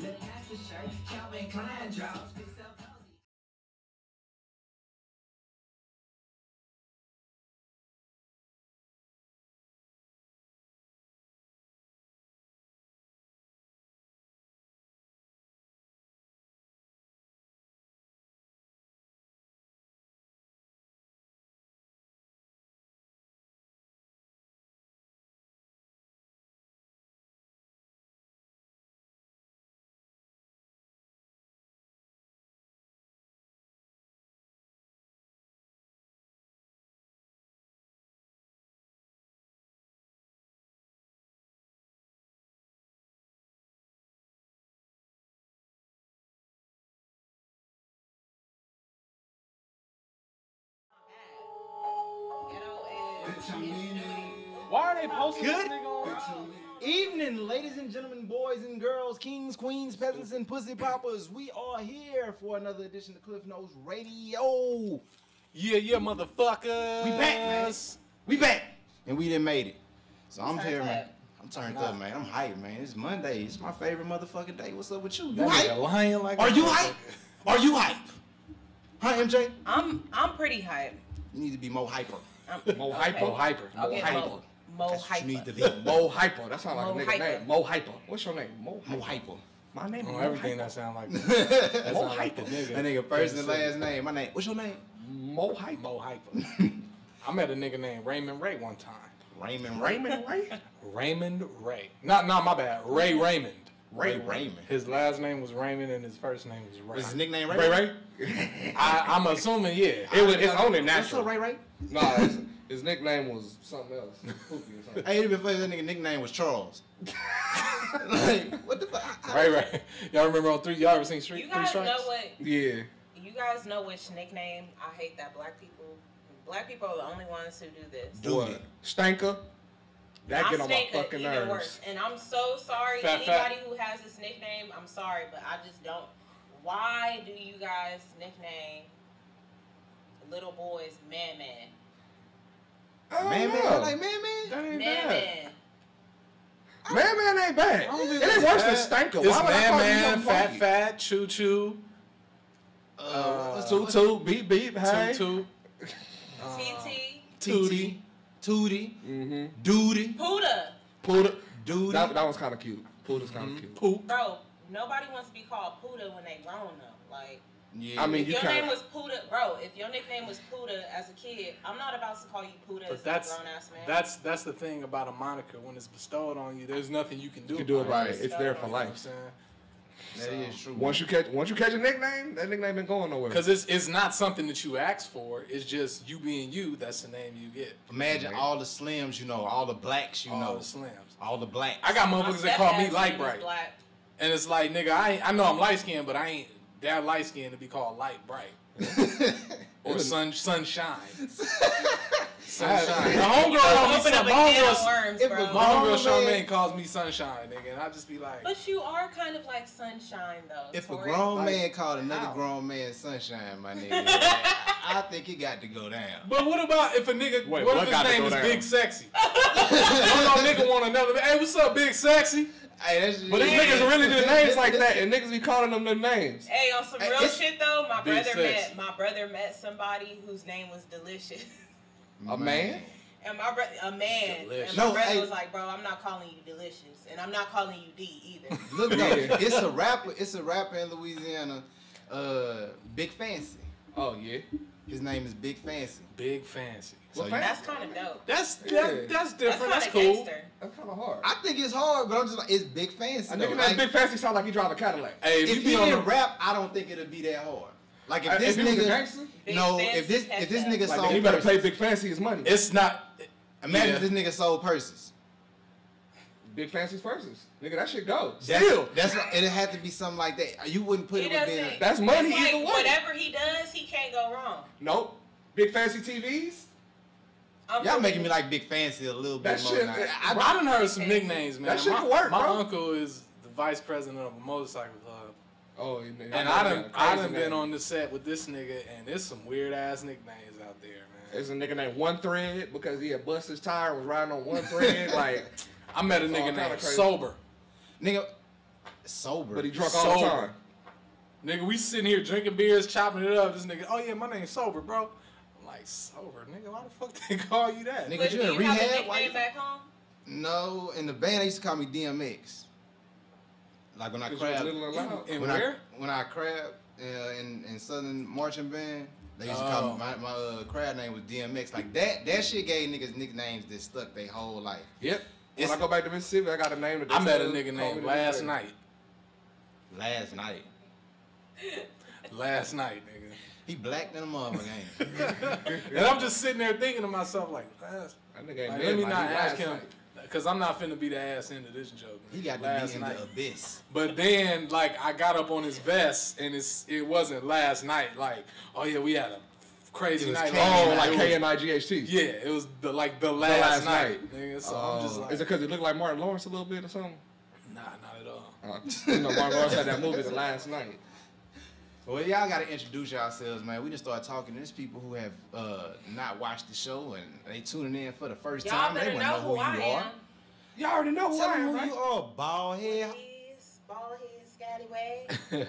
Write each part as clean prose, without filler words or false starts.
Look past the shirt, Calvin Klein drops. Big self cozy. Why are they posting Good this nigga on? evening, ladies and gentlemen, boys and girls, kings, queens, peasants, and pussy poppers. We are here for another edition of Cliff Notes Radio. Yeah, motherfuckers. We back, man. We back. And we done made it. So I'm here, man. I'm turned up, man. I'm hyped, man. It's Monday. It's my favorite motherfucking day. What's up with you? You That nigga hyped? lying like Are a you motherfucker. hyped? Are you hyped? Huh, MJ? I'm pretty hype. You need to be more hyper. Mo hyper. Mo hyper. I'll Mo get hyper. Mo That's what hyper. you need to be. Mo hyper. That sounds like Mo a nigga hyper. name. Mo hyper. What's your name? Mo More hyper. hyper. My name is On Mo everything hyper. that sound like that. That Mo sound like the hyper. nigga. That nigga first and last name. My name. What's your name? Mo hyper. Mo hyper. I met a nigga named Raymond Ray one time. Raymond. Raymond Ray. Raymond Ray. Not my bad. Ray Raymond. Ray Raymond. His last name was Raymond and his first name was Ray. Was his nickname Ray? Ray Ray. I'm assuming, yeah. It was. It's only What's natural. up, Ray Ray? Nah, his nickname was something else. Poopy or something. Hey, it'd be funny if that nigga nickname was Charles. Like, what the fuck? Ray Ray. Y'all remember on Three? Y'all ever seen You Three guys Strikes? know what? Yeah. You guys know which nickname I hate that black people. Black people are the only ones who do this. Do What? it. Stanker. That Not get on my Stinker, fucking even nerves. worse. And I'm so sorry, Fat, anybody who has this nickname. I'm sorry, but I just don't. Why do you guys nickname little boys Man Man? Man, know. like man. That ain't Man bad. Man. Man ain't bad. I don't It think ain't that's worse than bad. Stanker. It's Why would I Man call you Man, something Fat funky? Fat, Choo Choo, Toot toot, beep beep, hey. Toot TT. Tootie. Tootie. Mm-hmm. Duty. Puda. Puda. Duty. That was kind of cute. Puda's kind of cute. Poop. Bro, nobody wants to be called Puda when they grown though. Like, Yeah. I mean, if you your kinda- name was Puda, bro, if your nickname was Puda as a kid, I'm not about to call you Puda But as a that's grown ass man. that's the thing about a moniker. When it's bestowed on you, there's nothing you can do. You can do it about right. It's there for You know what I'm life. saying? that is true. Once you catch a nickname, that nickname been going nowhere. Because it's not something that you ask for. It's just you being you. That's the name you get. Imagine all the slims, you know, all the blacks, you All know, the slims. all the blacks. I got My motherfuckers that call me stepdad's light name was bright, Black. and it's like, nigga, I know I'm light skinned, but I ain't that light skinned to be called light bright or sunshine. Sunshine. The homegirl calls me Open up a my can of homegirl- worms, if bro. a my homegirl Grown man- Charmaine calls me sunshine, nigga, and I just be like, But you are kind of like sunshine, though. If a Tori. grown Like, man called another how? grown man sunshine, my nigga, I think it got to go down. but what about if a nigga? Wait, what what if got his to name go is down? Big Sexy? No nigga want another. Hey, what's up, Big Sexy? Hey, that's just, But these niggas really do names like that, and niggas be calling them their names. Hey, on some Hey, real it's- shit though, Big sex. my brother met somebody whose name was Delicious. A man? And a man, Delicious. and my No, brother hey. was like, "Bro, I'm not calling you Delicious, and I'm not calling you D either." Look, though, Yeah. it's a rapper. It's a rapper in Louisiana, Big Fancy. Oh, yeah. His name is Big Fancy. Big fancy. So Well, you- That's kind of dope. That's Yeah. that's That's different. kind That's of cool. gangster. That's kind of hard. I think it's hard, but I'm just like, it's Big Fancy. A though. nigga Like, named Big Fancy sound like he drive a Cadillac. Hey, if you he be on didn't the rap, I don't think it'd be that hard. Like if this If he was a nigga, gangster, Big no, Fancy if this nigga like, sold you better pay purses, Big Fancy his money. It's not. imagine yeah. if this nigga sold purses. Big Fancy's purses. Nigga, that shit go. That's, Still. that's what, it had to be something like that. You wouldn't put He it within. doesn't. That's money it's like, either way. whatever he does, he can't go wrong. Nope. Big Fancy TVs? Y'all making me like Big Fancy a little bit That more shit- now. I done heard some nicknames, man. That shit my, can work, my bro. uncle is the vice president of a motorcycle club. Oh, And I done been on the set with this nigga, and there's some weird ass nicknames out there, man. There's a nigga named One Thread because he had bust his tire and was riding on one thread. Like, I met a It's all nigga kinda named crazy. Sober. Nigga, Sober. But he drunk all the Sober. time. Nigga, we sitting here drinking beers, chopping it up. This nigga, oh yeah, my name's Sober, bro. I'm like, Sober, nigga, why the fuck they call you that? Nigga, But you do in you have a rehab? Why nickname you- back home? No, in the band they used to call me DMX. Like when I 'Cause you was crab, little and loud. And when where? when I crab in Southern Marching Band, they used to call me my crab name was DMX. Like that shit gave niggas nicknames that stuck their whole life. Yep. When It's- I go back to Mississippi, I got a name that they I met a still nigga call named me to Last this day. Night. Last night, Last night, nigga. he black than a motherfucker, ain't he? And I'm just sitting there thinking to myself, like, last. That nigga ain't Like, dead, let me like, not he ask last him, night. because I'm not finna be the ass end of this joke. He got to last be in night. the abyss. But then, like, I got up on his vest, and it wasn't last night. Like, oh yeah, we had a crazy It was night. K- Oh, It like was- KNIGHT. Yeah, it was the last last night. night. Nigga, so I'm just Oh. like, Is it because it looked like Martin Lawrence a little bit or something? nah, not at all. You know, Martin Lawrence had that movie, The Last Night. Well, y'all got to introduce yourselves, man. We just started talking. There's people who have not watched the show and they tuning in for the first Y'all time. They better want to know know who who I you am. are. You already know who Tell I them am, who right? you are, bald head. Please, bald head, scallywag.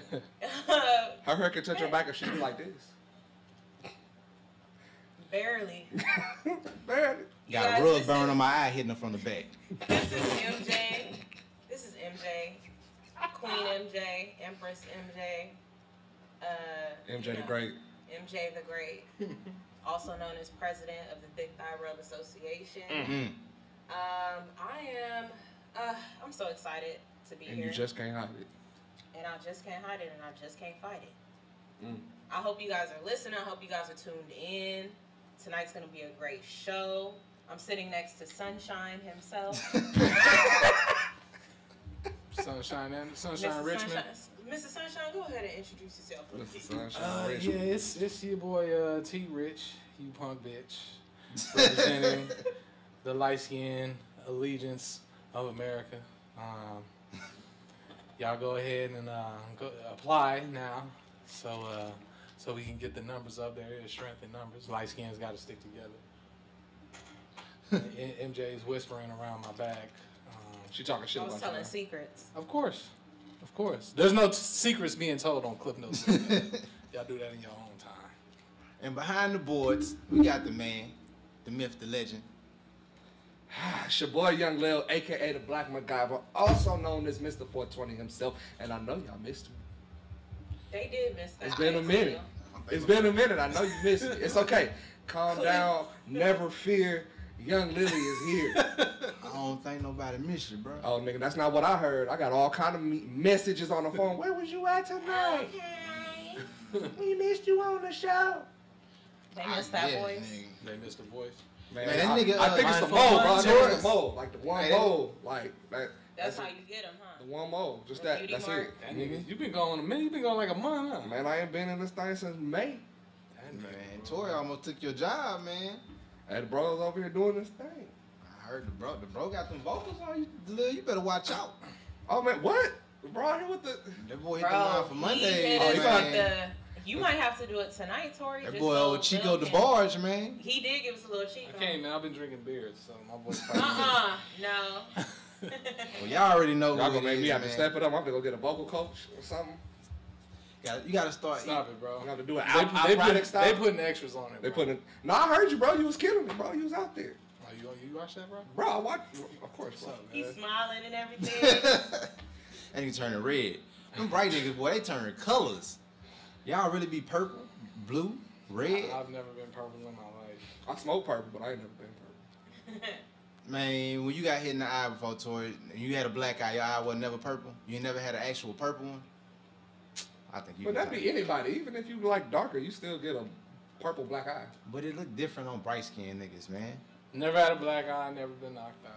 Her hair can touch her back if she do like this. Barely. Man. Got guys, a rug this burn is- on my eye hitting her from the back. This is MJ. This is MJ. Queen MJ. Empress MJ. MJ you the know, Great. MJ the Great. Also known as president of the Thick Thigh Rub Association. Mm. I'm so excited to be And here. you just can't hide it. And I just can't hide it, and I just can't fight it. Mm. I hope you guys are listening. I hope you guys are tuned in. Tonight's going to be a great show. I'm sitting next to Sunshine himself. Sunshine Mr. Richmond. Mr. Sunshine, go ahead and introduce yourself. Mr. Sunshine Yeah, Richmond. it's your boy T Rich, you punk bitch, representing the light skin allegiance of America. Y'all go ahead and go apply now, so we can get the numbers up there. There's strength in numbers. Light skins got to stick together. MJ is whispering around my back. She talking shit I was about telling you. secrets. Of course. There's no secrets being told on Clip Notes. Y'all do that in your own time. And behind the boards, we got the man, the myth, the legend. It's your boy Young Lil, aka the Black MacGyver, also known as Mr. 420 himself, and I know y'all missed me. They did miss that. It's been a Thank minute. you. It's been a minute. I know you missed me. It's okay. Calm down. Never fear. Young Lily is here. I don't think nobody missed you, bro. Oh, nigga, that's not what I heard. I got all kind of messages on the phone. Where was you at tonight? Okay. We missed you on the show. They missed that Yeah, voice. nigga. They missed the voice. Man, Man, that I, nigga, I think it's the Mindful mole, bro. I One think it's Taurus. the mole. Like the one Hey, mole. Like that. That's how you get them, huh? The one mole. Just The that. beauty That's mark. it. That nigga, you been going a minute. You been going like a month, huh? Man, I ain't been in this thing since May. That nigga, Man, Tori almost took your job, man. Hey, the bro's over here doing this thing. I heard the bro got them vocals on you. Lil, you better watch out. Oh man, what? The bro here with the. That boy hit the line for he Monday, hit Oh, us you man. with the- you might have to do it tonight, Tori. That just boy so old Chico Lil can- DeBarge, man. He did give us a little cheat. I can't, man. I've been drinking beers, so my voice. No. Well, y'all already know Y'all who gonna it make me is, have to man. step it up. I'm gonna go get a vocal coach or something. You gotta start. Stop it, bro. I'm gonna have to do it They operatic style. they putting extras on it. They bro. putting. No, I heard you, bro. You was killing it, bro. You was out there, Oh, you watch that, bro? bro. I watched. Of course, bro. What's up, He's man? smiling and everything. And you turning red. Them bright niggas, boy, they turning colors. Y'all really be purple, blue, red? I've never been purple in my life. I smoke purple, but I ain't never been purple. Man, when you got hit in the eye before, Tori, and you had a black eye, your eye was never purple. You never had an actual purple one. I think you. But could that be take it. anybody. Even if you like darker, you still get a purple black eye. But it look different on bright skinned niggas, man. Never had a black eye. Never been knocked out.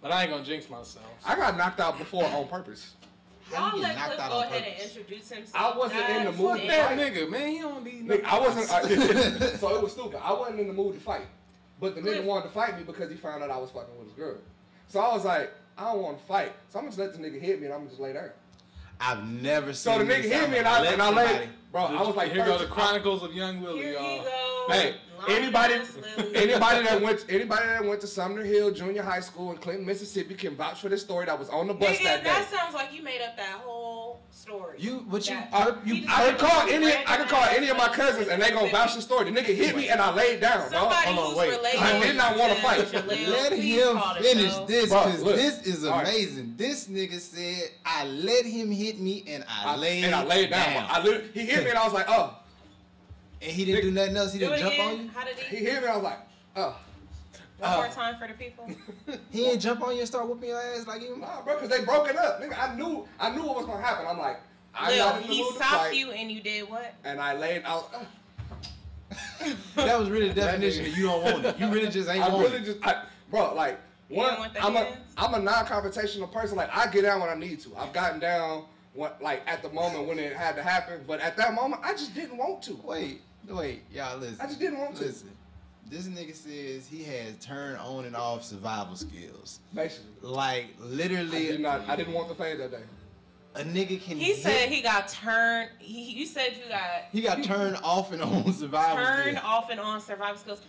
But I ain't gonna jinx myself. I got knocked out before on purpose. How Y'all you let get knocked Cliff out go on ahead and purpose? introduce himself. I wasn't in the guys. mood Fuck to that fight. nigga, man. He don't need no. Nigga, I wasn't. So it was stupid. I wasn't in the mood to fight. But the nigga wanted to fight me because he found out I was fucking with his girl. So I was like, I don't want to fight. So I'm just let the nigga hit me and I'm gonna just lay down. I've never So seen the nigga this hit me and happen. I laid. Somebody- Bro, I was like, here go the 13. Chronicles of Young Willie, Here y'all. you go. Hey, Anybody Anybody that went to Sumner Hill Junior High School in Clinton, Mississippi can vouch for this story that was on the bus that day. That sounds like you made up that whole story. I can call any of my cousins and they gonna vouch the story. The nigga hit me and I laid down, bro. Hold on, wait. I did not want to fight. Let him finish this, because this is amazing. Right. This nigga said, I let him hit me and I laid down. He hit me and I was like, oh. And he didn't do nothing else? He didn't jump on you? How did he hit me, I was like, oh. One more time for the people. He ain't jump on you and start whooping your ass like you? Nah, bro, because they broke it up. Nigga, I knew what was going to happen. I'm like, I'm not in the mood to fight. He stopped you and you did what? And I laid out. That was really the definition of you don't want it. You really just ain't want it. Bro, like, I'm a non-confrontational person. Like, I get down when I need to. I've gotten down at the moment when it had to happen, but at that moment, I just didn't want to. Wait, y'all listen. I just didn't want to. Listen, this nigga says he has turn on and off survival skills. Basically. Like, literally. I didn't want the fade that day. A nigga can. He said he got turned. You said you got. He got turned off and on survival skills. Turned off and on survival skills.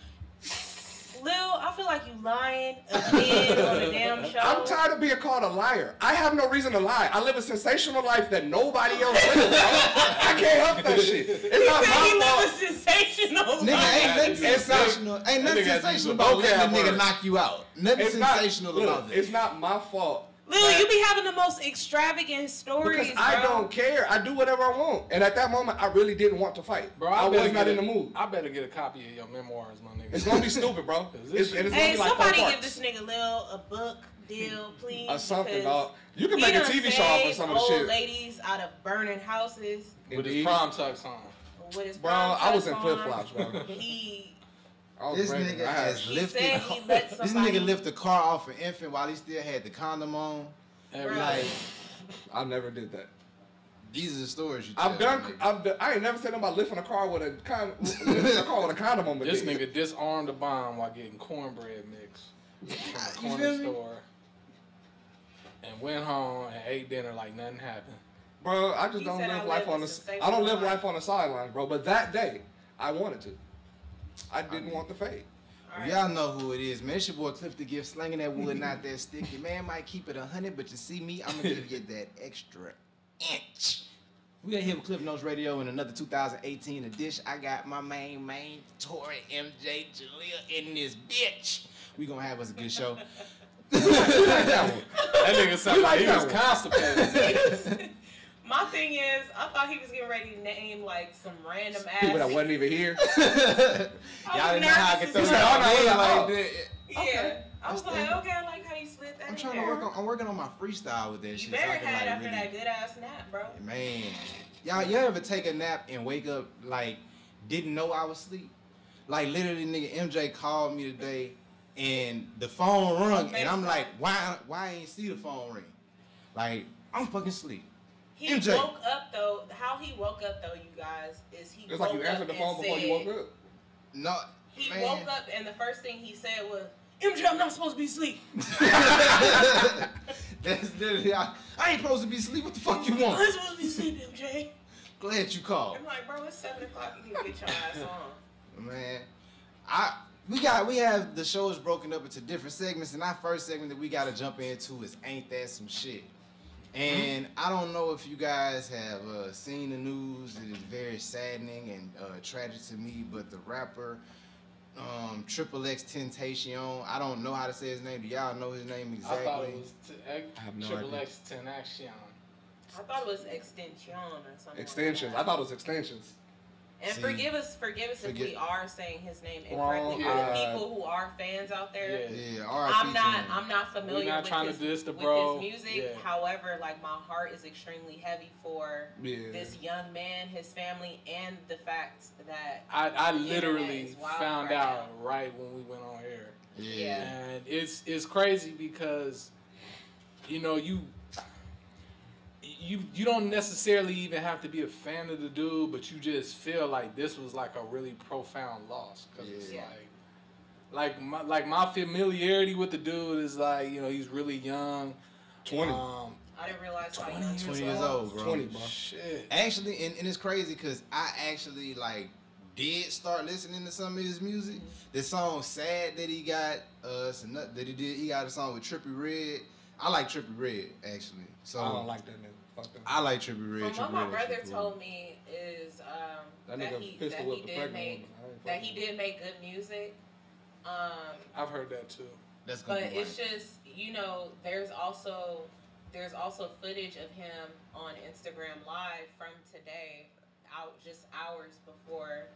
Lil, I feel like you lying again on the damn show. I'm tired of being called a liar. I have no reason to lie. I live a sensational life that nobody else lives. I can't help that shit. It's not my fault. He live a sensational life. Nigga, ain't nothing sensational. Ain't nothing sensational about letting the nigga knock you out. Nothing sensational about it. It's not my fault. Lil, you be having the most extravagant stories, because I don't care. I do whatever I want. And at that moment, I really didn't want to fight. Bro, I was not in the mood. I better get a copy of your memoirs, my nigga. It's gonna be stupid, bro. Hey, somebody give this nigga Lil a book deal, please. Or something, dog. You can make a TV show off of some of the shit. Old ladies out of burning houses. With his prom tux on. Bro, I was in flip flops, bro. This nigga has lifted. This nigga lifted the car off an infant while he still had the condom on. Like, I never did that. These are the stories you tell. I've done. I ain't never said about lifting a car with a condom on. This nigga disarmed a bomb while getting cornbread mix from a corner store, and went home and ate dinner like nothing happened. Bro, I just don't live life on the. I don't live life on the sidelines, bro. But that day, I wanted to. I didn't want the fade. Right. Y'all know who it is, man. It's your boy Cliff the Gift, slinging that wood, not that sticky. Man might keep it 100, but you see me, I'm gonna give you that extra inch. We gonna hear Cliff Notes Radio in another 2018 edition. I got my main, Tori, MJ, Jalea in this bitch. We gonna have us a good show. That nigga sounded like he was constipated. My thing is, I thought he was getting ready to name like some random ass people that wasn't even here. Y'all didn't know how I could throw that like that. Yeah. I was like, okay, I like how you slid that. I'm working on my freestyle with that shit. You better have it after that good ass nap, bro. Man. You ever take a nap and wake up like didn't know I was asleep? Like literally nigga MJ called me today and the phone rung and I'm like, why I ain't see the phone ring? Like, I'm fucking asleep. He woke up though. How he woke up though, you guys, is he it's like you answered the phone before you woke up. No, he woke up and the first thing he said was, "MJ, I'm not supposed to be asleep." That's literally I ain't supposed to be asleep. What the fuck you want? I'm supposed to be asleep, MJ. Glad you called. I'm like, bro, it's 7 o'clock. You need to get your ass on. Man, we have the shows broken up into different segments, and our first segment that we gotta jump into is "Ain't That Some Shit." And I don't know if you guys have seen the news. It is very saddening and tragic to me. But the rapper XXXTENTACION, I don't know how to say his name. Do y'all know his name exactly? I thought it was XXXTENTACIon. I thought it was Extension or something. Extensions. Like I thought it was extensions. And forgive us if we are saying his name incorrectly. For the people who are fans out there, I'm not familiar with his music. However, like my heart is extremely heavy for this young man, his family, and the fact that I literally found out right when we went on air. Yeah, and it's crazy because you know you don't necessarily even have to be a fan of the dude, but you just feel like this was like a really profound loss because it's like my familiarity with the dude is like, you know, he's really young. 20. I didn't realize 20 years old, bro. 20, bro. Shit. Actually, and it's crazy because I actually like did start listening to some of his music, the song "Sad" that he got, he got a song with Trippy Red. I like Trippy Red actually. So I don't like that nigga. Fuck that. I like Trippy Red. From what my brother told me is that he did make good music. I've heard that too. That's but it's just, you know, there's also footage of him on Instagram Live from today, just hours before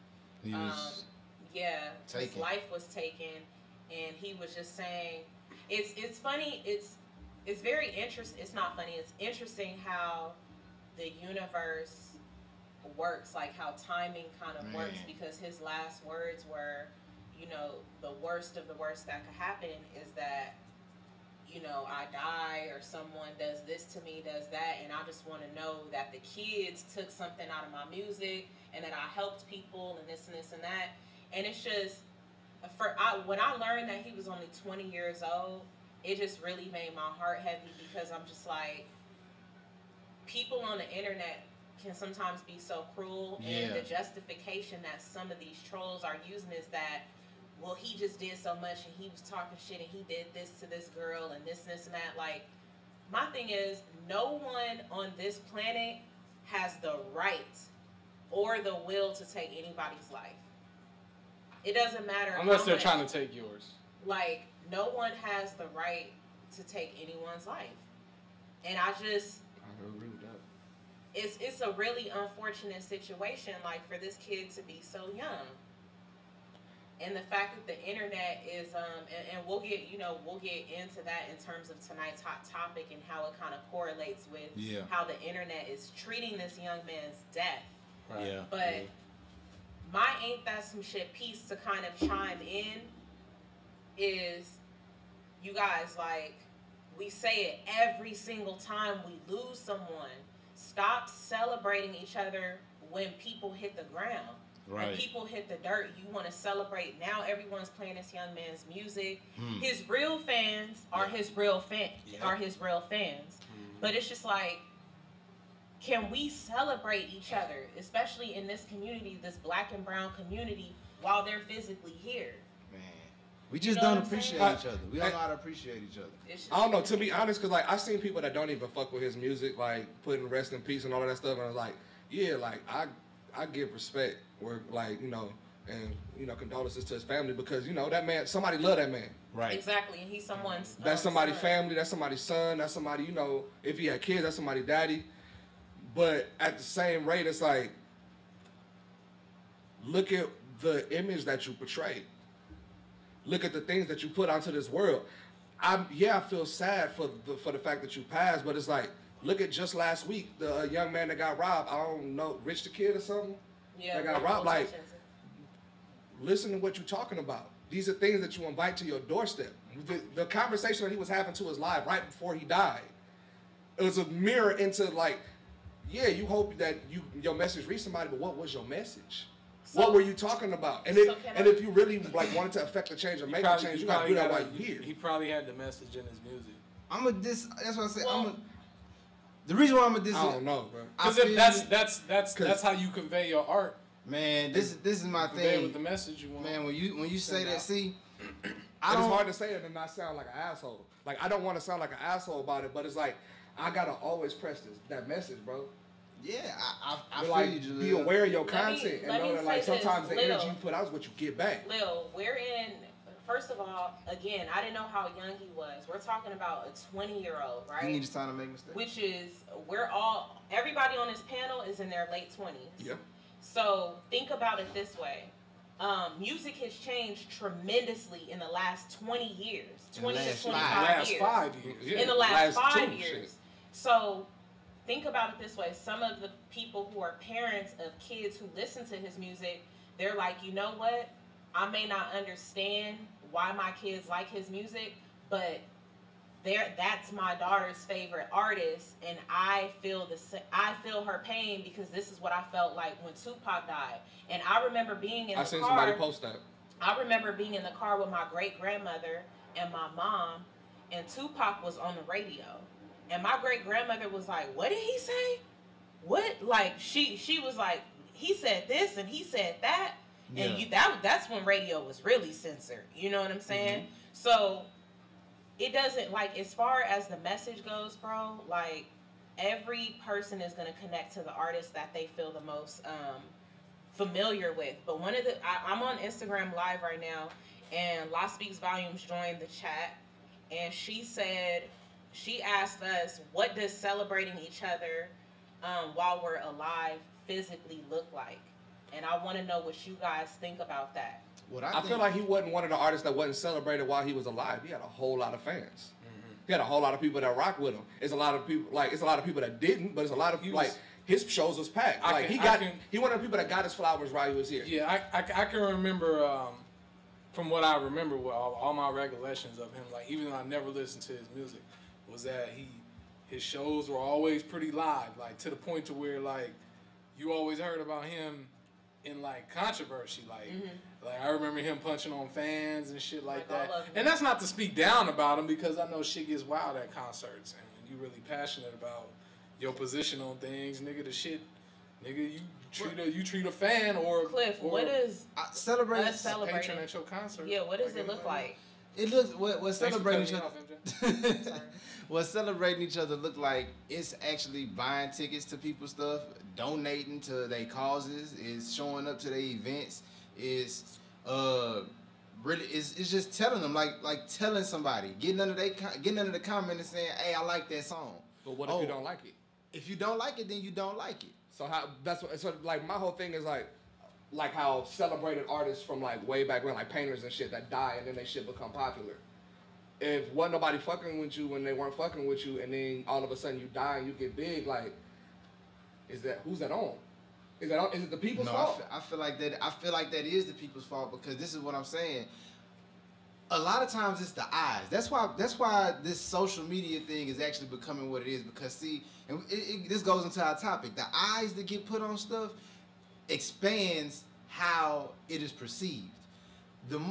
his life was taken, and he was just saying, it's funny, it's very interesting. It's not funny. It's interesting how the universe works, like how timing kind of works, because his last words were, you know, the worst of the worst that could happen is that, you know, I die or someone does this to me, does that, and I just want to know that the kids took something out of my music and that I helped people and this and this and that. And it's just, when I learned that he was only 20 years old, it just really made my heart heavy, because I'm just like, people on the internet can sometimes be so cruel, and the justification that some of these trolls are using is that, well, he just did so much and he was talking shit and he did this to this girl and this and that. Like, my thing is, no one on this planet has the right or the will to take anybody's life. It doesn't matter unless they're trying to take yours. Like, no one has the right to take anyone's life. And I agree with that. It's a really unfortunate situation, like, for this kid to be so young. And the fact that the internet is, and we'll get into that in terms of tonight's hot topic and how it kind of correlates with how the internet is treating this young man's death. Right. Yeah. But my ain't that some shit piece to kind of chime in is, you guys, like, we say it every single time we lose someone. Stop celebrating each other when people hit the ground. Right. When people hit the dirt, you want to celebrate. Now everyone's playing this young man's music. His real fans are his real fans. But it's just like, can we celebrate each other, especially in this community, this black and brown community, while they're physically here? Man, we just don't appreciate each other. We don't know how to appreciate each other. I don't know, to be honest, because, like, I've seen people that don't even fuck with his music, like, putting rest in peace and all of that stuff, and I was like, yeah, like, I give respect, where, like, you know, and, you know, condolences to his family, because, you know, that man, somebody love that man. Right. Exactly, and he's someone's that's somebody's family, that's somebody's son, that's somebody, you know, if he had kids, that's somebody's daddy. But at the same rate, it's like, look at the image that you portray. Look at the things that you put onto this world. I feel sad for the fact that you passed, but it's like, look at just last week, the young man that got robbed. I don't know, Rich the Kid or something? Yeah. That got robbed. Like, listen to what you're talking about. These are things that you invite to your doorstep. The conversation that he was having to his life right before he died, it was a mirror into, like, yeah, you hope that your message reached somebody, but what was your message? So, what were you talking about? And if you really, like, wanted to affect the change or make a change, you got to do that while you're here. He probably had the message in his music. That's what I said. The reason why I'm a diss. I don't know, bro. Because that's how you convey your art. Man, this is my thing. With the message you want. Man, when you say that, see, it's hard to say it and not sound like an asshole. Like, I don't want to sound like an asshole about it, but it's like, I gotta always press that message, bro. Yeah, I feel like, you, Jaleel. Be aware of your content and know that, like, sometimes the energy you put out is what you get back. Lil, we're in. First of all, again, I didn't know how young he was. We're talking about a 20-year-old, right? He needs time to make mistakes. Which is, everybody on this panel is in their late 20s. Yeah. So think about it this way. Music has changed tremendously in the last 20 years. 20 to 25 years. 5 years. Yeah. In the last 5 years. So think about it this way. Some of the people who are parents of kids who listen to his music, they're like, you know what? I may not understand why my kids like his music, but that's my daughter's favorite artist, and I feel her pain, because this is what I felt like when Tupac died. And I remember being in the car. I seen somebody post that. I remember being in the car with my great grandmother and my mom, and Tupac was on the radio, and my great grandmother was like, "What did he say? What?" Like, she was like, "He said this and he said that." And that's when radio was really censored. You know what I'm saying? So it doesn't, like, as far as the message goes, bro, like, every person is going to connect to the artist that they feel the most familiar with. But I'm on Instagram Live right now, and La Speaks Volumes joined the chat, and she asked us, what does celebrating each other while we're alive physically look like? And I want to know what you guys think about that. I feel like he wasn't one of the artists that wasn't celebrated while he was alive. He had a whole lot of fans. He had a whole lot of people that rock with him. It's a lot of people that didn't, but it's a lot of like his shows was packed. He one of the people that got his flowers while he was here. Yeah, I can remember from what I remember with all my recollections of him. Like, even though I never listened to his music, was that his shows were always pretty live. Like, to the point to where, like, you always heard about him in, like, controversy. Like, like, I remember him punching on fans and shit like that. And that's not to speak down about him, because I know shit gets wild at concerts. And when you really passionate about your position on things, nigga, you treat a fan or Cliff, what is celebrating patron at your concert? Yeah, what does it look like? It looks what celebrating each other. What celebrating each other look like is actually buying tickets to people's stuff, donating to their causes, is showing up to their events, is really it's just telling them like telling somebody, getting under the comment and saying, hey, I like that song. But what if you don't like it? If you don't like it, then you don't like it. So like my whole thing is like how celebrated artists from like way back when, like painters and shit, that die and then they shit become popular. If wasn't nobody fucking with you when they weren't fucking with you, and then all of a sudden you die and you get big, like, who's that on? Is it the people's fault? I feel like that is the people's fault, because this is what I'm saying. A lot of times it's the eyes. That's why this social media thing is actually becoming what it is, because see, and this goes into our topic. The eyes that get put on stuff expands how it is perceived. The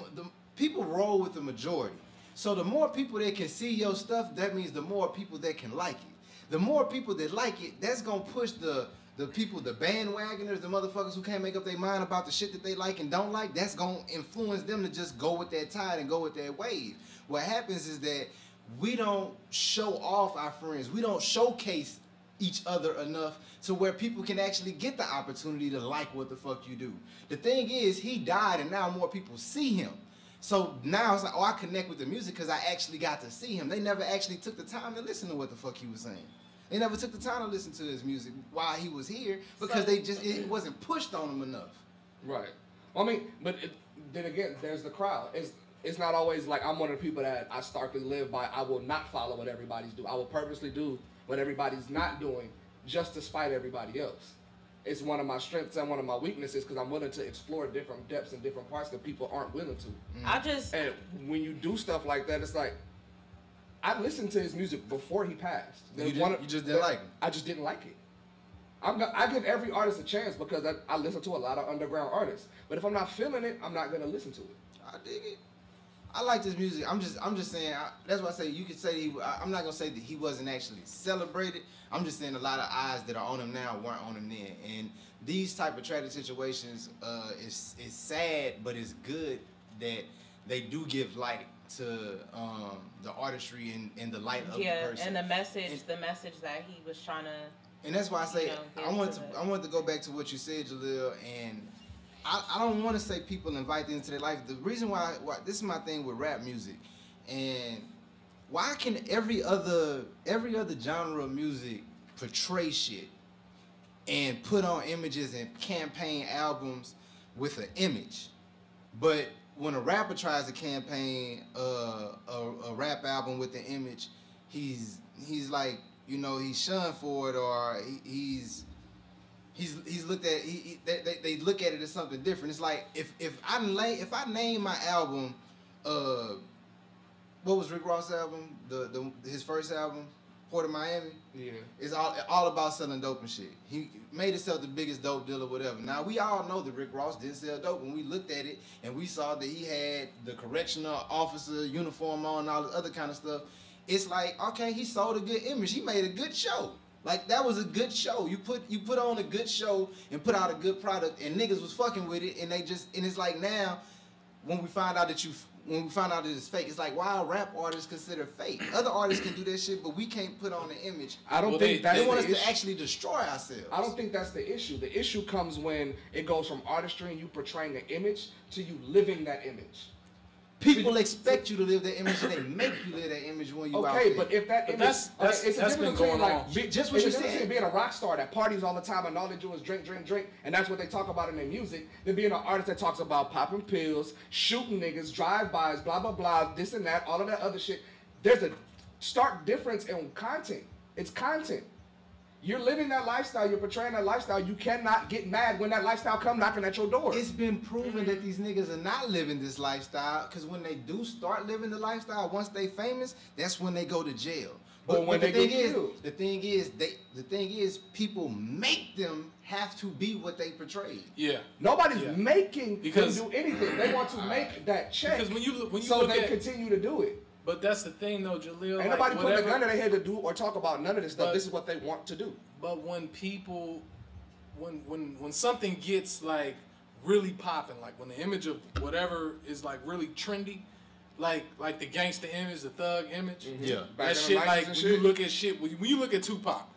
people roll with the majority. So the more people that can see your stuff, that means the more people that can like it. The more people that like it, that's gonna push the people, the bandwagoners, the motherfuckers who can't make up their mind about the shit that they like and don't like, that's gonna influence them to just go with that tide and go with that wave. What happens is that we don't show off our friends. We don't showcase each other enough to where people can actually get the opportunity to like what the fuck you do. The thing is, he died and now more people see him. So now it's like, oh, I connect with the music because I actually got to see him. They never actually took the time to listen to what the fuck he was saying. They never took the time to listen to his music while he was here, because it wasn't pushed on them enough. Right. Well, I mean, but then again, there's the crowd. It's not always like I'm one of the people that I starkly live by. I will not follow what everybody's doing. I will purposely do what everybody's not doing just to spite everybody else. It's one of my strengths and one of my weaknesses, because I'm willing to explore different depths and different parts that people aren't willing to. And when you do stuff like that, it's like, I listened to his music before he passed. You just didn't like him? I just didn't like it. I give every artist a chance, because I listen to a lot of underground artists. But if I'm not feeling it, I'm not going to listen to it. I dig it. I like this music. I'm just saying, that's why I say you could say I'm not going to say that he wasn't actually celebrated. I'm just saying a lot of eyes that are on him now weren't on him then. And these type of tragic situations is sad, but it's good that they do give light to the artistry and the light of the person. Yeah, and the message that he was trying to. And that's why I say I want to go back to what you said, Jalil, and I don't want to say people invite them into their life. The reason why this is my thing with rap music, and why can every other genre of music portray shit and put on images and campaign albums with an image, but when a rapper tries to campaign a rap album with the image, he's like, he's shunned for it, or he's looked at. They look at it as something different. It's like if I name my album, what was Rick Ross' album? His first album, Port of Miami. Yeah, it's all about selling dope and shit. He made himself the biggest dope dealer, whatever. Now we all know that Rick Ross didn't sell dope. When we looked at it and we saw that he had the correctional officer uniform on and all the other kind of stuff, it's like, okay, he sold a good image. He made a good show. Like that was a good show. You put on a good show and put out a good product, and niggas was fucking with it, and it's like now when we find out that it's fake, it's like why are rap artists considered fake? Other artists can do that shit, but we can't put on an image. I don't think they want us to actually destroy ourselves. I don't think that's the issue. The issue comes when it goes from artistry and you portraying an image to you living that image. People expect you to live that image, and they make you live that image when you out there. Okay, but if that image, that's been going on. Just what you said. Being a rock star that parties all the time and all they do is drink, and that's what they talk about in their music, than being an artist that talks about popping pills, shooting niggas, drive-bys, blah, blah, blah, this and that, all of that other shit. There's a stark difference in content. It's content. You're living that lifestyle. You're portraying that lifestyle. You cannot get mad when that lifestyle come knocking at your door. It's been proven that these niggas are not living this lifestyle, because when they do start living the lifestyle, once they famous, that's when they go to jail. But when they get killed. The thing is, people make them have to be what they portray. Yeah. Nobody's making them do anything. They want to make that check. Because when you so they continue to do it. But that's the thing, though, Jaleel. Ain't nobody putting a gun in their head to do or talk about none of this stuff. This is what they want to do. But when people, when something gets like really popping, like when the image of whatever is like really trendy, like the gangster image, the thug image, yeah, that shit. Like when you look at shit, when you look at Tupac,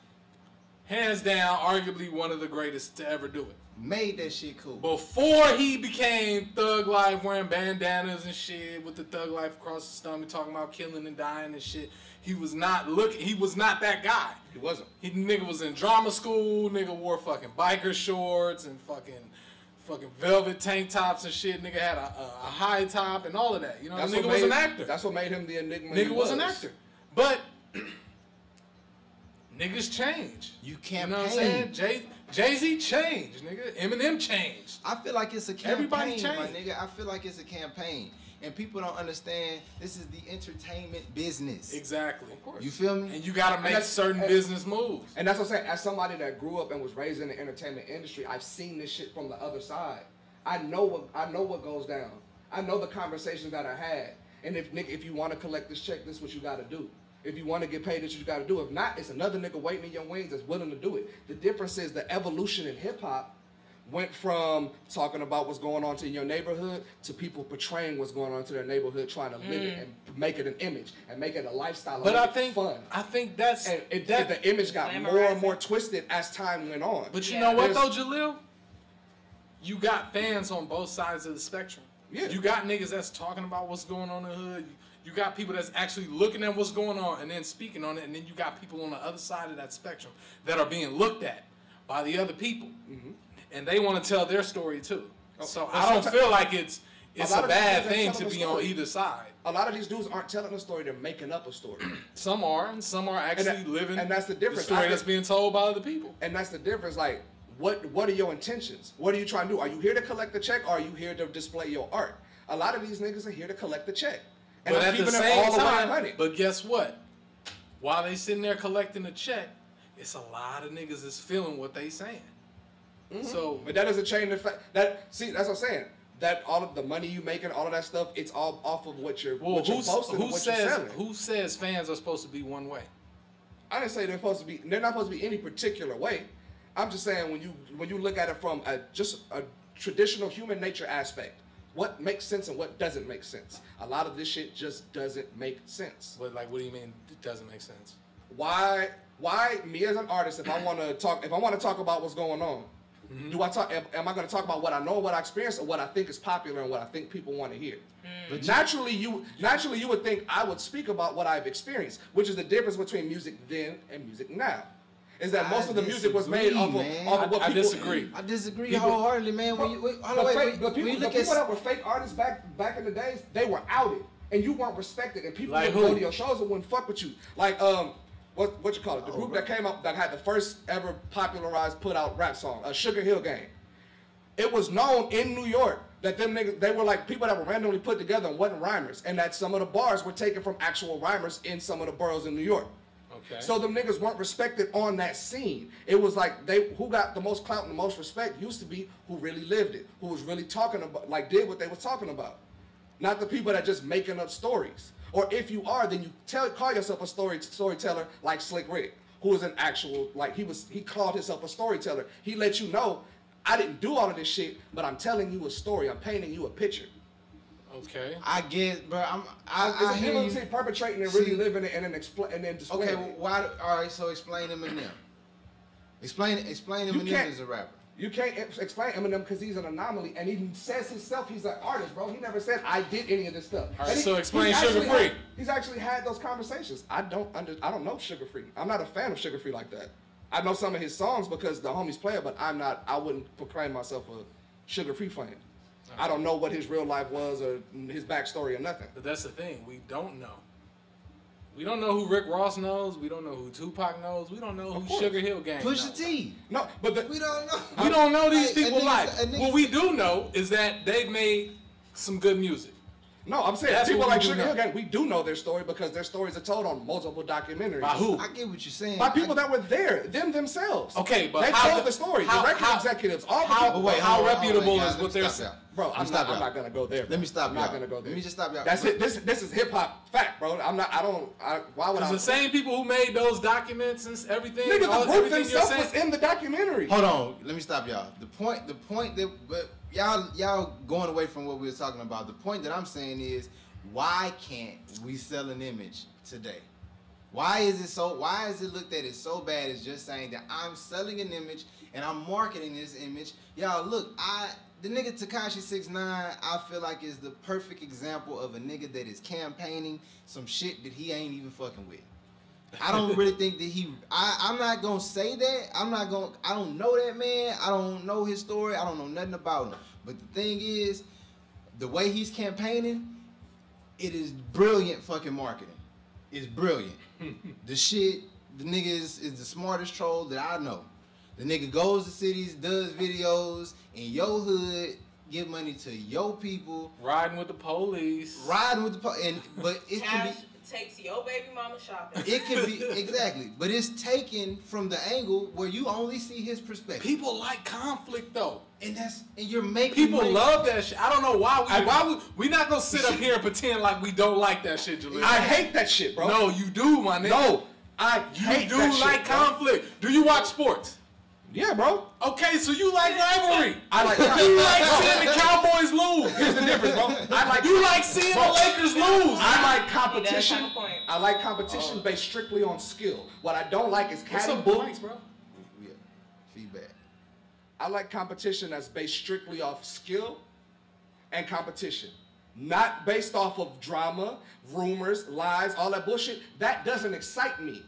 hands down, arguably one of the greatest to ever do it. Made that shit cool. Before he became Thug Life, wearing bandanas and shit with the Thug Life across the stomach, talking about killing and dying and shit, he was not that guy. He wasn't. Nigga was in drama school. Nigga wore fucking biker shorts and fucking velvet tank tops and shit. Nigga had a high top and all of that. You know, the nigga was an actor. That's what made him the enigma. Nigga was an actor, but niggas change. You can't. You know what I'm saying? Jay-Z changed, nigga. Eminem changed. I feel like it's a campaign, Everybody changed. my nigga. I feel like it's a campaign. And people don't understand this is the entertainment business. Exactly. Of course. You feel me? And you gotta make certain business moves. And that's what I'm saying. As somebody that grew up and was raised in the entertainment industry, I've seen this shit from the other side. I know what goes down. I know the conversations that I had. And if you want to collect this check, this is what you gotta do. If you want to get paid, this is what you gotta do. If not, it's another nigga waiting in your wings that's willing to do it. The difference is the evolution in hip hop went from talking about what's going on in your neighborhood to people portraying what's going on to their neighborhood, trying to live it and make it an image and make it a lifestyle. But fun. I think that's the image got more and more twisted as time went on. But you know what though, Jaleel? You got fans on both sides of the spectrum. Yeah. You got niggas that's talking about what's going on in the hood. You got people that's actually looking at what's going on and then speaking on it, and then you got people on the other side of that spectrum that are being looked at by the other people. Mm-hmm. And they want to tell their story too. So I don't feel like it's a bad thing to be on either side. A lot of these dudes aren't telling a story; they're making up a story. Some are, and some are actually living. And that's the difference. The story that's being told by other people. And that's the difference. Like, what are your intentions? What are you trying to do? Are you here to collect the check, or are you here to display your art? A lot of these niggas are here to collect the check. And but I'm at the same time, the but guess what? While they sitting there collecting the check, it's a lot of niggas that's feeling what they saying. Mm-hmm. So, but that doesn't change the fact that that's what I'm saying. That all of the money you making, all of that stuff, it's all off of what you're posting and what you're selling. Who says fans are supposed to be one way? I didn't say they're not supposed to be any particular way. I'm just saying when you look at it from just a traditional human nature aspect, what makes sense and what doesn't make sense. A lot of this shit just doesn't make sense. But like, what do you mean it doesn't make sense? Why me as an artist, if I want to talk about what's going on, mm-hmm. Am I going to talk about what I know, what I experienced, or what I think is popular and what I think people want to hear? But naturally you would think I would speak about what I've experienced, which is the difference between music then and music now. Is that most of the music was made off of what people... I disagree. I disagree wholeheartedly, man. The people that were fake artists back in the days, they were outed. And you weren't respected. And people would go to your shows and wouldn't fuck with you. Like, what you call it? The group that came up, that had the first ever popularized, put out rap song, Sugar Hill Gang. It was known in New York that them niggas, they were like people that were randomly put together and wasn't rhymers. And that some of the bars were taken from actual rhymers in some of the boroughs in New York. Okay. So them niggas weren't respected on that scene. It was like who got the most clout and the most respect used to be who really lived it, who was really talking about, like did what they was talking about. Not the people that just making up stories. Or if you are, then you call yourself a storyteller like Slick Rick, who is an actual, like, he called himself a storyteller. He let you know, I didn't do all of this shit, but I'm telling you a story. I'm painting you a picture. Okay. I get, bro. I hear you perpetrating and really living it and then displaying it. Okay, well, why? All right, so explain Eminem. Explain Eminem as a rapper. You can't explain Eminem because he's an anomaly, and he says himself he's an artist, bro. He never said I did any of this stuff. All right, so explain Sugar Free. He's actually had those conversations. I don't know Sugar Free. I'm not a fan of Sugar Free like that. I know some of his songs because the homies play it, but I wouldn't proclaim myself a Sugar Free fan. I don't know what his real life was or his backstory or nothing. But that's the thing. We don't know. We don't know who Rick Ross knows. We don't know who Tupac knows. We don't know who Sugar Hill Gang knows. Pusha T. No, but we don't know. We don't know these people's lives. What we do know is that they've made some good music. No, I'm saying people like Sugar Hill Gang, we do know their story because their stories are told on multiple documentaries. By who? I get what you're saying. By people that were there, themselves. Okay, but they told the story. The record executives, all the people. How reputable is what they're saying? Bro, I'm not gonna go there. Let me stop. I'm not gonna go there. Let me just stop y'all. That's it. This is hip hop fact, bro. Why would I? The same people who made those documents and everything. Nigga, the group themselves was in the documentary. Hold on. Let me stop y'all. The point that, but y'all going away from what we were talking about. The point that I'm saying is, why can't we sell an image today? Why is it looked at as so bad as just saying that I'm selling an image and I'm marketing this image? Y'all, look, the nigga Tekashi 6ix9ine, I feel like is the perfect example of a nigga that is campaigning some shit that he ain't even fucking with. I don't really think that I'm not gonna say that. I don't know that man. I don't know his story. I don't know nothing about him. But the thing is, the way he's campaigning, it is brilliant fucking marketing. It's brilliant. The nigga is the smartest troll that I know. The nigga goes to cities, does videos in your hood, give money to your people. Riding with the police. But it can be takes your baby mama shopping. It can be exactly, but it's taken from the angle where you only see his perspective. People like conflict though, and you're making people love that shit. I don't know why we not gonna sit up here and pretend like we don't like that shit, Jaleel. I hate that shit, bro. No, you do, my nigga. No, I hate that shit, like conflict. Do you watch sports? Yeah, bro. Okay, so you like rivalry. I like seeing the Cowboys lose. Here's the difference, bro. You like seeing the Lakers lose. I like competition. I like competition based strictly on skill. What I don't like is catty bullies, bro. Yeah. Feedback. I like competition that's based strictly off skill and competition. Not based off of drama, rumors, lies, all that bullshit. That doesn't excite me.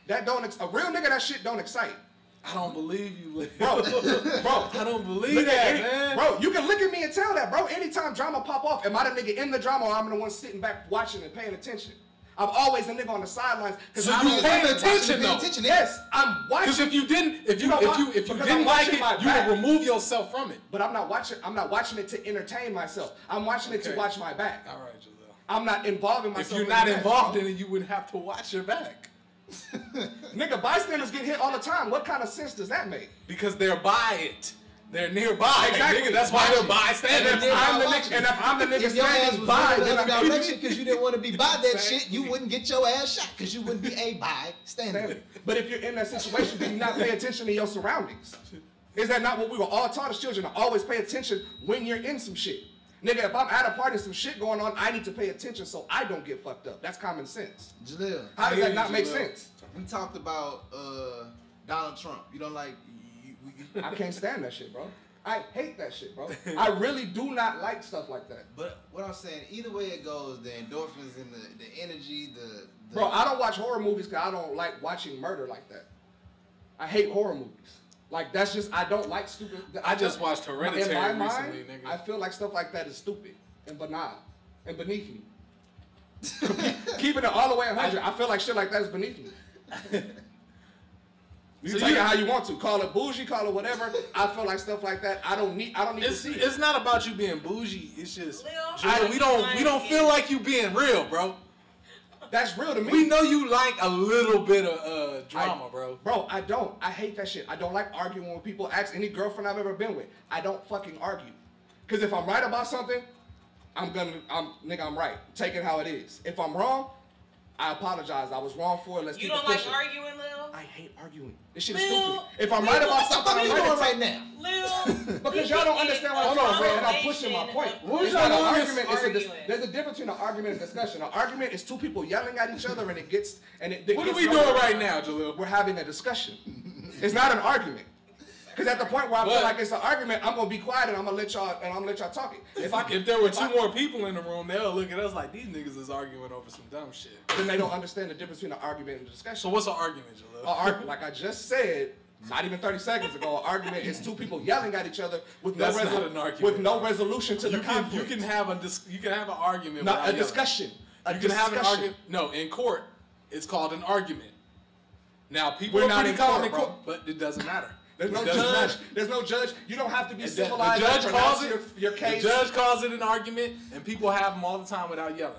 A real nigga, that shit don't excite. I don't believe you, bro. I don't believe that, man. Bro, you can look at me and tell that, bro. Anytime drama pop off, am I the nigga in the drama or I'm the one sitting back watching and paying attention? I'm always the nigga on the sidelines. So you paying attention though? Yes, I'm watching. Because if you didn't like it, you would remove yourself from it. But I'm not watching it to entertain myself. I'm watching it to watch my back. All right, Giselle. I'm not involving myself. If you're not involved in it, you wouldn't have to watch your back. Nigga, bystanders get hit all the time. What kind of sense does that make? Because they're by it. They're nearby. Exactly. Nigga, that's why they're bystanders. And if I'm the nigga standing by, then I'm direction because you didn't want to be by that shit, you wouldn't get your ass shot because you wouldn't be a bystander. But if you're in that situation, do you not pay attention to your surroundings? Is that not what we were all taught as children? To always pay attention when you're in some shit. Nigga, if I'm at a party and some shit going on, I need to pay attention so I don't get fucked up. That's common sense. Jaleel, how does that not make sense? We talked about Donald Trump. You don't like... I can't stand that shit, bro. I hate that shit, bro. I really do not like stuff like that. But what I'm saying, either way it goes, the endorphins and the energy, the... Bro, I don't watch horror movies because I don't like watching murder like that. I hate horror movies. Like, that's just, I don't like stupid... I just watched Hereditary in my recently, mind, nigga. I feel like stuff like that is stupid and banal and beneath me. Keeping it all the way 100, I feel like shit like that is beneath me. You take it how you want to. Call it bougie, call it whatever. I feel like stuff like that, I don't need to see it. It's not about you being bougie. It's just, we don't feel like you being real, bro. That's real to me. We know you like a little bit of drama, bro. Bro, I don't. I hate that shit. I don't like arguing when people ask any girlfriend I've ever been with. I don't fucking argue. Because if I'm right about something, I'm right. Take it how it is. If I'm wrong, I apologize. I was wrong for it. Let's keep it pushing. You don't like arguing, Lil? I hate arguing. This shit is stupid. If I'm right about something, I'm right right now. Lil, because y'all don't understand what I'm saying, and I'm pushing my point. It's not an argument. There's a difference between an argument and discussion. An argument is two people yelling at each other, and it gets What are we doing right now, Jalil? We're having a discussion. It's not an argument. Because at the point where I feel like it's an argument, I'm gonna be quiet and I'm gonna let y'all talk it. If there were two more people in the room, they'll look at us like these niggas is arguing over some dumb shit. Then they don't understand the difference between an argument and a discussion. So what's an argument, Jalil? Like I just said, not even 30 seconds ago, an argument is two people yelling at each other with no resolution to the conflict. You can have an argument. Not a discussion. You can have an argument. No, in court, it's called an argument. Now people are not in court, but it doesn't matter. There's no judge. There's no judge. You don't have to be civilized. The judge calls your case. The judge calls it an argument, and people have them all the time without yelling.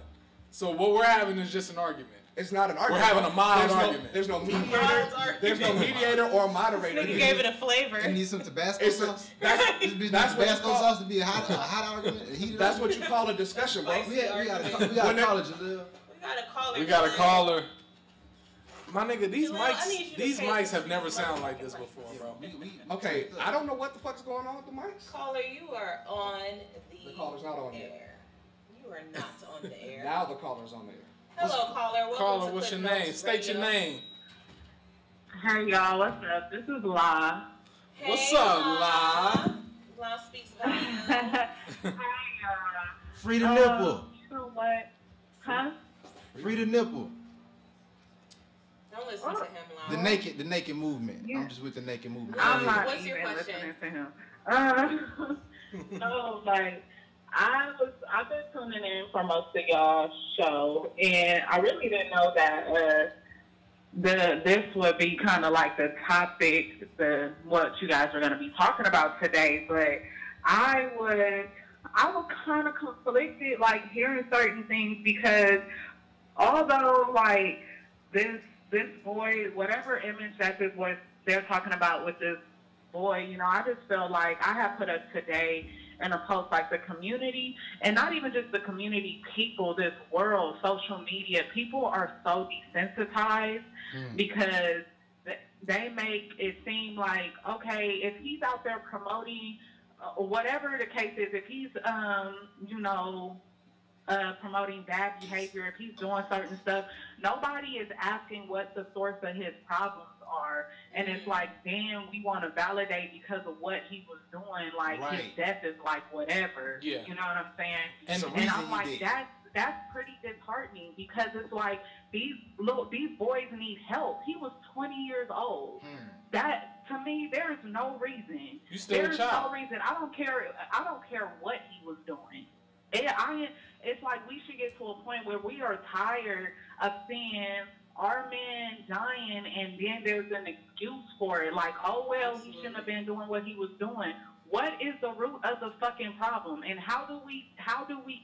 So what we're having is just an argument. It's not an argument. We're having a mild argument. There's no mediator. There's no mediator or moderator. You gave it a flavor. You need some Tabasco sauce. That's what Tabasco sauce to be a hot argument. That's what you call a discussion, bro. We gotta call it, Jalil. We got a caller. My nigga, these mics have never sounded like this before, bro. Okay, I don't know what the fuck's going on with the mics. Caller, you are on the caller's not on air. You are not on the air. Now the caller's on the air. Hello, caller. Caller, what's your name? State your name. Hey, y'all. What's up? This is La. Hey, what's up, La? La speaks about you. Hi, Free the nipple. You know what? Huh? Free the nipple. Don't listen to him, La. The naked movement. Yeah. I'm just with the naked movement. I'm not What's your even question? listening to him. No, like, I've been tuning in for most of y'all's show, and I really didn't know that this would be kind of like the topic, what you guys are going to be talking about today. But I was kind of conflicted, like hearing certain things, because although like this boy, whatever image that this was they're talking about with this boy, you know, I just feel like I have put up today in a post like the community, and not even just the community, people, this world, social media, people are so desensitized because they make it seem like, okay, if he's out there promoting whatever the case is, if he's, promoting bad behavior, if he's doing certain stuff, nobody is asking what the source of his problems are. And it's like, damn, we want to validate because of what he was doing, like his death is like whatever. Yeah. You know what I'm saying? And I'm like, that's pretty disheartening, because it's like these boys need help. He was 20 years old. That, to me, there's no reason. You still a child. No reason. I don't care what he was doing. It's like we should get to a point where we are tired of seeing our men dying, and then there's an excuse for it. Like, oh, well, he shouldn't have been doing what he was doing. What is the root of the fucking problem? And how do we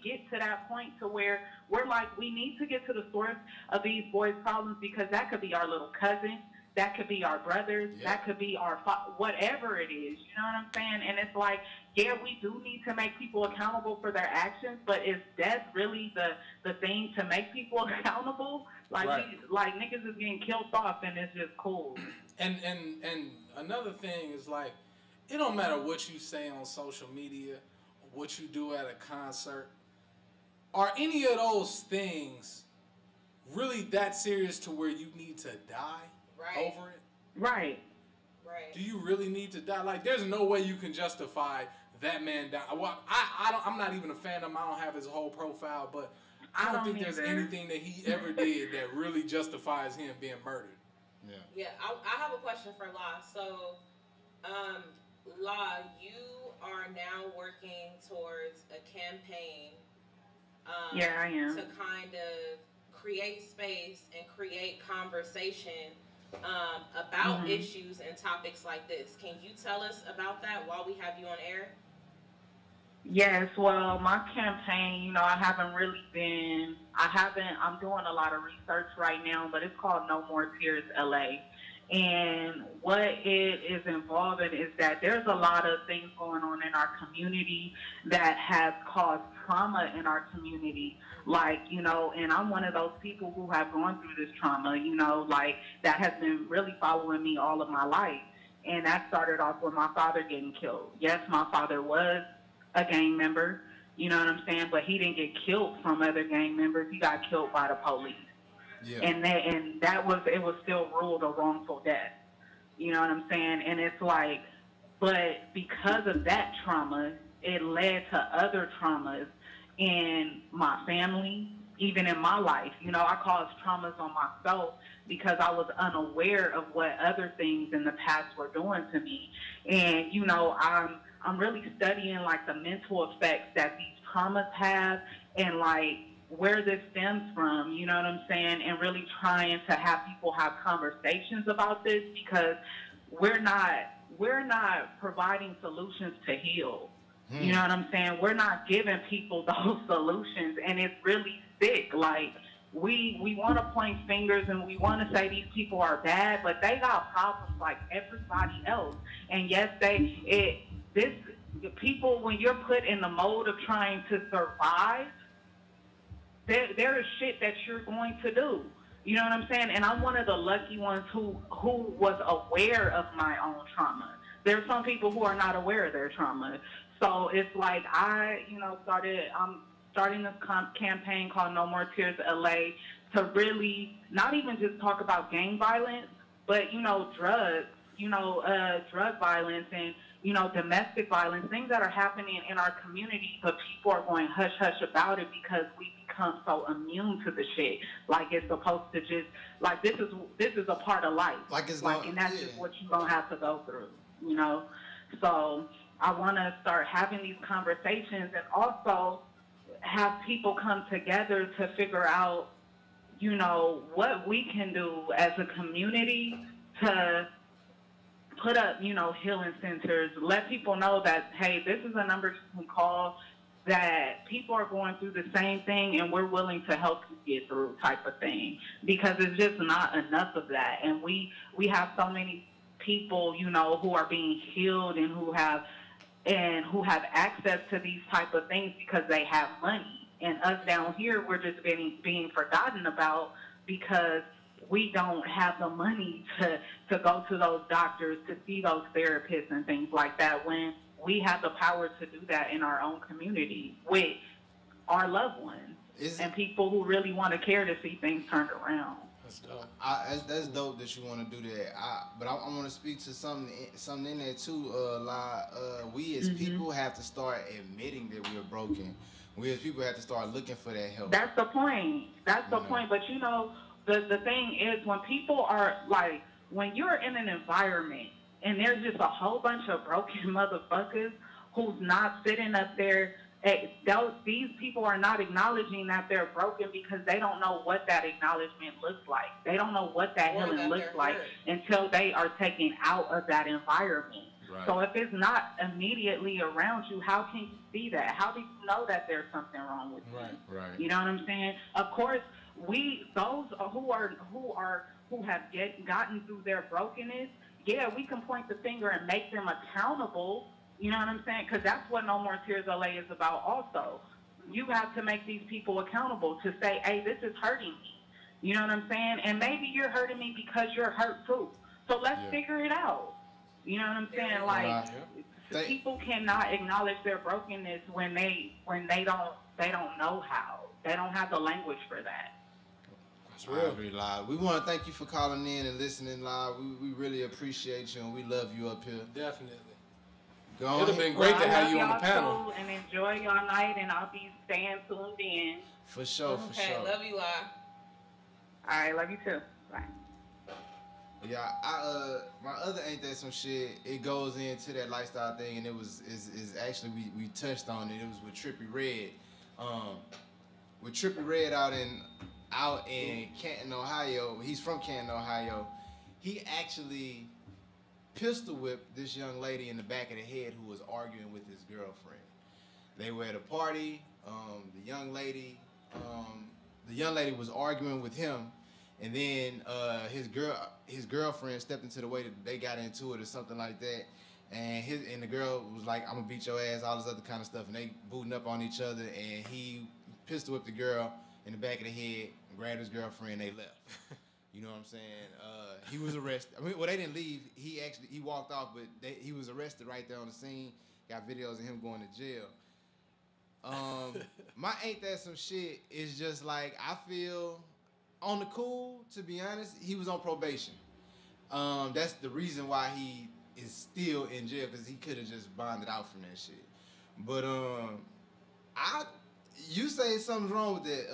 get to that point to where we're like, we need to get to the source of these boys' problems, because that could be our little cousin, that could be our brothers, that could be our whatever it is. You know what I'm saying? And it's like, yeah, we do need to make people accountable for their actions, but is death really the thing to make people accountable? Like, like niggas is getting killed off, and it's just cool. And another thing is, like, it don't matter what you say on social media, or what you do at a concert. Are any of those things really that serious to where you need to die over it? Right. Do you really need to die? Like, there's no way you can justify that man dying. Well, I'm not even a fan of him. I don't have his whole profile, but I don't think there's anything that he ever did that really justifies him being murdered. Yeah. I have a question for La. So, La, you are now working towards a campaign. Yeah, I am. To kind of create space and create conversation about issues and topics like this. Can you tell us about that while we have you on air? Yes, well, my campaign, I'm doing a lot of research right now, but it's called No More Tears LA. And what it is involving is that there's a lot of things going on in our community that has caused trauma in our community. Like, you know, and I'm one of those people who have gone through this trauma, you know, like that has been really following me all of my life. And that started off with my father getting killed. Yes, my father was a gang member, you know what I'm saying? But he didn't get killed from other gang members. He got killed by the police. Yeah. And it was still ruled a wrongful death. You know what I'm saying? And it's like, but because of that trauma, it led to other traumas in my family, even in my life. You know, I caused traumas on myself because I was unaware of what other things in the past were doing to me. And, you know, I'm really studying like the mental effects that these traumas have and like where this stems from, you know what I'm saying? And really trying to have people have conversations about this because we're not providing solutions to heal. You know what I'm saying? We're not giving people those solutions, and it's really sick. Like, we want to point fingers and we want to say these people are bad, but they got problems like everybody else. And yes, people, when you're put in the mode of trying to survive, there is shit that you're going to do. You know what I'm saying? And I'm one of the lucky ones who was aware of my own trauma. There are some people who are not aware of their trauma. So it's like I'm starting this campaign called No More Tears LA to really not even just talk about gang violence, but, you know, drugs, you know, drug violence and, you know, domestic violence, things that are happening in our community, but people are going hush-hush about it because we become so immune to the shit. Like it's supposed to just, like this is a part of life. And that's just what you're going to have to go through, you know? So I want to start having these conversations and also have people come together to figure out, you know, what we can do as a community to put up, you know, healing centers, let people know that, hey, this is a number you can call, that people are going through the same thing and we're willing to help you get through type of thing. Because it's just not enough of that. And we have so many people, you know, who are being healed and who have access to these type of things because they have money. And us down here, we're just being forgotten about because we don't have the money to go to those doctors, to see those therapists and things like that, when we have the power to do that in our own community with our loved ones and people who really want to care to see things turned around. That's dope. That's dope that you want to do that. But I want to speak to something in there too. We as people have to start admitting that we're broken. We as people have to start looking for that help. That's the point. That's the point. But you know, the thing is, when people are like, when you're in an environment and there's just a whole bunch of broken motherfuckers who's not sitting up there, these people are not acknowledging that they're broken because they don't know what that acknowledgement looks like. They don't know what that healing looks like until they are taken out of that environment. Right. So if it's not immediately around you, how can you see that? How do you know that there's something wrong with you? Right. You know what I'm saying? Of course, those who have gotten through their brokenness, yeah, we can point the finger and make them accountable. You know what I'm saying? Because that's what No More Tears LA is about also. You have to make these people accountable to say, hey, this is hurting me. You know what I'm saying? And maybe you're hurting me because you're hurt too. So let's figure it out. You know what I'm saying? Like, people cannot acknowledge their brokenness when they don't know how. They don't have the language for that. That's real. Live. We want to thank you for calling in and listening live. We really appreciate you and we love you up here. Definitely. Go on. It would have been great to have you on the panel. Too, and enjoy your night, and I'll be staying tuned in. For sure, for sure. Okay, love you, La. All right, love you too. Bye. Yeah, my other Ain't That Some Shit, it goes into that lifestyle thing, and is actually we touched on it. It was with Trippy Red. With Trippy Red out in Canton, Ohio. He's from Canton, Ohio. He actually pistol whipped this young lady in the back of the head who was arguing with his girlfriend. They were at a party. The young lady was arguing with him, And then his girlfriend stepped into the way that they got into it or something like that. And the girl was like, I'm gonna beat your ass, all this other kind of stuff. And they booting up on each other, and he pistol whipped the girl in the back of the head, grabbed his girlfriend, and they left. You know what I'm saying? He was arrested. I mean, well, they didn't leave. He walked off, but he was arrested right there on the scene. Got videos of him going to jail. My ain't that some shit is just like, I feel on the cool, to be honest, he was on probation. That's the reason why he is still in jail, because he could have just bonded out from that shit. But you say something's wrong with that,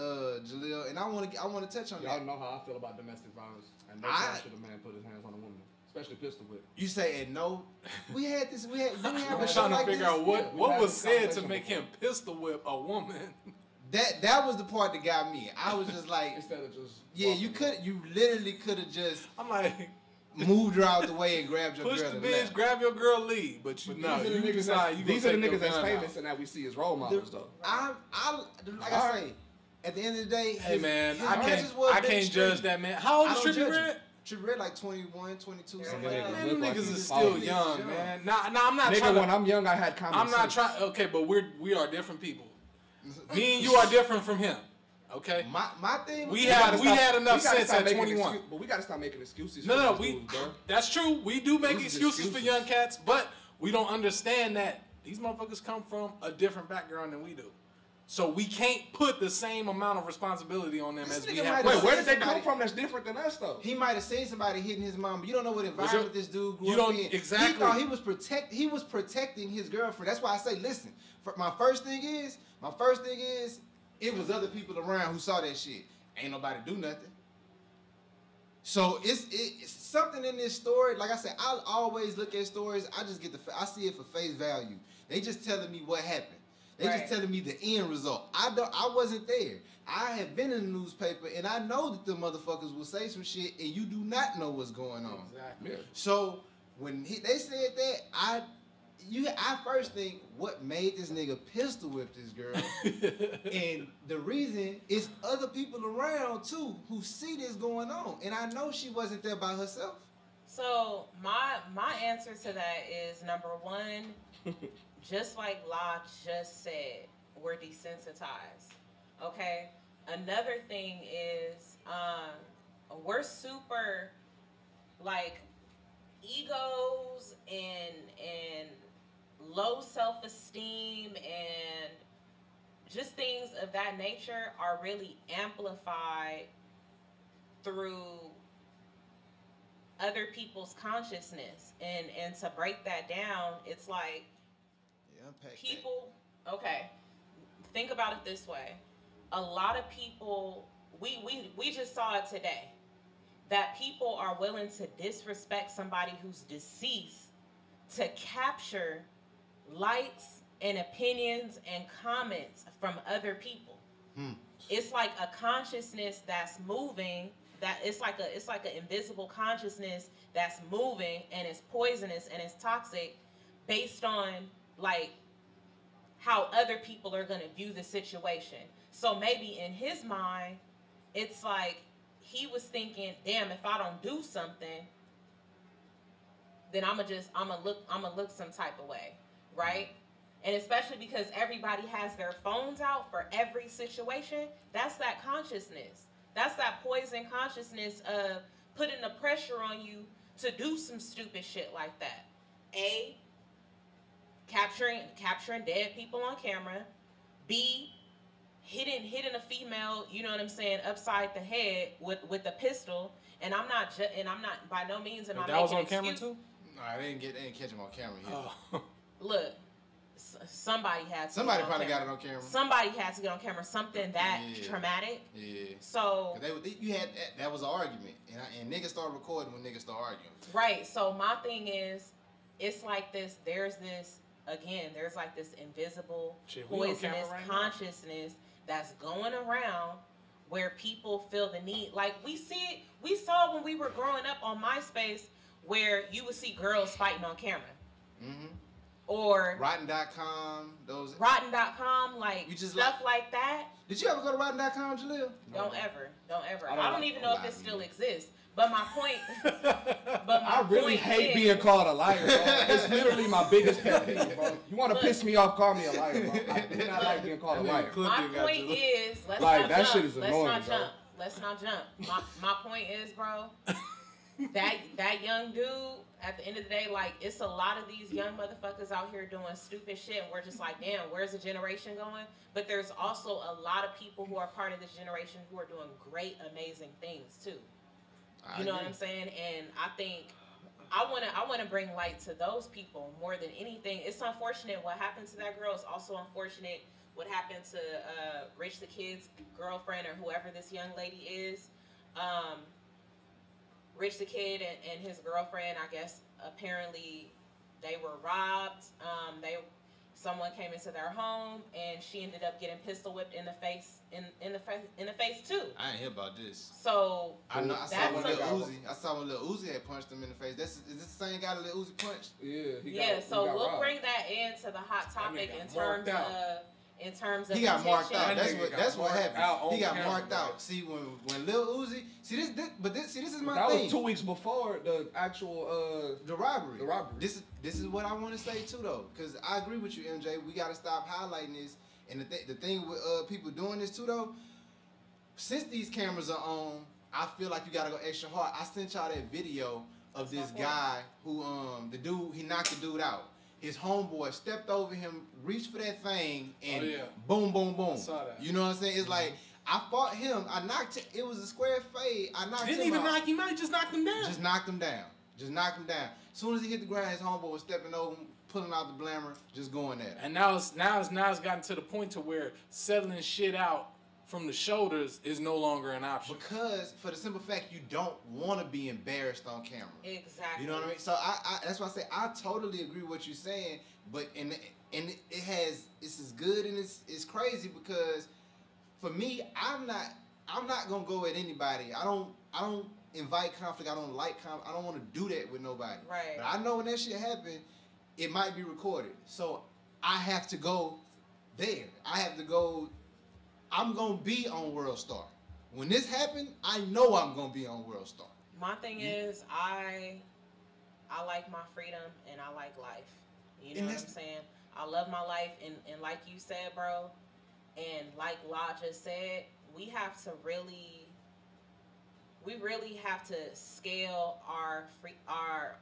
Jaleel, and I want to touch on that. Y'all know how I feel about domestic violence, and no time should a man put his hands on a woman, especially pistol whip. You say and no? We had this. We have a show like this. I'm trying to figure out what was said to make him pistol whip a woman. That was the part that got me. I was just like, instead of just you literally could have just. I'm like. Moved her out the way and grabbed your girl. Push the bitch, grab your girl, leave. But these are the niggas that's famous and that we see as role models, though. Like I say, at the end of the day, hey man, I can't judge that man. How old is Trippy Red? Trippy Red like 21, 22. Man, them niggas is still young, man. Nah, I'm not trying. When I'm young, I had common sense. I'm not trying. Okay, but we are different people. Me and you are different from him. Okay. My thing. We had enough sense at 21. But we gotta stop making excuses. No, that's true. We do make excuses for young cats, but we don't understand that these motherfuckers come from a different background than we do. So we can't put the same amount of responsibility on them as we have. Wait, where did they come from? That's different than us, though. He might have seen somebody hitting his mom, but you don't know what environment this dude grew up in. Exactly. He thought he was protecting his girlfriend. That's why I say, listen. My first thing is. It was other people around who saw that shit. Ain't nobody do nothing. So it's something in this story. Like I said, I'll always look at stories. I see it for face value. They just telling me what happened. They just telling me the end result. I wasn't there. I have been in the newspaper, and I know that the motherfuckers will say some shit, and you do not know what's going on. Exactly. Yeah. So when they said that, I first think, what made this nigga pistol whip this girl? And the reason is other people around too who see this going on, and I know she wasn't there by herself. So my answer to that is, number one, just like La just said, we're desensitized. Okay. Another thing is, we're super like egos and low self-esteem and just things of that nature are really amplified through other people's consciousness. And to break that down, it's like people, okay, think about it this way. A lot of people, we just saw it today, that people are willing to disrespect somebody who's deceased to capture likes and opinions and comments from other people. It's like a consciousness that's moving, that it's like an invisible consciousness that's moving, and it's poisonous and it's toxic based on like how other people are going to view the situation. So maybe in his mind, it's like he was thinking, damn, if I don't do something, then I'm gonna look some type of way. Right? And especially because everybody has their phones out for every situation, that's that consciousness. That's that poison consciousness of putting the pressure on you to do some stupid shit like that. A, capturing dead people on camera. B, hitting a female, you know what I'm saying, upside the head with a pistol. And I'm not by no means am I making that was on camera too? No, they didn't catch him on camera here. Oh. Look, somebody had to. Somebody probably got it on camera. Somebody had to get on camera. Something that traumatic. Yeah. So you had that was an argument, and niggas started recording when niggas started arguing. Right. So my thing is, it's like this. There's like this invisible poisonous consciousness that's going around where people feel the need. Like we saw when we were growing up on MySpace, where you would see girls fighting on camera. Mm-hmm. or Rotten.com, those Rotten.com, like stuff like that. Did you ever go to Rotten.com, Jaleel? Don't ever. I don't even know if it still exists. But my point. I really hate being called a liar, bro. It's literally my biggest pet peeve, bro. You want to piss me off, call me a liar, bro. I do not like being called a liar. My point is, let's like not that jump. shit is annoying, Let's not jump. My point is, bro, that young dude, at the end of the day, like, it's a lot of these young motherfuckers out here doing stupid shit, and we're just like, damn, where's the generation going? But there's also a lot of people who are part of this generation who are doing great, amazing things too. You know what I'm saying? And I think I wanna bring light to those people more than anything. It's unfortunate what happened to that girl. It's also unfortunate what happened to Rich the Kid's girlfriend or whoever this young lady is. Rich the Kid and his girlfriend, I guess, apparently they were robbed. Someone came into their home and she ended up getting pistol whipped in the face too. I ain't hear about this. So I saw when Lil Uzi had punched him in the face. Is this the same guy that Lil Uzi punched? Yeah. So we'll bring that into the hot topic in terms of he got marked out. That's what happened. He got marked out. See, when Lil Uzi, this is my thing. That was 2 weeks before the actual the robbery. The robbery. This is what I want to say too, though, because I agree with you, MJ. We got to stop highlighting this. And the thing with people doing this too, though, since these cameras are on, I feel like you got to go extra hard. I sent y'all that video of this guy who he knocked the dude out. His homeboy stepped over him, reached for that thing, and boom, boom, boom. I saw that. You know what I'm saying? It's like, I fought him. I knocked him. It was a square fade. I knocked him out. Didn't even knock him out. Just knocked him down. Just knocked him down. As soon as he hit the ground, his homeboy was stepping over him, pulling out the blammer, just going at him. And now it's gotten to the point to where settling shit out from the shoulders is no longer an option. Because for the simple fact you don't want to be embarrassed on camera. Exactly. You know what I mean? So I that's why I say I totally agree with what you're saying, but it's as good and it's crazy because for me, I'm not gonna go at anybody. I don't invite conflict. I don't like conflict. I don't want to do that with nobody. Right. But I know when that shit happen, it might be recorded. So I have to go there. I have to go. I'm gonna be on World Star. When this happened, I know I'm gonna be on World Star. My thing is, I like my freedom and I like life. You know what I'm saying? I love my life, and like you said, bro, and like La just said, we really have to scale our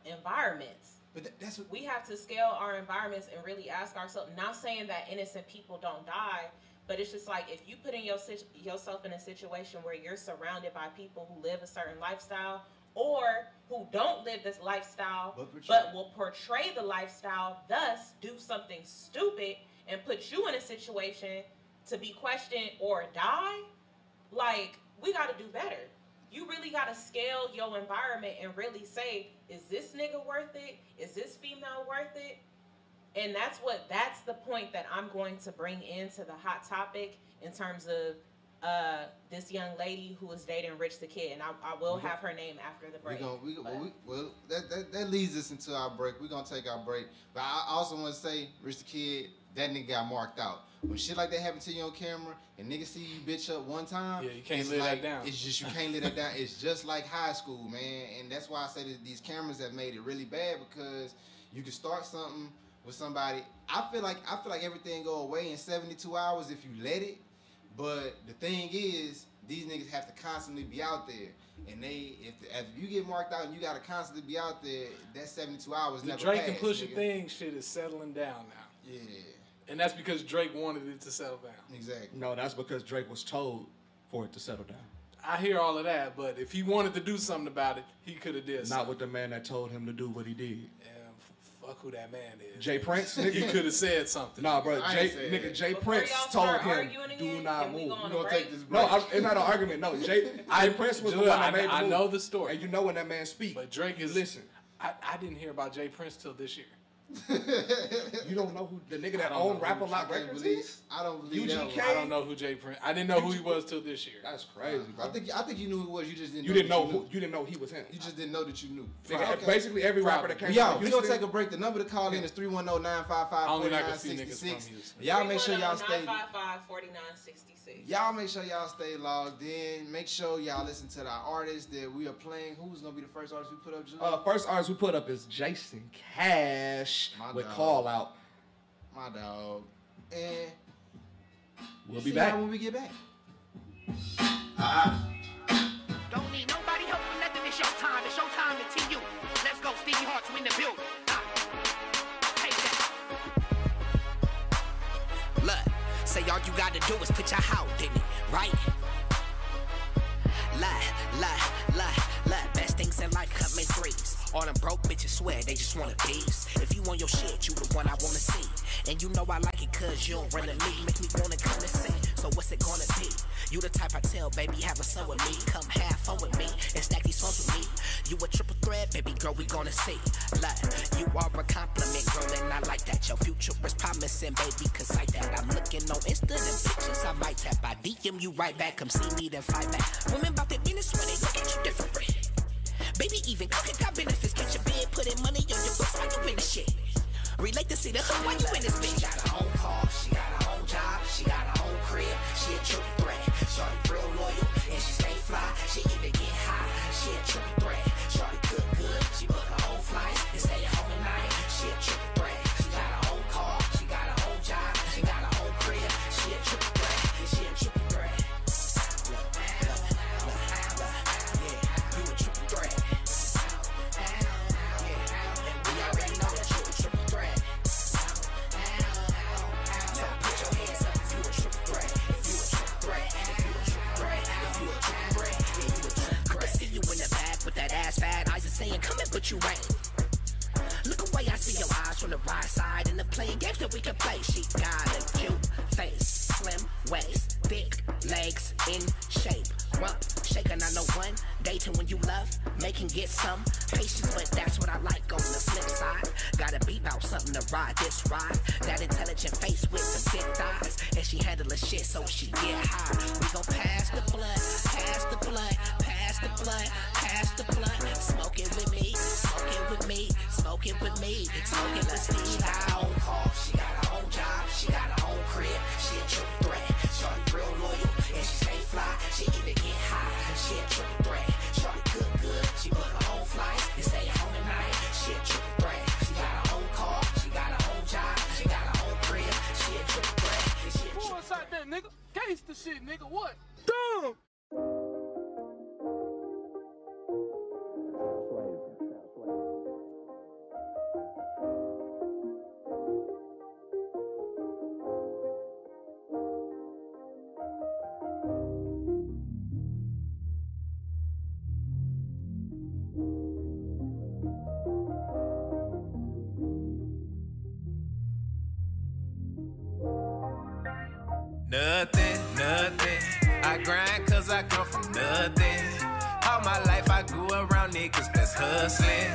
environments. But that's what we have to scale our environments and really ask ourselves. Not saying that innocent people don't die. But it's just like, if you put in yourself in a situation where you're surrounded by people who live a certain lifestyle or who don't live this lifestyle but will portray the lifestyle, thus do something stupid and put you in a situation to be questioned or die, like, we got to do better. You really got to scale your environment and really say, is this nigga worth it? Is this female worth it? And that's the point that I'm going to bring into the hot topic in terms of this young lady who is dating Rich the Kid, and I will have her name after the break. That leads us into our break. We're gonna take our break, but I also want to say, Rich the Kid, that nigga got marked out. When shit like that happen to you on camera, and niggas see you bitch up one time, you can't lay that down. It's just you can't lay that down. It's just like high school, man, and that's why I say that these cameras have made it really bad because you can start something with somebody. I feel like everything go away in 72 hours if you let it. But the thing is, these niggas have to constantly be out there. And if you get marked out and you gotta constantly be out there, that 72 hours never Drake passed, and Pusha Thing shit is settling down now. Yeah. And that's because Drake wanted it to settle down. Exactly. No, that's because Drake was told for it to settle down. I hear all of that, but if he wanted to do something about it, he could have did something. Not with the man that told him to do what he did. Fuck who that man is. Jay Prince, nigga. He could have said something. Nah, bro. Jay Prince told him, do not move. We're going to take this break. No, it's not an argument. No, Jay Prince was the one that made the move. I know the story. And you know when that man speaks. But Drake is... Listen. I didn't hear about Jay Prince till this year. You don't know who the nigga that owned Rap-A-Lot Records is? I don't believe UGK? I don't know who Jay Prince. I didn't know who he was till this year. That's crazy, bro. I think you knew who he was. You just didn't. You didn't know he was him. You just didn't know that you knew. Okay. Basically, every rapper that came. Yo, we gonna take a break. The number to call in is 310-955-4966. Y'all make sure y'all stay. 955-4966. Y'all make sure y'all stay logged in. Make sure y'all listen to the artists that we are playing. Who's gonna be the first artist we put up, Julie? First artist we put up is Jason Cash with Clout. My dog. And we'll be back when we get back. Don't need nobody help with nothing. It's your time. It's your time to you. Let's go, Stevie Hart's in the building. Take that. Look, say all you gotta do is put your house in it, right? Best things in life come in threes. All them broke bitches swear they just want a piece. If you want your shit, you the one I wanna see. And you know I like it cause you don't run to me. Make me wanna come and sing. So what's it gonna be? You the type I tell, baby, have a son with me. Come have fun with me and stack these songs with me. You a triple threat, baby girl, we gonna see. Like, you are a compliment, girl, and I like that. Your future is promising, baby, cause like that. I'm looking on Insta, them pictures I might tap. I DM you right back, come see me, then fight back. Women about their business when they look at you different. Baby, even cooking got benefits. Get your bed, putting money on your books while you in the shit. Relate to see the hood while you in this bitch. She got her own car, she got her own job, she got her own crib. She a triple threat, shorty real loyal, and she stay fly. She even get high, she a triple threat. Shorty cook good, she book her own flights and stay at home at night. She a triple threat, she got her own car, she got her own job, she got her own crib. She a triple threat, and she a triple threat. Saying, come and put you ain't. Look away, I see your eyes from the right side. In the playing games that we can play. She got a cute face, slim waist, thick legs in shape. Rump shaking, I know one. Dating when you love, making get some patience, but that's what I like on the flip side. Gotta beep out something to ride this ride. That intelligent face with the thick thighs, and she handle the shit so she get high. We gon' pass the blood, pass the blood, pass the blood, pass the blood. Smoking with me, smoking with me, smoking with me, smoking with Steve. She got her own car, she got her own job, she got her own crib. She a triple threat, shorty real loyal, and she stay fly. She even get high, she a triple threat. Shorty cook good, she book her own flights and stay at home at night. She a triple threat, she got her own car, she got her own job, she got her own crib. She a triple threat, and she a triple threat. What's out there, nigga? Gangsta shit, nigga. What? Dumb. Nothing. I grind cause I come from nothing. All my life I grew around niggas that's hustling.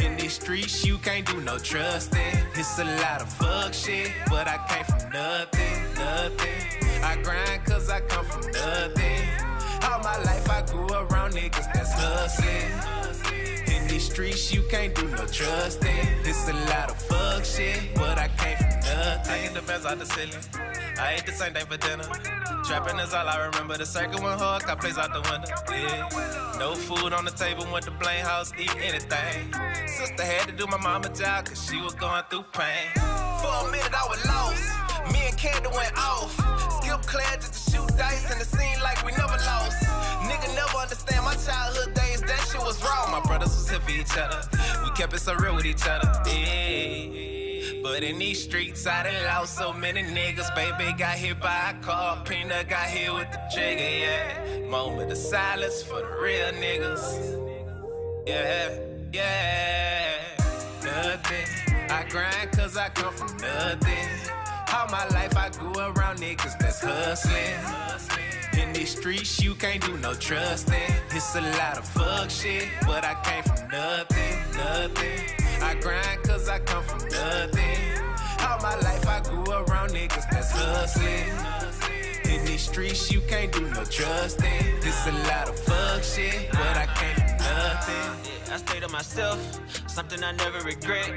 In these streets you can't do no trusting. It's a lot of fuck shit, but I came from nothing. I grind cause I come from nothing. All my life I grew around niggas that's hustling. In these streets you can't do no trusting. It's a lot of fuck shit, but I came from nothing. I get the best out the ceiling. I ate the same thing for dinner. Trapping is all I remember. The circle went hard, got plays out the window. Yeah. No food on the table, went to Blaine House, eat anything. Sister had to do my mama job, cause she was going through pain. For a minute I was lost. Me and Candy went off. Skip class just to shoot dice, and it seemed like we never lost. Nigga never understand my childhood days, that shit was wrong. My brothers was here for each other. We kept it so real with each other. Yeah. But in these streets, I done lost so many niggas. Baby got hit by a car, Peanut got hit with the trigger, yeah. Moment of silence for the real niggas. Yeah. Nothing. I grind cause I come from nothing. All my life I grew around niggas that's hustling. In these streets you can't do no trusting. It's a lot of fuck shit, but I came from nothing. I grind cause I come from nothing. All my life I grew around niggas that's hustling. In these streets you can't do no trusting. It's a lot of fuck shit, but I came from nothing. I stay to myself, something I never regret.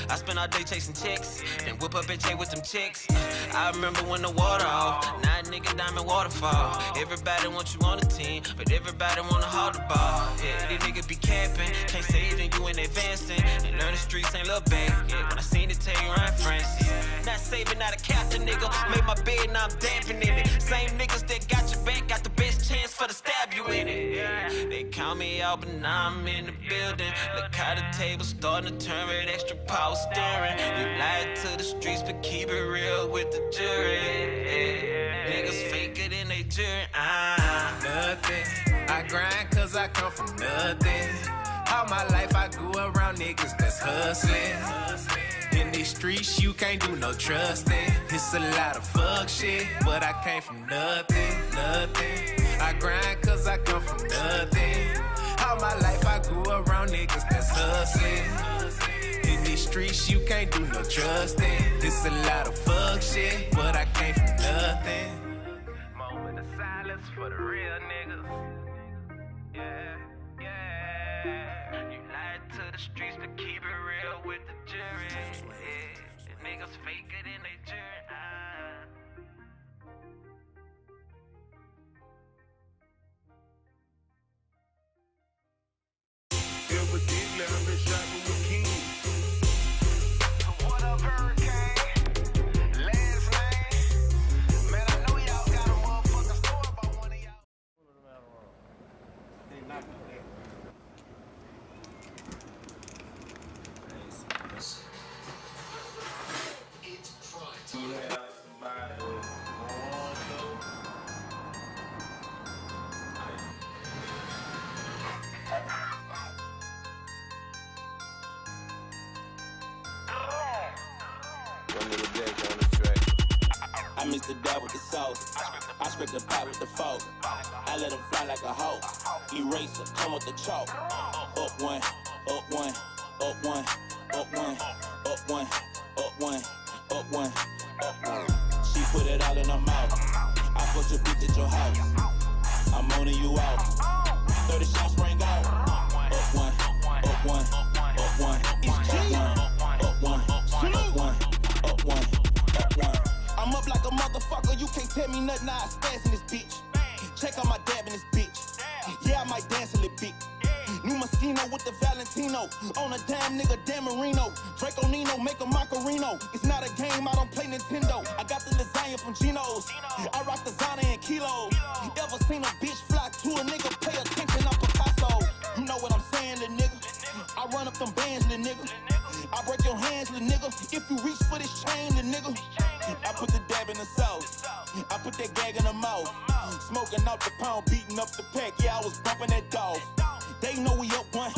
I spend all day chasing chicks, then whip up and chase with some chicks. I remember when the water off, now a nigga diamond waterfall. Everybody wants you on the team, but everybody wanna hold the ball. Yeah, these niggas be camping, can't say it and you ain't advancing. And learn the streets ain't look back. Yeah, when I seen it tell you Ryan Francis. Not saving, not a captain, nigga. Made my bed, now I'm damping in it. Same niggas that got your back, got the best chance for to stab you in it. Yeah, they count me out, but now I'm in the building. Look how the table's starting to turn with extra power steering. You lied to the streets, but keep it real with the jury. Yeah. Niggas faker than they jury. Nothing. I grind cause I come from nothing. All my life I grew around niggas that's hustling. In these streets you can't do no trusting. It's a lot of fuck shit, but I came from nothing, nothing. I grind cause I come from nothing. All my life I grew around niggas that's hustling. In these streets you can't do no trusting. It's a lot of fuck shit, but I came from nothing. Moment of silence for the real niggas. Yeah, yeah. You lied to the streets, but keep it real with the jury. Yeah, the niggas faker than they jury. Evidently I've been shopping with King. What up, Hurricane? Last name? Man, I know y'all got a motherfucking story about one of y'all. They not do that. It's crime You time. have somebody that's born though. One little deck on the track. I mix the dab with the sauce. I scrape the pot with the fork. I let him fly like a hawk. Eraser, come with the chalk. Up one, up one, up one, up one, up one, up one, up one, up one. She put it all in her mouth. I put your bitch at your house. I'm owning you out. 30 shots spring out. Up one, up one, up one, up one, up one, up one, up one. I'm up like a motherfucker, you can't tell me nothing, I spaz in this bitch. Check out my dab in this bitch. Yeah, I might dance a little bit. New Moschino with the Valentino. On a damn nigga, Dan Marino. Draco Nino, make a Macarino. It's not a game, I don't play Nintendo. I got the lasagna from Geno's. I rock the Zana in kilos. Ever seen a bitch fly to a nigga? Pay attention, I'm Picasso. You know what I'm saying, little nigga? I run up them bands, little nigga. I break your hands, little nigga. If you reach for this chain, little nigga. I put the dab in the sauce. I put that gag in the mouth. Smoking out the pound, beating up the pack. Yeah, I was bumping that dog. They know we up one.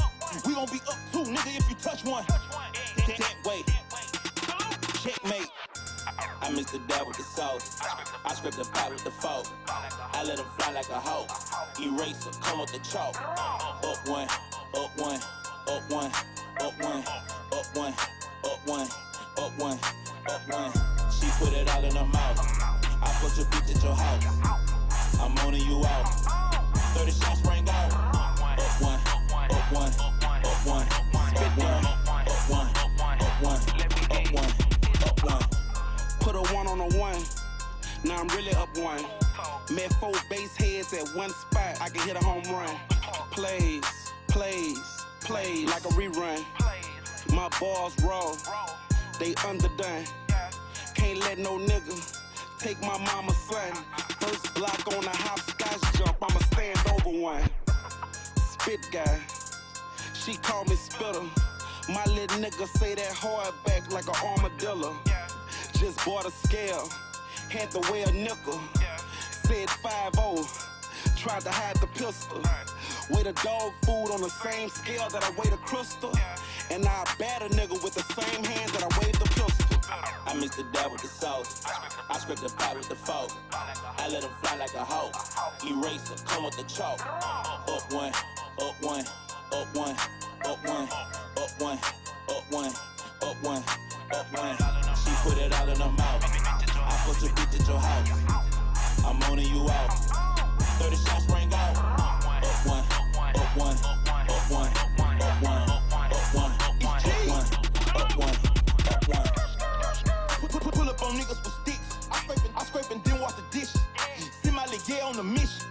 We gon' be up two, nigga, if you touch one. That way. Checkmate. I mix the dab with the sauce. I scrape the pot with the fork. I let him fly like a hawk. Eraser, come with the chalk. Up one, up one, up one, up one, up one, up one, up one, up one. She put it all in her mouth. I put your bitch at your house. I'm owning you out. 30 shots spring out. Up one, up one, up one, up one, up one, up one, up one, up one. Put a one on a one. Now I'm really up one. Met 4 base heads at one spot. I can hit a home run. Plays, plays, plays like a rerun. My balls raw. They underdone. Can't let no nigga take my mama's son. First block on a hopscotch jump, I'ma stand over one. Spit guy, she call me Spitter. My little nigga say that hard back like an armadillo. Just bought a scale, had to weigh a nickel. Said 5-0, tried to hide the pistol. Weigh the dog food on the same scale that I weigh the crystal. And I bat a nigga with the same hand that I weighed the pistol. I mix the dab with the sauce. I scrape the pot with the fork. I let him fly like a hawk. Eraser, come with the chalk. Up one, up one, up one, up one, up one, up one, up one, up one. She put it all in her mouth. I put your bitch at your house. I'm owning you out. 30 shots spring out. Up one, up one, up one, up one, up one, up one, up one, up one. Pull up on niggas with sticks. I scraping, then wash the dishes. Send my leg on the mission.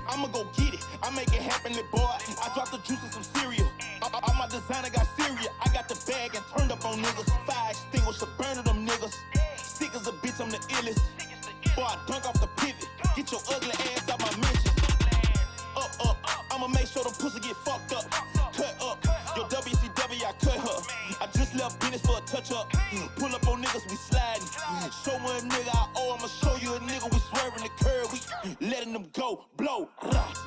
I'ma go get it. I make it happen, little boy. I drop the juice in some cereal. All my designer got cereal. I got the bag and turned up on niggas. Fire extinguisher, burning them niggas. Sick as a bitch, I'm the illest. Boy, I dunk off the pivot. Get your ugly ass out my mentions. Up. I'ma make sure the pussy get fucked up. Cut up. Your WCW, I cut her. I just left business for a touch up. Pull up on niggas, we sliding. Show me a nigga I owe, I'ma show you a nigga, we swerving the curve. We letting them go, blow.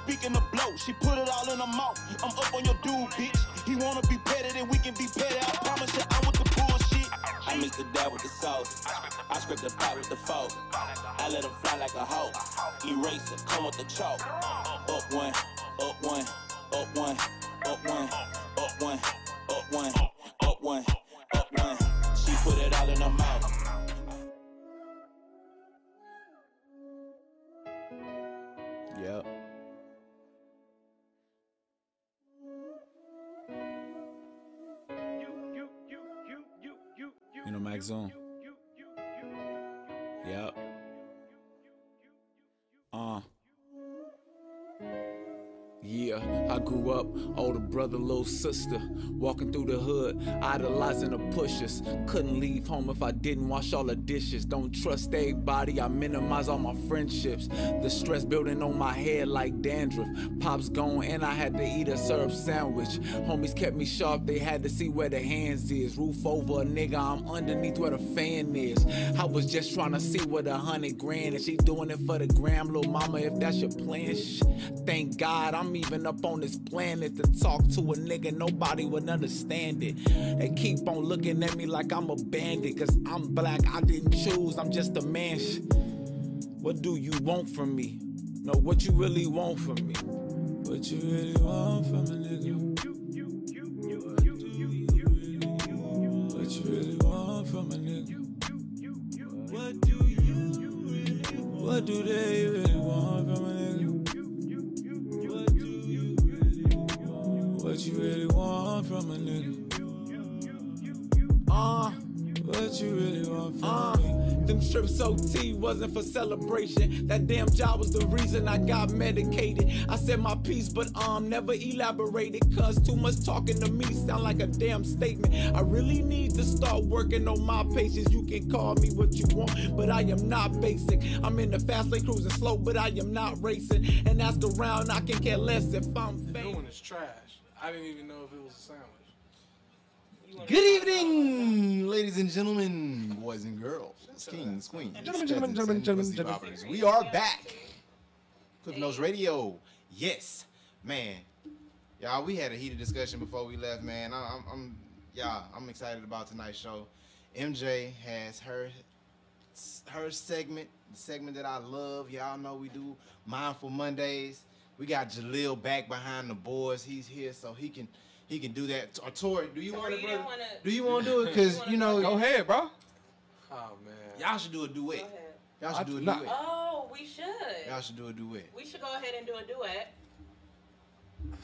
Speaking of blow, she put it all in her mouth. I'm up on your dude, bitch. He wanna be petty, then we can be petty. I promise you, I'm with the bullshit. I mix the dab with the sauce. I scrape the pot with the fork. I let him fly like a hawk. Eraser, come with the chalk. Up one, up one, up one, up one, up one, up one, up one, up one. She put it all in her mouth. Yep. You know, Max Zone. Yep. Yeah, I grew up, older brother, little sister, walking through the hood, idolizing the pushers. Couldn't leave home if I didn't wash all the dishes. Don't trust everybody, I minimize all my friendships. The stress building on my head like dandruff. Pop's gone and I had to eat a syrup sandwich. Homies kept me sharp, they had to see where the hands is. Roof over a nigga, I'm underneath where the fan is. I was just trying to see what 100 grand, and she doing it for the gram, little mama, if that's your plan. Thank God I'm even up on this planet to talk to a nigga, nobody would understand it. They keep on looking at me like I'm a bandit, cause I'm black, I didn't choose, I'm just a man. What do you want from me? No, what you really want from me? What you really want from a nigga? What you really want from a nigga? What do you really want? What do they really want from a nigga? What you really want from a nigga? What you really want from me? Them trips OT wasn't for celebration. That damn job was the reason I got medicated. I said my piece, but never elaborated. Cause too much talking to me sound like a damn statement. I really need to start working on my patience. You can call me what you want, but I am not basic. I'm in the fast lane cruising slow, but I am not racing. And ask around, I can care less if I'm famous. Doing is trash. I didn't even know if it was a sandwich. Good evening, ladies and gentlemen, boys and girls, kings, queens, gentlemen. We are back. Cliff Notes Radio. Yes, man. Y'all, we had a heated discussion before we left, man. I'm excited about tonight's show. MJ has her segment, the segment that I love. Y'all know we do Mindful Mondays. We got Jaleel back behind the boards. He's here so he can do that. Or Tori, do you want to, brother? Do you want to do it? Because you know. Go ahead, bro. Oh man. Y'all should do a duet. Y'all should do a duet. Oh, we should. Y'all should do a duet. We should go ahead and do a duet.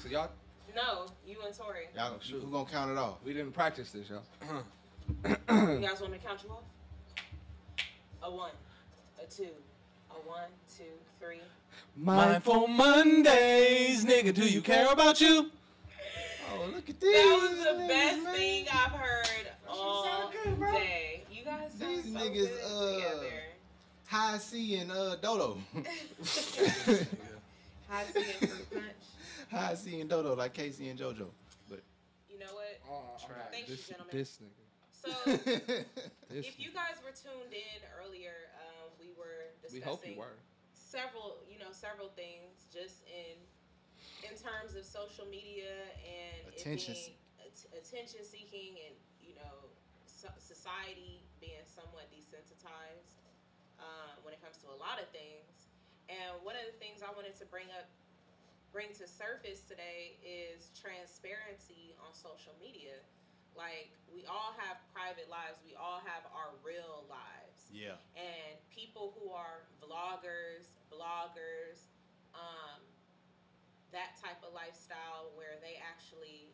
So y'all. No, you and Tori. Y'all, who gonna count it off? We didn't practice this, y'all. You guys want me to count you off? A 1, a 2, a 1, 2, 3. Mindful Mondays, nigga, do you care about you? Oh, look at this. That was the best thing I've heard all day. You guys sound these so niggas, good together. High C and Dodo. High C and Fruit Punch. High C and Dodo, like Casey and JoJo. But you know what? Thank you, gentlemen. This nigga. So, if you guys were tuned in earlier, we were discussing. We hope you were. Several things just in terms of social media and attention seeking, and society being somewhat desensitized when it comes to a lot of things. And one of the things I wanted to bring to surface today is transparency on social media. Like, we all have private lives. We all have our real lives. Yeah. And people who are vloggers, bloggers, that type of lifestyle where they actually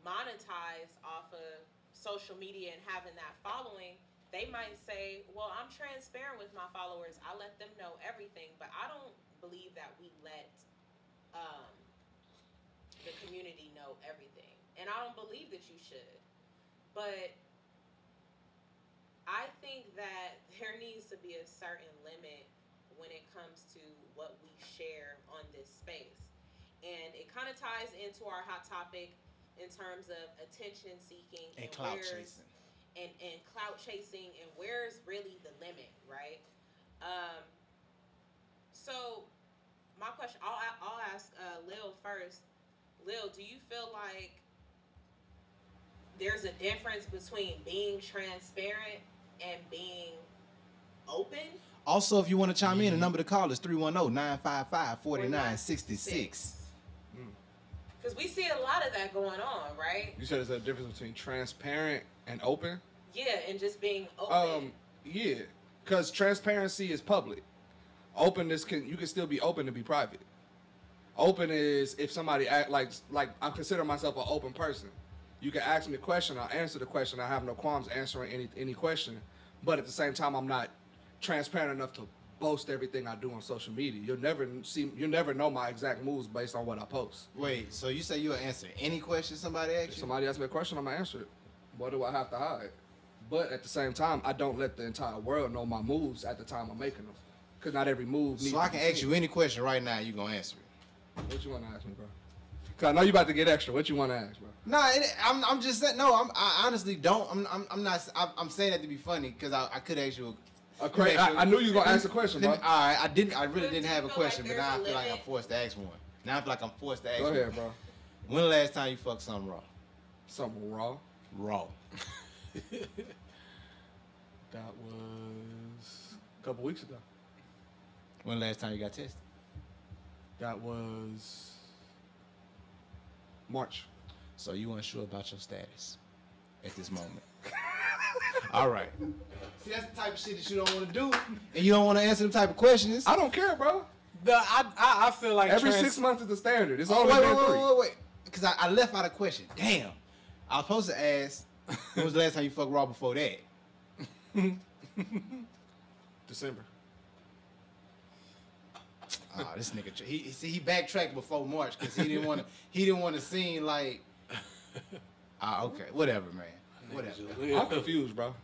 monetize off of social media and having that following, they might say, well, I'm transparent with my followers. I let them know everything. But I don't believe that we let the community know everything. And I don't believe that you should. But I think that there needs to be a certain limit when it comes to what we share on this space. And it kind of ties into our hot topic in terms of attention seeking and clout chasing. And clout chasing, and where's really the limit, right? So my question, I'll ask Lil first. Lil, do you feel like there's a difference between being transparent and being open? Also, if you want to chime in, the number to call is 310-955-4966. Because we see a lot of that going on, right? You said there's a difference between transparent and open? Yeah, and just being open. Yeah, because transparency is public. Openness you can still be open to be private. Open is if somebody act like I consider myself an open person. You can ask me a question, I'll answer the question. I have no qualms answering any question. But at the same time, I'm not transparent enough to boast everything I do on social media. You'll never know my exact moves based on what I post. Wait, so you say you'll answer any question somebody asks you? If somebody asks me a question, I'm gonna answer it. What do I have to hide? But at the same time, I don't let the entire world know my moves at the time I'm making them. Because not every move needs So I can ask you any question right now, you gonna answer it. What you want to ask me, bro? Because I know you about to get extra. What you want to ask, bro? Nah, I'm just saying. No, I honestly don't. I'm not. I'm saying that to be funny because I could ask you. I knew you was gonna ask a question, bro. All right, I didn't. I really didn't have a question, but now I feel like I'm forced to ask one. Now I feel like I'm forced to ask one. Go ahead, bro. When the last time you fucked something raw? Something raw? Raw. That was a couple weeks ago. When the last time you got tested? That was March. So you unsure about your status at this moment? All right. See, that's the type of shit that you don't want to do, and you don't want to answer them type of questions. I don't care, bro. I feel like every 6 months is the standard. It's only been 3. Wait. Because I left out a question. Damn. I was supposed to ask, when was the last time you fucked raw before that? December. Oh, this nigga. He backtracked before March because he didn't want to seem like. Okay, whatever, man. Whatever. I'm confused, bro.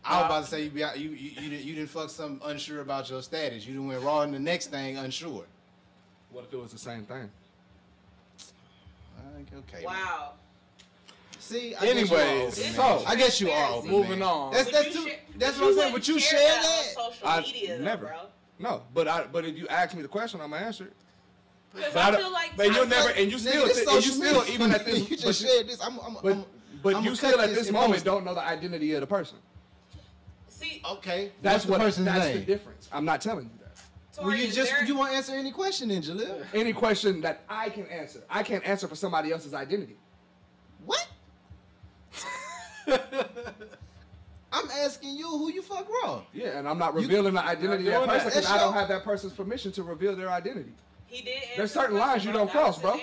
I was about to say you didn't fuck something unsure about your status. You didn't went raw in the next thing unsure. What if it was the same thing? Okay. Wow. Man. See, I guess you are open. Moving man. on. That's what I'm saying. But you share that on social media, never. Bro. No, but if you ask me the question, I'm gonna answer it. But I feel like you'll never, and you still even at this. You just shared this. But you still at this moment don't know the identity of the person. See, okay, that's the person's name. That's the difference. I'm not telling you that. Well, you want to answer any question, then, Jalil? Any question that I can answer. I can't answer for somebody else's identity. What? I'm asking you who you fuck raw. Yeah, and I'm not revealing the identity of that person because I don't have that person's permission to reveal their identity. He did. There's certain lines you don't cross, bro.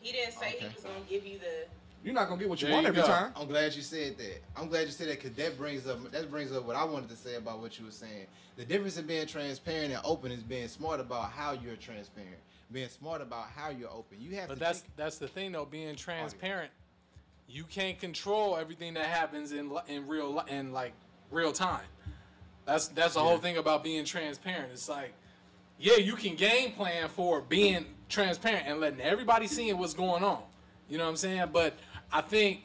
He didn't say he was gonna give you the. You're not gonna get what you want every time. I'm glad you said that. Because that brings up what I wanted to say about what you were saying. The difference in being transparent and open is being smart about how you're transparent. Being smart about how you're open. You have. But that's the thing though. Being transparent, you can't control everything that happens in real time. That's the whole thing about being transparent. It's like, yeah, you can game plan for being transparent and letting everybody see what's going on. You know what I'm saying? But I think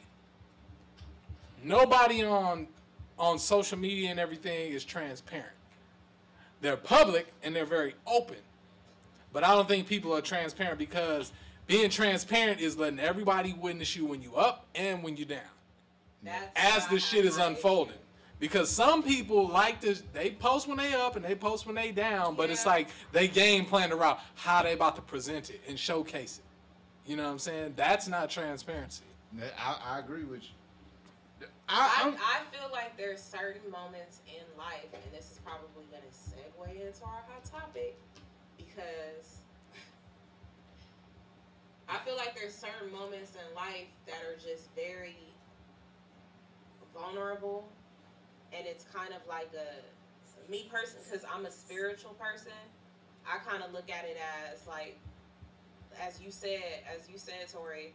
nobody on social media and everything is transparent. They're public and they're very open. But I don't think people are transparent because being transparent is letting everybody witness you when you up and when you down. As the shit is unfolding. Because some people like to, they post when they up and they post when they down, but it's like they game plan around how they about to present it and showcase it. You know what I'm saying? That's not transparency. I agree with you. I feel like there's certain moments in life, and this is probably going to segue into our hot topic, because I feel like there's certain moments in life that are just very vulnerable, and it's kind of like me personally, because I'm a spiritual person, I kind of look at it as like, as you said, Tori,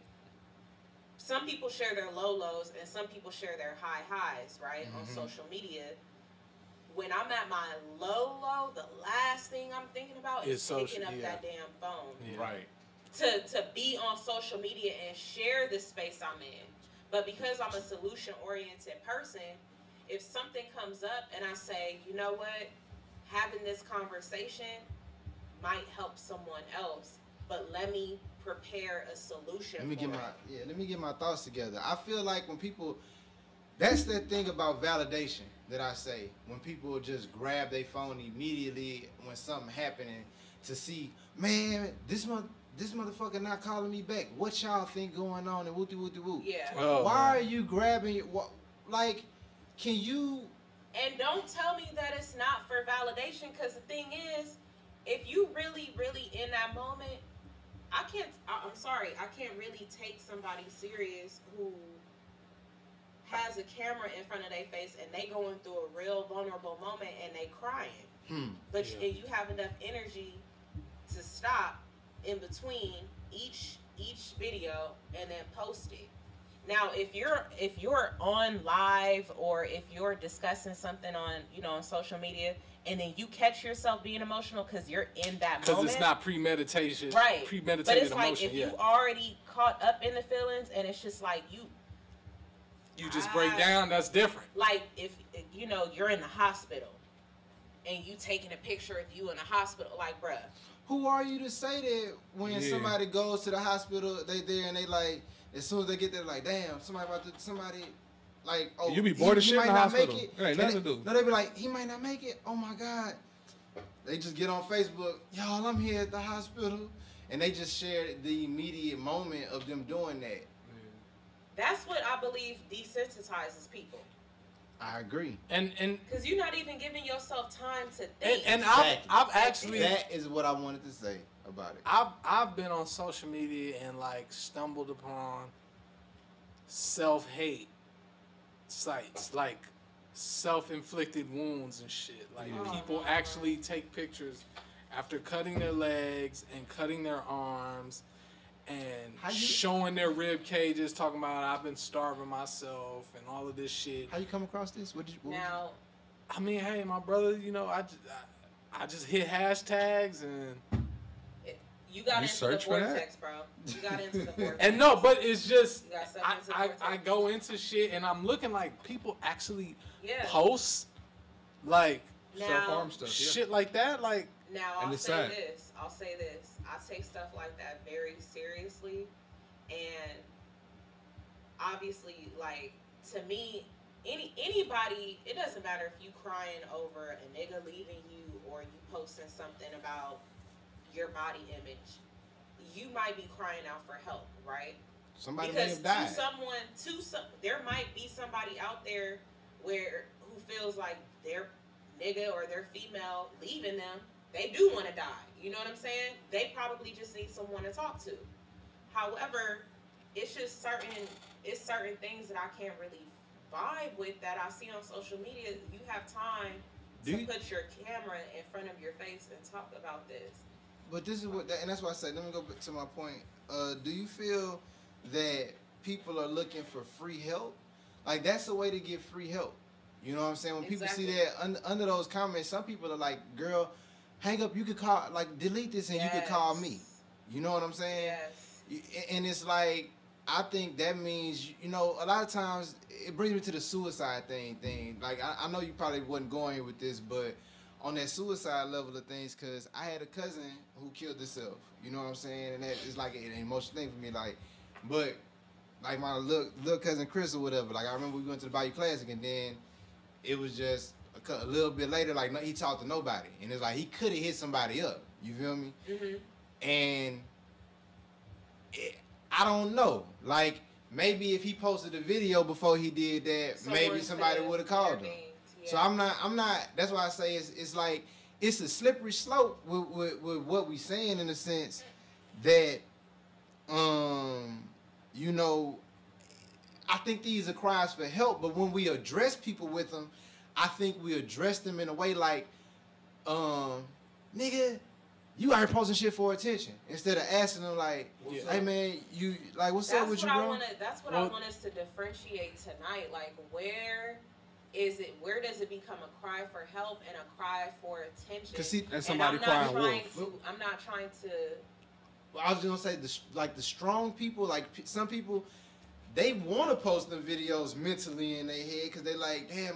some people share their low lows and some people share their high highs, right? On social media. When I'm at my low, the last thing I'm thinking about is picking up that damn phone. Yeah. Right. To be on social media and share the space I'm in. But because I'm a solution-oriented person, if something comes up and I say, you know what, having this conversation might help someone else, but let me prepare a solution. Let me get my thoughts together. I feel like when people, that's that thing about validation that I say. When people just grab their phone immediately when something happening to see, man, this motherfucker not calling me back. What y'all think going on? And whoopty whoopty whoop. Yeah. Oh, why are you grabbing it? Like, can you? And don't tell me that it's not for validation, because the thing is, if you really, really in that moment, I'm sorry, I can't really take somebody serious who has a camera in front of their face and they going through a real vulnerable moment and they crying. But and you have enough energy to stop in between each video and then post it. Now, if you're on live or if you're discussing something on social media, and then you catch yourself being emotional because you're in that moment. Because it's not premeditation. Right. Premeditated but it's emotion. Like if you already caught up in the feelings and it's just like you just break down, that's different. Like if you're in the hospital and you taking a picture of you in the hospital, like, bruh. Who are you to say that when somebody goes to the hospital, they there and they like, as soon as they get there, like, damn, somebody. Like, oh, you be bored of shit in the hospital. Ain't nothing to do. No, they be like, he might not make it. Oh my God. They just get on Facebook, y'all, I'm here at the hospital. And they just share the immediate moment of them doing that. That's what I believe desensitizes people. I agree. And because you're not even giving yourself time to think. And I've actually, that is what I wanted to say about it. I've been on social media and like stumbled upon self-hate sites, like self-inflicted wounds and shit. Like people actually take pictures after cutting their legs and cutting their arms and showing their rib cages, talking about I've been starving myself and all of this shit. How you come across this? Now, I mean, hey, my brother, I just hit hashtags and you got into the vortex, bro. You got into the vortex. And no, but it's just I go into shit and I'm looking like people actually post like self-harm stuff, shit like that. Like now I'll say this. I take stuff like that very seriously, and obviously, like, to me, anybody, it doesn't matter if you crying over a nigga leaving you or you posting something about your body image, you might be crying out for help, right? Somebody may have died. There might be somebody out there who feels like their nigga or their female leaving them, they do want to die. You know what I'm saying? They probably just need someone to talk to. However, it's just certain things that I can't really vibe with that I see on social media. You have time to put your camera in front of your face and talk about this. But this is and that's why I said, let me go back to my point. Do you feel that people are looking for free help? Like, that's a way to get free help. You know what I'm saying? When people see that under those comments, some people are like, girl, hang up, you could call, like, delete this and you could call me. You know what I'm saying? Yes. And it's like, I think that means, a lot of times it brings me to the suicide thing. Like, I know you probably wasn't going here with this, but on that suicide level of things, because I had a cousin who killed herself. You know what I'm saying? And that is like an emotional thing for me. Like, but like my little cousin Chris or whatever. Like, I remember we went to the Bayou Classic, and then it was just a little bit later. Like, he talked to nobody, and it's like he could have hit somebody up. You feel me? Mm-hmm. And I don't know. Like, maybe if he posted a video before he did that, maybe somebody would have called him. Yeah. So I'm not. That's why I say it's like it's a slippery slope with what we saying in the sense that you know, I think these are cries for help, but when we address people with them, I think we address them in a way like, nigga, you out here posting shit for attention instead of asking them like, hey man, you like what's up with you, bro? That's what I want us to differentiate tonight. Like, where does it become a cry for help and a cry for attention? And somebody crying wolf. I'm not trying to. I was gonna say the strong people, like some people, they want to post them videos mentally in their head because they like, damn,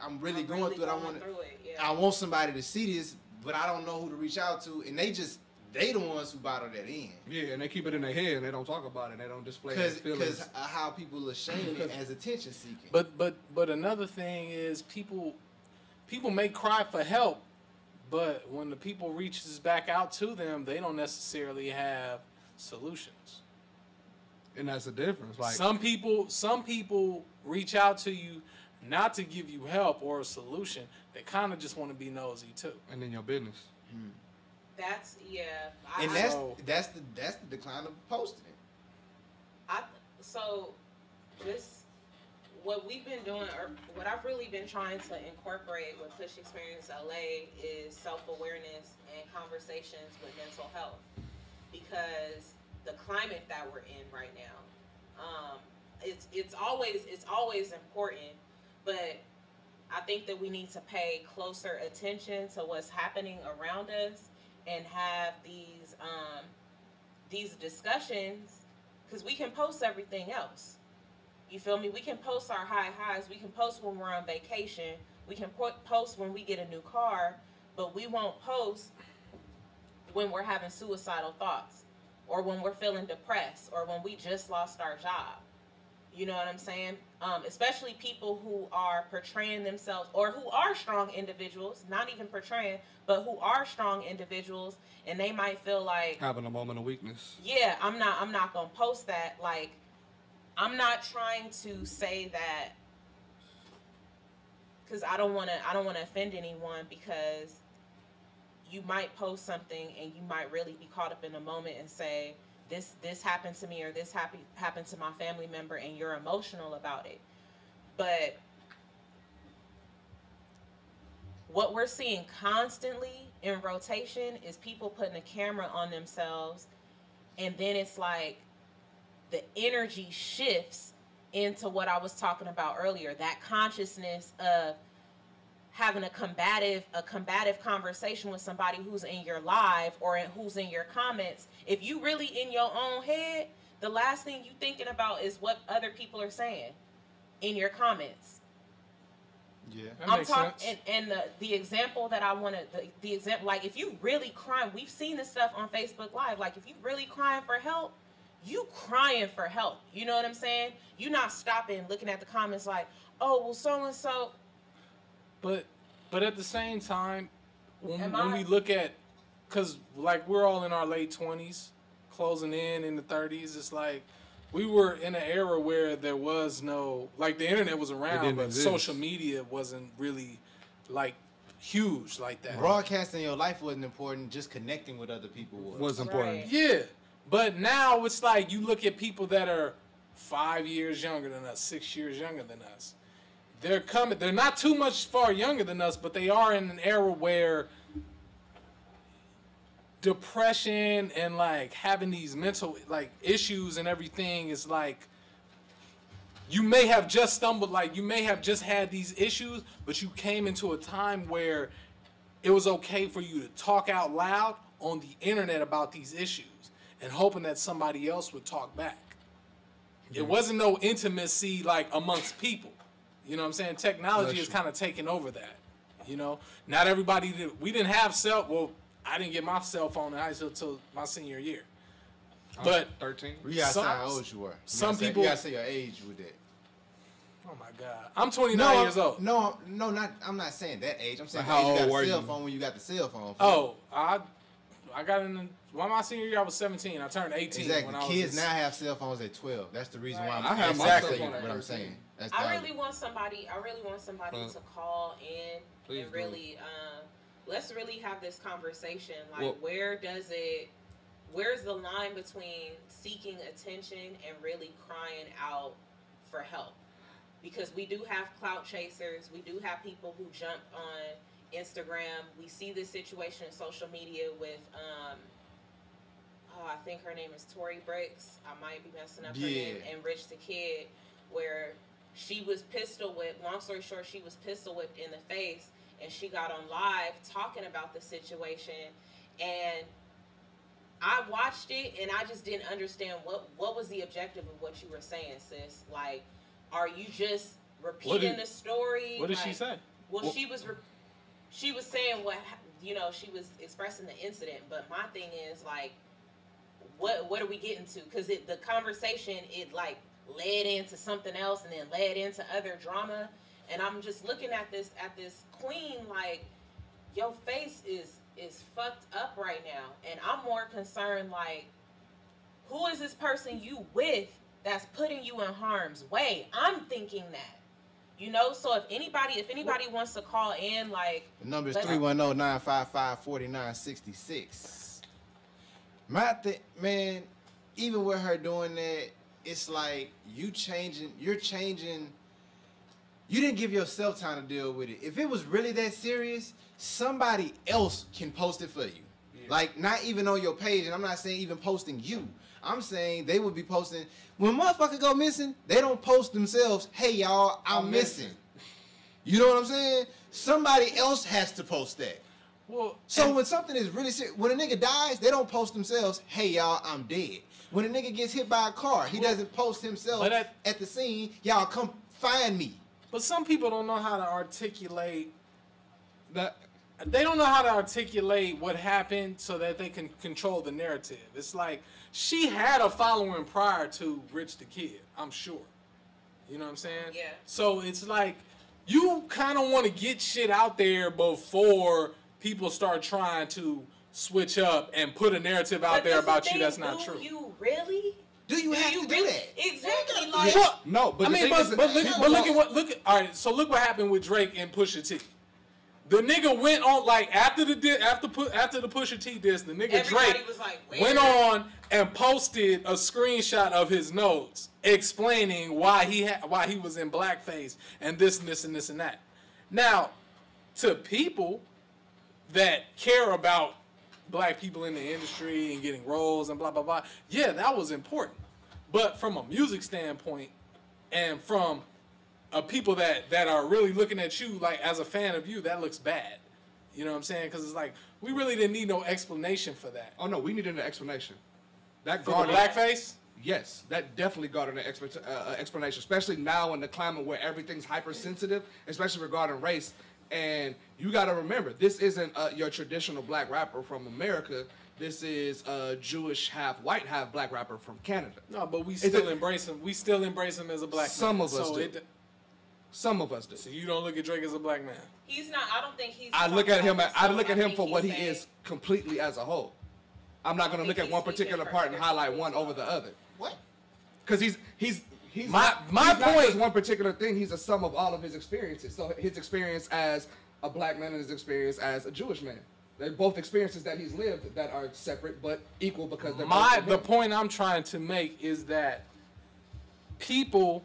I'm really going through it. I want somebody to see this, but I don't know who to reach out to, and they the ones who bottle that in. Yeah, and they keep it in their head and they don't talk about it. They don't display their feelings. Because how people are shame it as attention seeking. But another thing is people may cry for help, but when the people reaches back out to them, they don't necessarily have solutions. And that's the difference. Like some people reach out to you not to give you help or a solution. They kind of just want to be nosy too. And in your business. That's that's the decline of posting it. So just what we've been doing, or what I've really been trying to incorporate with Push Experience LA is self-awareness and conversations with mental health, because the climate that we're in right now, it's always important, but I think that we need to pay closer attention to what's happening around us and have these discussions, because we can post everything else. You feel me? We can post our highs. We can post when we're on vacation. We can post when we get a new car, but we won't post when we're having suicidal thoughts, or when we're feeling depressed, or when we just lost our job. You know what I'm saying? Especially people who are portraying themselves, or who are strong individuals, not even portraying, but who are strong individuals, and they might feel like having a moment of weakness. Yeah, I'm not gonna post that. Like, I'm not trying to say that because I don't wanna offend anyone, because you might post something and you might really be caught up in the moment and say, this happened to me, or this happened to my family member, and you're emotional about it. But what we're seeing constantly in rotation is people putting a camera on themselves, and then it's like the energy shifts into what I was talking about earlier, that consciousness of having a combative conversation with somebody who's in your live or who's in your comments. If you really in your own head, the last thing you thinking about is what other people are saying in your comments. Yeah, that makes sense. And the example that I want to, the example, like, if you really crying, we've seen this stuff on Facebook Live. Like, if you really crying for help, you crying for help. You know what I'm saying? You not stopping, looking at the comments like, oh, well, so and so. But at the same time, when we look at, because like we're all in our late 20s, closing in the 30s, it's like we were in an era where there was no, like, the internet was around, but social media wasn't really like huge like that. Broadcasting your life wasn't important, just connecting with other people was important. Right. Yeah, but now it's like you look at people that are 5 years younger than us, 6 years younger than us. They're not too much far younger than us, but they are in an era where depression and like having these mental like issues and everything is like, you may have just stumbled, like you may have just had these issues, but you came into a time where it was okay for you to talk out loud on the internet about these issues and hoping that somebody else would talk back. It wasn't no intimacy like amongst people. You know what I'm saying? Technology is kind of taking over that. You know, not everybody we didn't have I didn't get my cell phone in high school until my senior year. But 13. You gotta say how old you were. You gotta say your age with that. Oh my God, I'm 29 years old. No, I'm not saying that age. I'm saying how you old got were a cell you? phone when you got the cell phone. Oh, I got in the When my senior year, I was 17. I turned 18. Exactly. When Kids now have cell phones at 12. That's the reason why I have my cell phone at what I'm saying. I really want somebody to call in and really let's really have this conversation. Like, where's the line between seeking attention and really crying out for help? Because we do have clout chasers. We do have people who jump on Instagram. We see this situation in social media with, I think her name is Tori Bricks. I might be messing up her name. And Rich the Kid, where she was pistol whipped. Long story short, she was pistol whipped in the face, and she got on live talking about the situation. And I watched it, and I just didn't understand what was the objective of what you were saying, sis. Like, are you just repeating the story? What did she say? Well, she was saying she was expressing the incident. But my thing is, like, what are we getting to? Because the conversation, it like led into something else, and then led into other drama. And I'm just looking at this queen, like, your face is fucked up right now. And I'm more concerned, like, who is this person you with that's putting you in harm's way? I'm thinking that. So if anybody wants to call in, like, the number is 310-955-4966. Man, even with her doing that, it's like you're changing. You didn't give yourself time to deal with it. If it was really that serious, somebody else can post it for you. Yeah. Like, not even on your page, and I'm not saying even posting you. I'm saying they would be posting. When motherfuckers go missing, they don't post themselves, hey, y'all, I'm missing. You know what I'm saying? Somebody else has to post that. Well, so when something is really serious, when a nigga dies, they don't post themselves, hey, y'all, I'm dead. When a nigga gets hit by a car, he doesn't post himself at the scene, y'all come find me. But some people don't know how to articulate that. They don't know how to articulate what happened so that they can control the narrative. It's like she had a following prior to Rich the Kid, I'm sure. You know what I'm saying? Yeah. So it's like you kind of want to get shit out there before people start trying to switch up and put a narrative out there about you that's not true. Do you really? Do you have to do that? Exactly. Like, no, but I mean, but look what happened with Drake and Pusha T. The nigga went on, like, after the Pusha T diss, the nigga Drake was like, went on and posted a screenshot of his notes explaining why he was in blackface and this and this and this and that. Now, to people that care about black people in the industry and getting roles and blah blah blah, yeah, that was important. But from a music standpoint, and from people that are really looking at you like as a fan of you, that looks bad. You know what I'm saying? Because it's like we really didn't need no explanation for that. Oh no, we needed an explanation. That for the blackface? Yes, that definitely got an explanation, especially now in the climate where everything's hypersensitive, especially regarding race. And you got to remember, this isn't your traditional black rapper from America. This is a Jewish, half white, half black rapper from Canada. No, but we still embrace him. We still embrace him as a black man. Some of us do. Some of us do. So you don't look at Drake as a black man. He's not. I don't think he's. I look at him for what he is completely as a whole. I'm not going to look at one particular part and highlight one over the other. What? Because he's my not point. Just one particular thing. He's a sum of all of his experiences. So his experience as a black man and his experience as a Jewish man. They're both experiences that he's lived that are separate but equal because they're both the point I'm trying to make is that people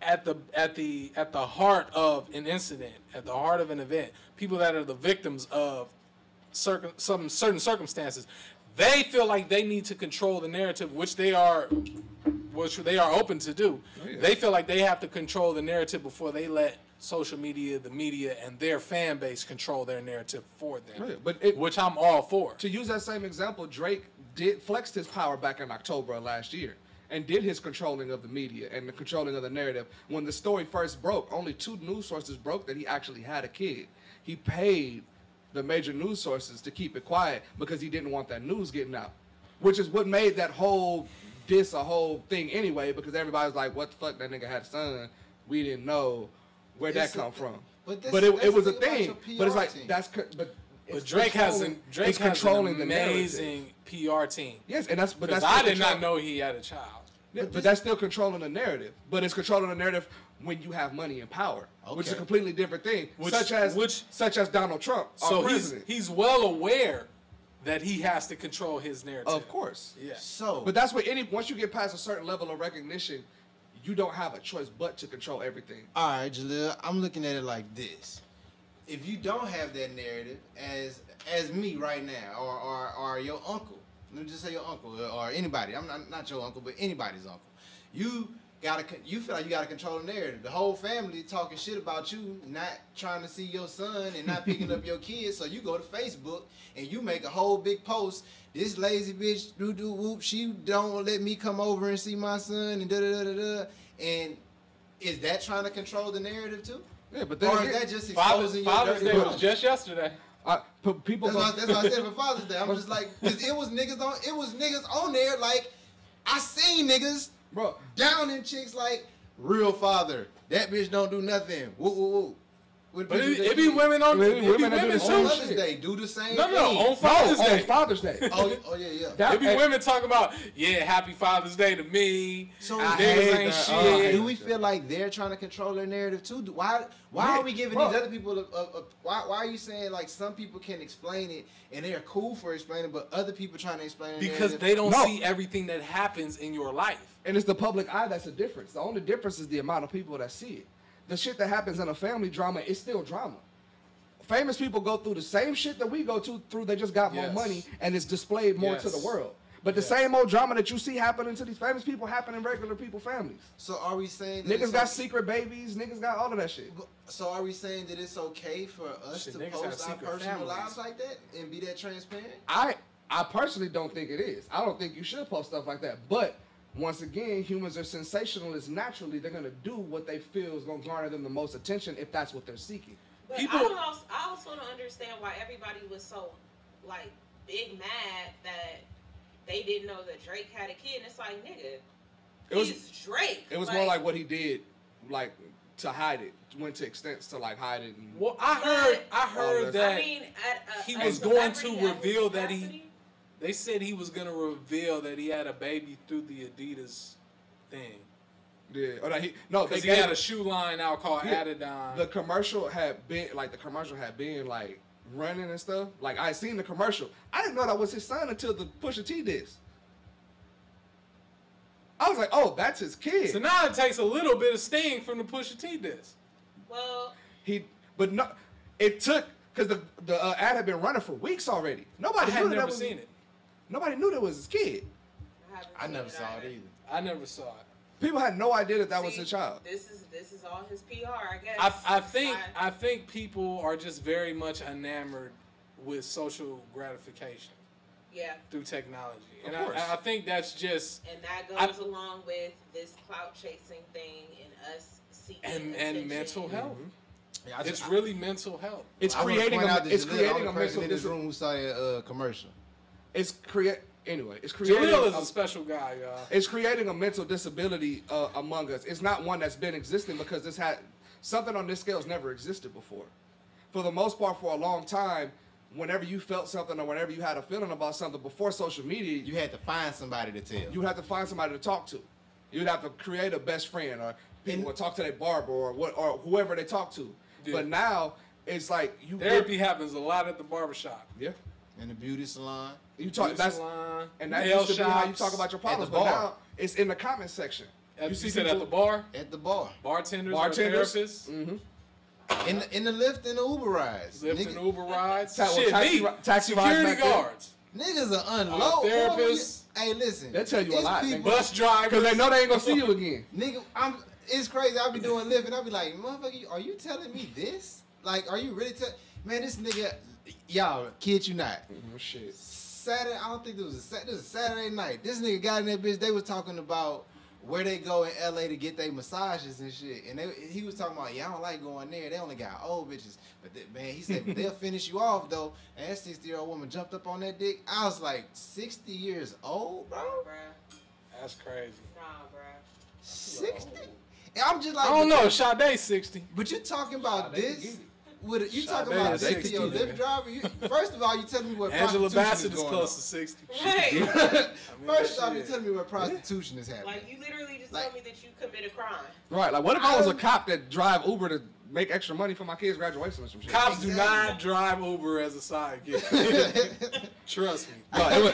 at the heart of an incident, at the heart of an event, people that are the victims of certain circumstances, they feel like they need to control the narrative, which they are open to do. Oh, yeah. They feel like they have to control the narrative before they let social media, the media, and their fan base control their narrative for them, which I'm all for. To use that same example, Drake flexed his power back in October of last year and did his controlling of the media and the controlling of the narrative. When the story first broke, only 2 news sources broke that he actually had a kid. He paid the major news sources to keep it quiet because he didn't want that news getting out, which is what made that whole diss a whole thing anyway, because everybody's like, what the fuck, that nigga had a son, we didn't know where'd that come from. But it was a thing. But it's like, But Drake has an amazing PR team. Yes, and that's I did not know he had a child. Yeah, but that's still controlling the narrative. But it's controlling the narrative when you have money and power, which is a completely different thing. Such as Donald Trump, our president. He's well aware that he has to control his narrative. Of course. Yeah. But that's what once you get past a certain level of recognition, you don't have a choice but to control everything. All right, Jaleel, I'm looking at it like this. If you don't have that narrative, as me right now, or your uncle, let me just say your uncle, or anybody, I'm not your uncle, but anybody's uncle, you feel like you gotta control the narrative. The whole family talking shit about you, not trying to see your son and not picking up your kids, so you go to Facebook and you make a whole big post. This lazy bitch, whoop, she don't let me come over and see my son, and da-da-da-da-da. And is that trying to control the narrative too? Yeah, but then or is that just exposing Father's Day was just yesterday. People that's what I said for Father's Day. I'm just like, cause it was niggas on there. Like, I seen niggas, bro, down in chicks like, real father. That bitch don't do nothing. Woo woo woo. But it be women on Father's Day do the same thing. No, on Father's Day. On Father's Day. oh yeah. It be women talking about, happy Father's Day to me. So niggas ain't shit. Do we feel like they're trying to control their narrative too? Why are we giving these other people why are you saying like some people can explain it and they're cool for explaining, but other people trying to explain it because they don't see everything that happens in your life. And it's the public eye that's the difference. The only difference is the amount of people that see it. The shit that happens in a family drama is still drama. Famous people go through the same shit that we go through. They just got more money and it's displayed more to the world. But the same old drama that you see happening to these famous people happen in regular people families. So are we saying that niggas got secret babies? Niggas got all of that shit. So are we saying that it's okay for us to post our personal lives like that and be that transparent? I personally don't think it is. I don't think you should post stuff like that. But once again, humans are sensationalists naturally. They're going to do what they feel is going to garner them the most attention if that's what they're seeking. But I also don't understand why everybody was so, like, big mad that they didn't know that Drake had a kid. And it's like, nigga, he's Drake. It was more like what he did, like, to hide it. Went to extents to, like, hide it. And well, I heard that he was going to reveal that They said he was gonna reveal that he had a baby through the Adidas thing. Yeah, because he had a shoe line out called Adidon. The commercial had been like running and stuff. Like I seen the commercial. I didn't know that was his son until the Pusha T diss. I was like, oh, that's his kid. So now it takes a little bit of sting from the Pusha T diss. Well, it took because the ad had been running for weeks already. Nobody had never seen it. Nobody knew that was his kid. I never saw it either. I never saw it. People had no idea that was his child. This is all his PR, I guess. I think people are just very much enamored with social gratification. Yeah. Through technology. And I think that's just... And that goes along with this clout chasing thing and us seeking attention. And mental health. Mm-hmm. Yeah, it's really mental health. It's creating a mental in this room who saw a commercial. It's creating Jaleel is a special guy, y'all. It's creating a mental disability among us. It's not one that's been existing because something on this scale has never existed before. For the most part, for a long time, whenever you felt something or whenever you had a feeling about something before social media, you had to find somebody to tell. You had to find somebody to talk to. You'd have to create a best friend or people would talk to their barber or whoever they talk to. Yeah. But now it's like therapy happens a lot at the barbershop. Yeah. In the beauty salon. You talk that used to be how you talk about your problems, but now it's in the comment section. You see people at the bar? At the bar. Bartenders. Therapists. Mm-hmm. In the Lyft and the Uber rides. Lyft and Uber rides. Taxi security guards. Niggas are unload. Therapists. Hey, listen. They tell you a lot. Bus drivers. Because they know they ain't going to see you again. Nigga, it's crazy. I'll be doing Lyft and I'll be like, motherfucker, are you telling me this? Like, are you really telling... Man, this nigga... Y'all, kid you not. Shit. Saturday, I don't think this was a Saturday night. This nigga got in that bitch. They was talking about where they go in LA to get their massages and shit. And he was talking about, I don't like going there. They only got old bitches. But man, he said, they'll finish you off though. And that 60-year-old woman jumped up on that dick. I was like, 60 years old, bro? That's crazy. Nah, bro. 60? I'm just like, I don't know. Sade's 60. But you talking about this? You talking about taking your Lyft driver? First of all, you telling me what Angela prostitution Bassett is is going close on. to 60. Right. First off, you telling me what prostitution is happening. Like, you literally just told me that you commit a crime. Right, like what if I was a cop that drive Uber to make extra money for my kids' graduation or some shit? Cops do not drive Uber as a side gig. Trust me.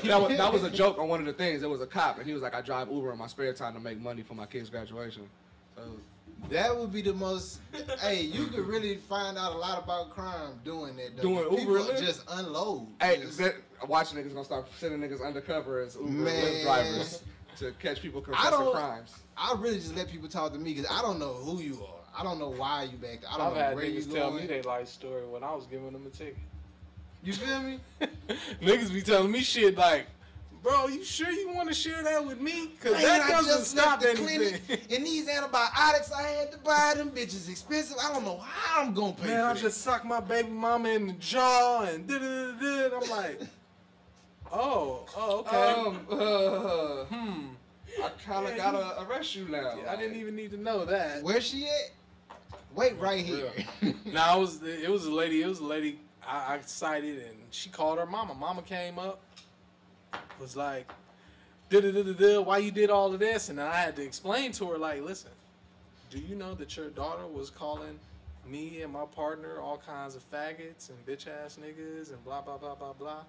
No, that was a joke on one of the things. There was a cop, and he was like, I drive Uber in my spare time to make money for my kids' graduation. So that would be the most. Hey, you could really find out a lot about crime doing that. Doing Uber Uber just unload. Hey, watch niggas gonna start sending niggas undercover as Uber Lyft drivers to catch people confessing crimes. I really just let people talk to me because I don't know who you are. I don't know why you back there. I don't know where you going. I've had niggas tell me their life story when I was giving them a ticket. You feel me? Niggas be telling me shit like, bro, you sure you want to share that with me? Because that doesn't stop anything. And these antibiotics I had to buy, them bitches expensive. I don't know how I'm going to pay for I just sucked my baby mama in the jaw and da-da-da-da. I'm like, okay. I kind of gotta arrest you now. Yeah, I didn't even need to know that. Where's she at? Wait right here. No, it was a lady I cited, and she called her mama. Mama came up, was like, why you did all of this? And I had to explain to her, like, listen, do you know that your daughter was calling me and my partner all kinds of faggots and bitch ass niggas and blah, blah, blah, blah, blah,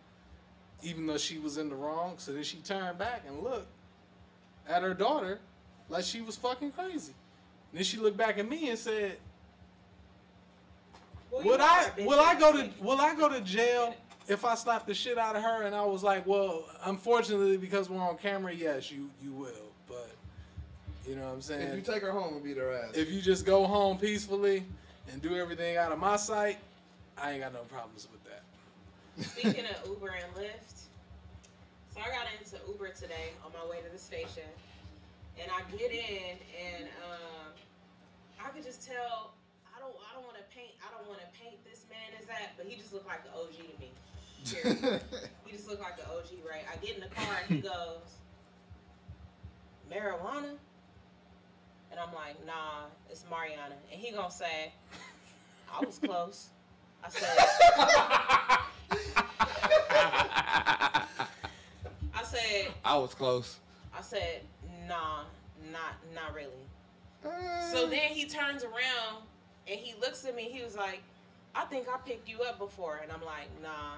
even though she was in the wrong? So then she turned back and looked at her daughter like she was fucking crazy. And then she looked back at me and said, Will I go to jail if I slap the shit out of her? And I was like, well, unfortunately, because we're on camera, yes, you will. But you know what I'm saying? If you take her home and beat her ass. If you just go home peacefully and do everything out of my sight, I ain't got no problems with that. Speaking of Uber and Lyft, so I got into Uber today on my way to the station, and I get in, and I could just tell I don't want to paint this man as that, but he just looked like the OG to me. Period. He just looked like the OG, right? I get in the car and he goes, marijuana? And I'm like, nah, it's Mariana. And he gonna say, I was close. I said, I was close. I said, nah, not really. So then he turns around and he looks at me. He was like, I think I picked you up before. And I'm like, nah.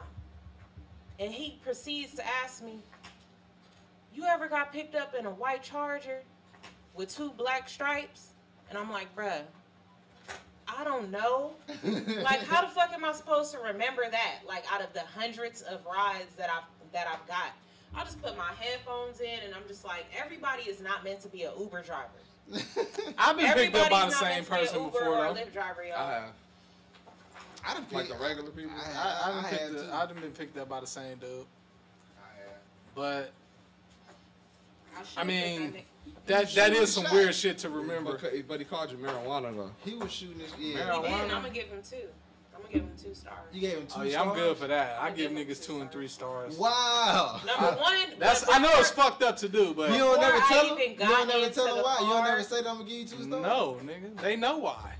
And he proceeds to ask me, you ever got picked up in a white Charger with 2 black stripes? And I'm like, bruh, I don't know. Like, how the fuck am I supposed to remember that? Like, out of the hundreds of rides that I've got. I just put my headphones in and I'm just like, everybody is not meant to be an Uber driver. I've been picked up by the same person before, though. Lyft driver, y'all. I have. I done like the regular people. I've been picked up by the same dude. I have. But I mean, that is some weird shit to remember. But he called you marijuana though. He was shooting this. Yeah. He did. I'm gonna give him 2. I'm gonna give him 2 stars. You gave him 2 stars? Oh yeah, I'm good for that. I give niggas 2 and 3 stars. Wow. Number 1. I know it's fucked up to do, but you don't never tell them. You don't never tell them why. You don't never say that I'm gonna give you 2 stars. No, nigga, they know why.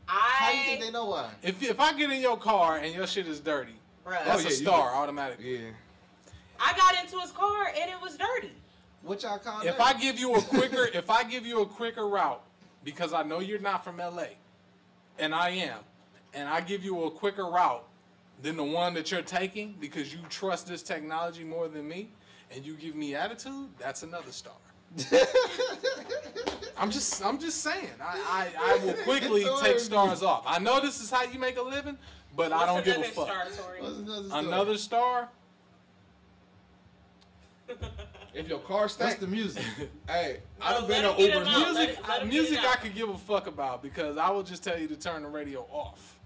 How do you think they know why? If I get in your car and your shit is dirty, that's a star automatically. Yeah. I got into his car and it was dirty. What y'all call that? If I give you a quicker route, because I know you're not from LA, and I am, and I give you a quicker route than the one that you're taking because you trust this technology more than me, and you give me attitude, that's another star. I'm just saying. I will quickly take stars off. I know this is how you make a living, but I don't give a fuck. Another star? If your car stinks, what's the music? Hey, I've been on Uber. Music I could give a fuck about because I will just tell you to turn the radio off.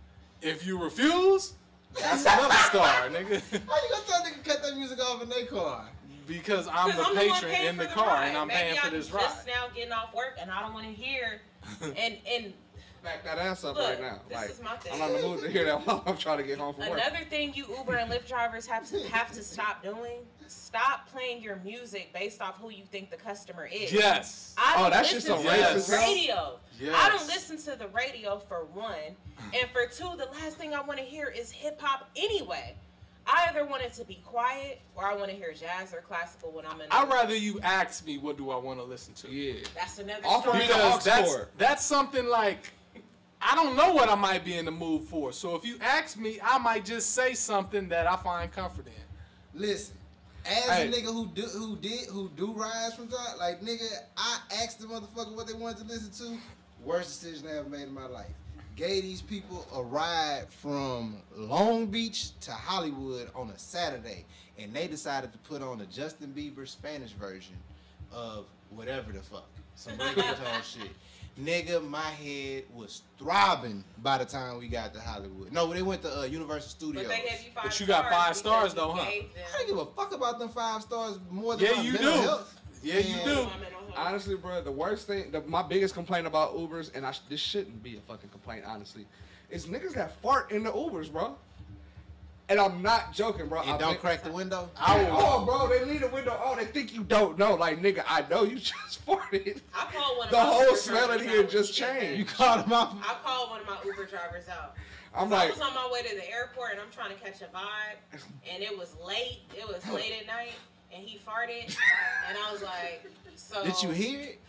If you refuse, that's another star, nigga. How you gonna tell nigga cut that music off in their car? Because I'm the patron in the car and I'm paying for this ride. I'm just now getting off work and I don't want to hear and back that ass up Look, right now. This like, is my thing. I'm not in the mood to hear that while I'm trying to get home from work. Another thing you Uber and Lyft drivers have to stop doing: stop playing your music based off who you think the customer is. Yes. I don't that's just listen so racist. to the radio. Yes. I don't listen to the radio for one, and for two, the last thing I want to hear is hip hop anyway. I either want it to be quiet or I want to hear jazz or classical when I'm in. I'd rather you ask me what do I want to listen to. Yeah. That's another Offer me story. the aux That's something like I don't know what I might be in the mood for. So if you ask me, I might just say something that I find comfort in. Listen, as a nigga who do rides from time, like nigga, I asked the motherfucker what they wanted to listen to. Worst decision I ever made in my life. Gave these people a ride from Long Beach to Hollywood on a Saturday, and they decided to put on a Justin Bieber Spanish version of whatever the fuck, some reggaeton shit. Nigga, my head was throbbing by the time we got to Hollywood. No, they went to Universal Studios. But they gave you 5 But you got 5 stars though, huh? I don't give a fuck about them 5 stars more than my you mental do. health. Yeah, you do. Honestly, bro, the worst thing, my biggest complaint about Ubers, and this shouldn't be a fucking complaint, honestly, is niggas that fart in the Ubers, bro. And I'm not joking, bro. And don't crack the window? Oh, bro, they leave the window on. They think you don't know. Like, nigga, I know you just farted. I called one of the my whole Uber smell in drivers here out just when he did changed. You called him out? I called one of my Uber drivers out. I'm I like, was on my way to the airport and I'm trying to catch a vibe, and it was late. It was late at night, and he farted, and I was like, so. Did you hear it?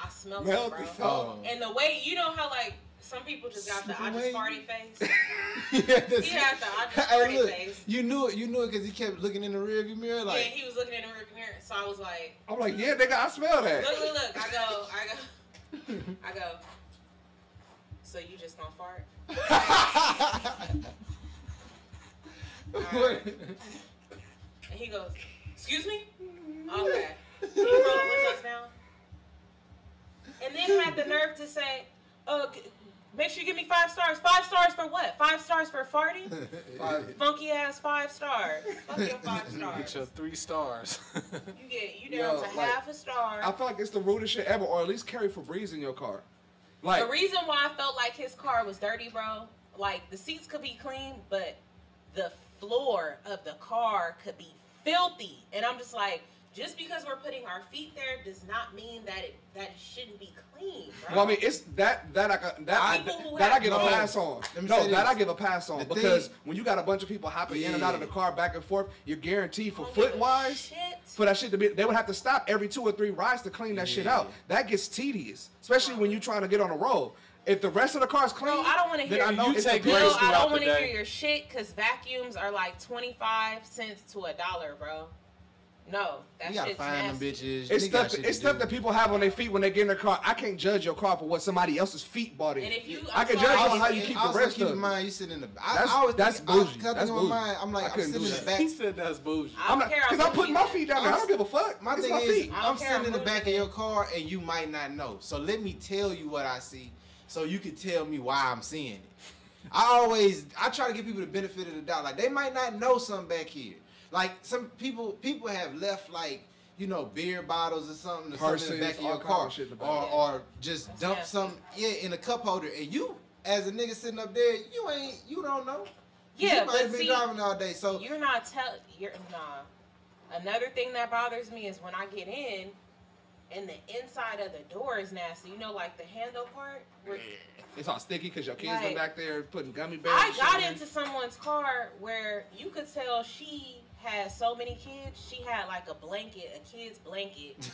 I smelled it, bro. Oh. And the way, you know how like some people just got the I just farted face. Yeah, He had the I just farted face. You knew it because he kept looking in the rearview mirror. Like, Yeah, he was looking in the rearview mirror, so I was like, I'm like, yeah, nigga, I smell that. Look. I go. So you just gonna fart? Right. And he goes, excuse me? Okay. Can you roll the windows down? And then had the nerve to say, make sure you give me 5 stars. 5 stars for what? 5 stars for farting? Funky ass 5 stars. Fuck your 5 stars. Get your 3 stars. You down to half a star. I feel like it's the rudest shit ever, or at least carry Febreze in your car. Like, the reason why I felt like his car was dirty, bro, like the seats could be clean, but the floor of the car could be filthy. And I'm just like, just because we're putting our feet there does not mean that it shouldn't be clean, bro. well, I mean, it's that I give a pass on. No, that I give a pass on because when you got a bunch of people hopping in and out of the car back and forth, you're guaranteed for foot wise for that shit to be. They would have to stop every 2 or 3 rides to clean that shit out. That gets tedious, especially when you're trying to get on a roll. If the rest of the car's clean, bro, I don't want to hear. I know you take Bill, I don't want to hear your shit because vacuums are like 25 cents to $1, bro. No, that shit's nasty. It's stuff that people have on their feet when they get in their car. I can't judge your car for what somebody else's feet bought in. And if you, I can judge you on how you keep the rest of it. Mind you sit in the. That's bougie. That's bougie. I'm like, I'm sitting in the back. He said that's bougie. Because I'm putting my feet down there. I don't give a fuck. My thing is, I'm sitting in the back of your car and you might not know. So let me tell you what I see, so you can tell me why I'm seeing it. I try to give people the benefit of the doubt. Like, they might not know something back here. Like, some people have left, like, you know, beer bottles or something in the back of your car, or just dump something in a cup holder, and you, as a nigga sitting up there, you don't know. Yeah, you might have been driving all day, so you're not Another thing that bothers me is when I get in, and the inside of the door is nasty. You know, like the handle part. It's all sticky because your kids are back there putting gummy bears. I got into someone's car where you could tell she had so many kids. She had like a kid's blanket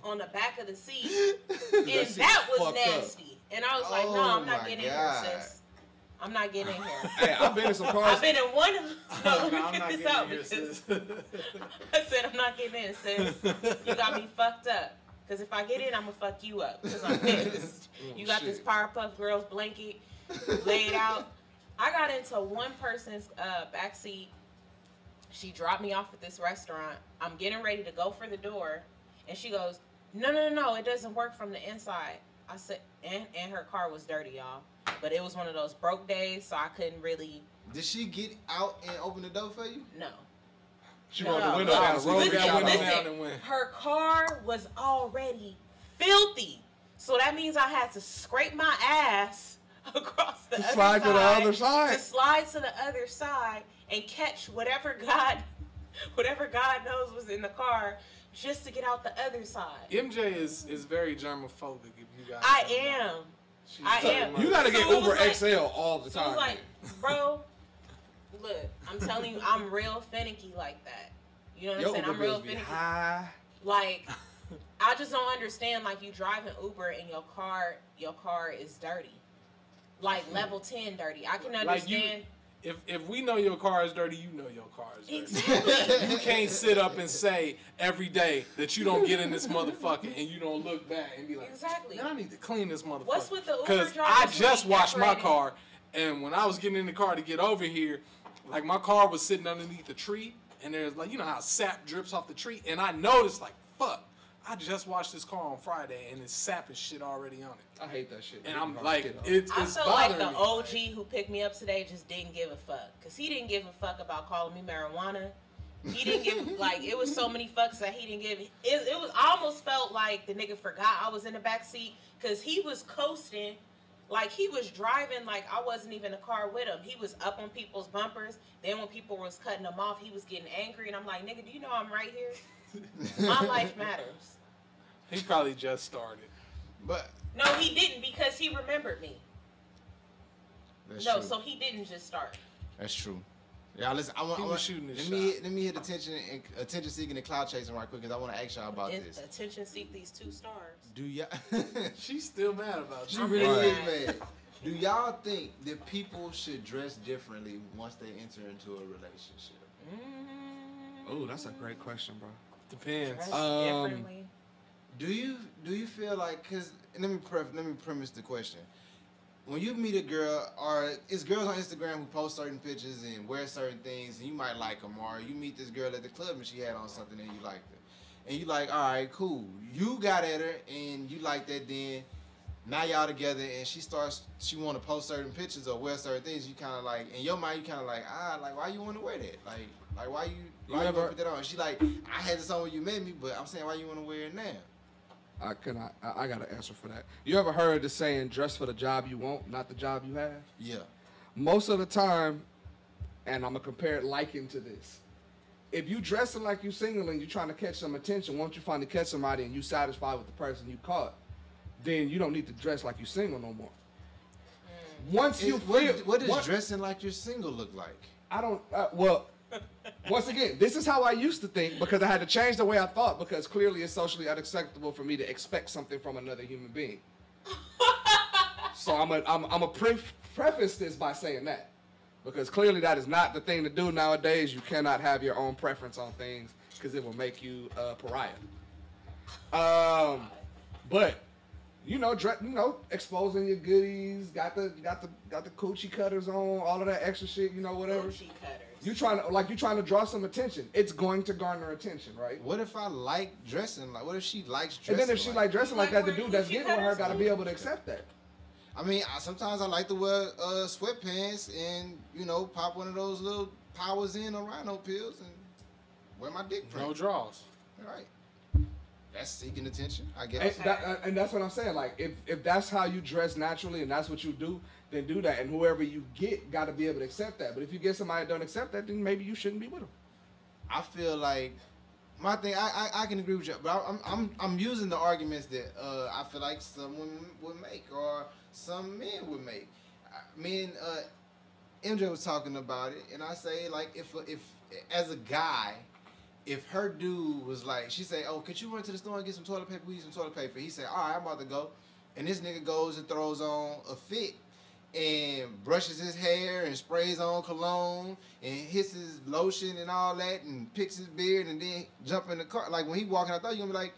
on the back of the seat, and that was nasty. And I was like, no, I'm not getting in here, sis. I'm not getting in here. Hey, I've been in some cars. I've been in one. No, I'm not getting in here, sis. I said, I'm not getting in, sis. You got me fucked up. Because if I get in, I'm going to fuck you up. Because I'm pissed. You got this Powerpuff Girls blanket laid out. I got into one person's backseat. She dropped me off at this restaurant. I'm getting ready to go for the door. And she goes, no, it doesn't work from the inside. I said, and her car was dirty, y'all. But it was one of those broke days, so I couldn't really. Did she get out and open the door for you? No. She rolled the window down. Listen, her car was already filthy. So that means I had to scrape my ass across the other side. Slide to the other side. To slide to the other side and catch whatever God knows was in the car just to get out the other side. MJ is very germophobic. If you guys I am. You gotta get Uber XL all the time. So like, bro, look, I'm telling you, I'm real finicky like that. You know what I'm saying? I'm real finicky. Like, I just don't understand. Like, you drive an Uber and your car is dirty, like level 10 dirty. I can understand. Like if we know your car is dirty, you know your car is dirty. Exactly. You can't sit up and say every day that you don't get in this motherfucker and you don't look back and be like, exactly. Man, I need to clean this motherfucker. What's with the Uber Because I just washed my car, and when I was getting in the car to get over here, like my car was sitting underneath a tree, and there's like, you know how sap drips off the tree, and I noticed like, fuck, I just washed this car on Friday and it's sap and shit already on it. I hate that shit. And I'm like, it's I feel bothering like the me. OG who picked me up today just didn't give a fuck. Because he didn't give a fuck about calling me marijuana. He didn't give, like, it was so many fucks that he didn't give. It was, I almost felt like the nigga forgot I was in the back seat because he was coasting. Like, he was driving like I wasn't even in the car with him. He was up on people's bumpers. Then when people was cutting him off, he was getting angry. And I'm like, nigga, do you know I'm right here? My life matters. He probably just started. But no, he didn't because he remembered me. That's no, true. so he didn't just start. That's true. Yeah, listen. He was shooting his let me hit attention seeking and cloud chasing right quick because I want to ask y'all about this. Attention seek these 2 stars. Do y'all? She's still mad about you. She really is mad. Do y'all think that people should dress differently once they enter into a relationship? Oh, that's a great question, bro. Depends. Differently. Do you feel like, cause let me premise the question. When you meet a girl, or it's girls on Instagram who post certain pictures and wear certain things, and you might like them, or you meet this girl at the club and she had on something and you liked her, and you like, all right, cool. You got at her and you like that. Then now y'all together and she want to post certain pictures or wear certain things. You kind of like, in your mind, you kind of like, like why you want to wear that? Like why you ever put that on? She like, I had this on when you met me, but I'm saying why you want to wear it now? I got an answer for that. You ever heard the saying, dress for the job you want, not the job you have? Yeah. Most of the time, and I'm going to compare it liking to this. If you dressing like you single and you trying to catch some attention, once you finally catch somebody and you satisfied with the person you caught, then you don't need to dress like you single no more. Once you feel... What does dressing like you're single look like? I don't... once again, this is how I used to think because I had to change the way I thought because clearly it's socially unacceptable for me to expect something from another human being. So I'm a preface this by saying that because clearly that is not the thing to do nowadays. You cannot have your own preference on things because it will make you a pariah. But exposing your goodies, got the coochie cutters on, all of that extra shit, whatever. Coochie cutters. You trying to draw some attention. It's going to garner attention, right? What if I like dressing like? What if she likes dressing? And then if she like dressing like that, the dude that's getting with her got to be able to accept that. I mean, sometimes I like to wear sweatpants and pop one of those little powers in or rhino pills and wear my dick print. No draws. All right. That's seeking attention, I guess. And that's what I'm saying. Like, if that's how you dress naturally and that's what you do, then do that. And whoever you get got to be able to accept that. But if you get somebody that don't accept that, then maybe you shouldn't be with them. I feel like my thing. I can agree with you, but I'm using the arguments that I feel like some women would make or some men would make. Me and MJ was talking about it, and I say like if as a guy. If her dude was like, she say, oh, could you run to the store and get some toilet paper? We need some toilet paper. He said, all right, I'm about to go. And this nigga goes and throws on a fit and brushes his hair and sprays on cologne and hits his lotion and all that and picks his beard and then jump in the car. Like when he walking out there, you're going to be like,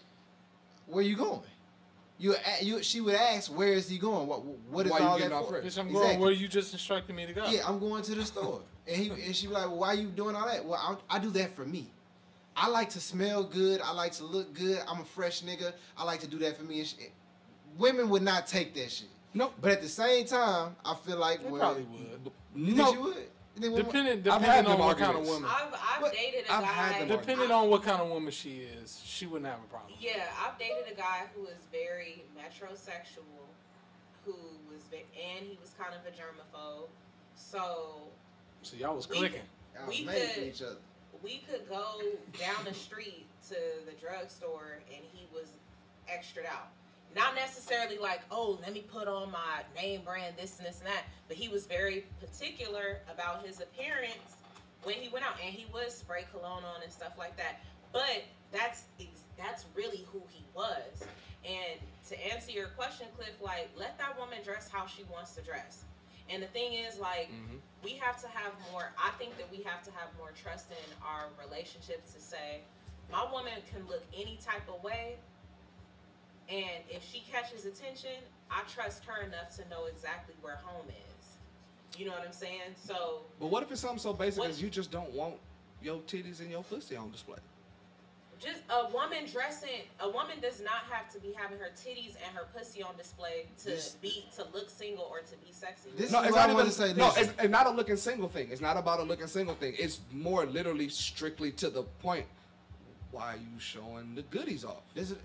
where you going? She would ask, where is he going? What is why all you that for? Bitch, I'm going where you just instructed me to go. Yeah, I'm going to the store. And she be like, well, why you doing all that? Well, I do that for me. I like to smell good. I like to look good. I'm a fresh nigga. I like to do that for me. And shit. Women would not take that shit. No. But at the same time, I feel like... They probably would. You think she would? Depending on what kind of woman. I've dated a guy. Depending on what kind of woman she is, she wouldn't have a problem. Yeah, I've dated a guy who was very metrosexual, and he was kind of a germaphobe. So y'all was clicking. We could go down the street to the drugstore and he was extra'd out. Not necessarily like, oh, let me put on my name brand, this and this and that. But he was very particular about his appearance when he went out, and he would spray cologne on and stuff like that. But that's really who he was. And to answer your question, Cliff, like, let that woman dress how she wants to dress. And the thing is, like, we have to have more, I think that we have to have more trust in our relationships to say, my woman can look any type of way, and if she catches attention, I trust her enough to know exactly where home is. You know what I'm saying? So. But what if it's something so basic as you just don't want your titties and your pussy on display? Just a woman does not have to be having her titties and her pussy on display to look single or to be sexy. It's not a looking single thing. It's not about a looking single thing. It's more literally strictly to the point. Why are you showing the goodies off? This is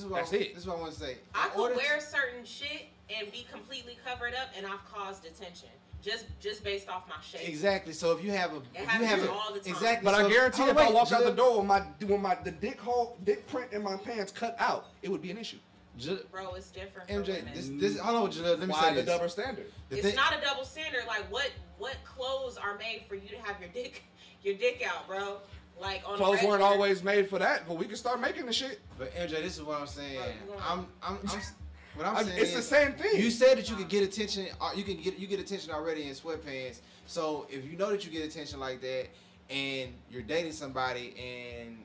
what I want to say. I could wear certain shit and be completely covered up, and I've caused attention just based off my shape. Exactly. So if you have all the time. Exactly. But I guarantee if I walk out the door with the dick print in my pants cut out, it would be an issue. Bro, it's different. MJ, hold on, Jaleel. Let me say the double standard? It's not a double standard. Like what clothes are made for you to have your dick out, bro? Like on clothes weren't always made for that, but we can start making the shit. But MJ, this is what I'm saying. What I'm saying it's the same thing. You said that you could get attention. You get attention already in sweatpants. So if you know that you get attention like that, and you're dating somebody, and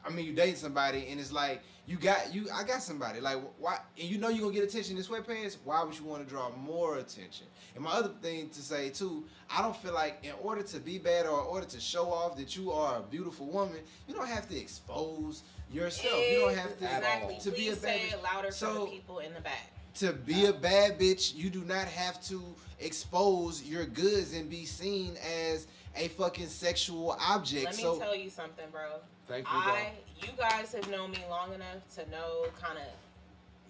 it's like I got somebody. Like why? And you know you're gonna get attention in sweatpants. Why would you want to draw more attention? And my other thing to say too, I don't feel like in order to be bad or in order to show off that you are a beautiful woman, you don't have to expose yourself. You don't have to be a bad bitch. Louder for the people in the back. To be a bad bitch, you do not have to expose your goods and be seen as a fucking sexual object. Let me tell you something, bro. Thank you, bro. You guys have known me long enough to know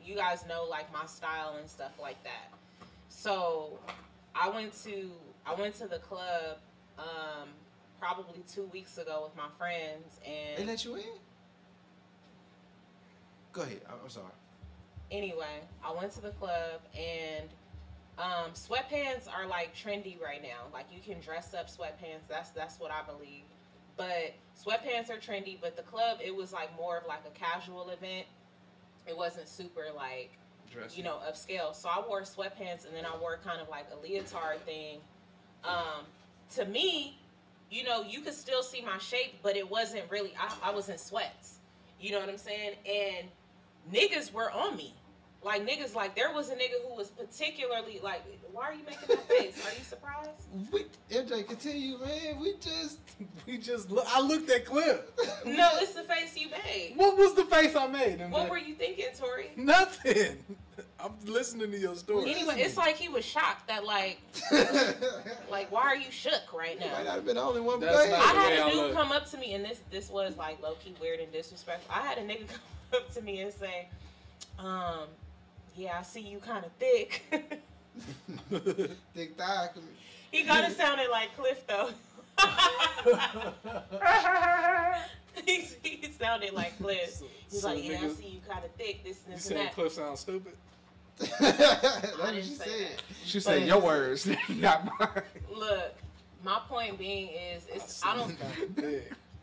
you guys know like my style and stuff like that. So I went to the club probably 2 weeks ago with my friends, and they let you in? Go ahead. I'm sorry. Anyway, I went to the club, and sweatpants are like trendy right now. Like you can dress up sweatpants. That's what I believe. But sweatpants are trendy. But the club, it was like more of like a casual event. It wasn't super like dressy, upscale. So I wore sweatpants, and then I wore kind of like a leotard thing. To me, you could still see my shape, but it wasn't really. I was in sweats. You know what I'm saying? And niggas were on me. Like, niggas, like, there was a nigga who was particularly, like, why are you making that face? Are you surprised? MJ, continue, man. I looked at Cliff. No, it's the face you made. What was the face I made, MJ? What were you thinking, Tori? Nothing. I'm listening to your story. Anyway, it's like he was shocked that, like, why are you shook right now? Might not have been the only one. I had a dude come up to me, and this was, like, low-key weird and disrespectful. I had a nigga come up to me and say, yeah, I see you kind of thick. Thick thigh. He kind of sounded like Cliff, though. he sounded like Cliff. He's like, yeah, I see you kind of thick, this and this and that. You saying Cliff sounds stupid? That's what she said. She said your words, not mine. Look, my point being is, I don't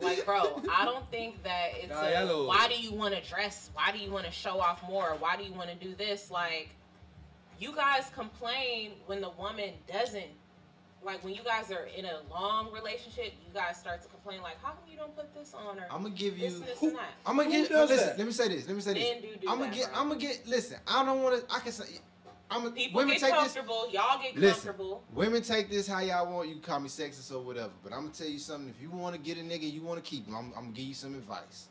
like, bro, I don't think that it's why do you want to dress? Why do you want to show off more? Why do you want to do this? Like, you guys complain when the woman doesn't. Like, when you guys are in a long relationship, you guys start to complain, like, how come you don't put this on? Or I'm going to give you. This and that. I'm going to get. Listen, let me say this. I'm going to get. Listen, I don't want to. I can say. People get comfortable. Y'all get comfortable. Women take this how y'all want. You can call me sexist or whatever. But I'm going to tell you something. If you want to get a nigga, you want to keep him, I'm going to give you some advice.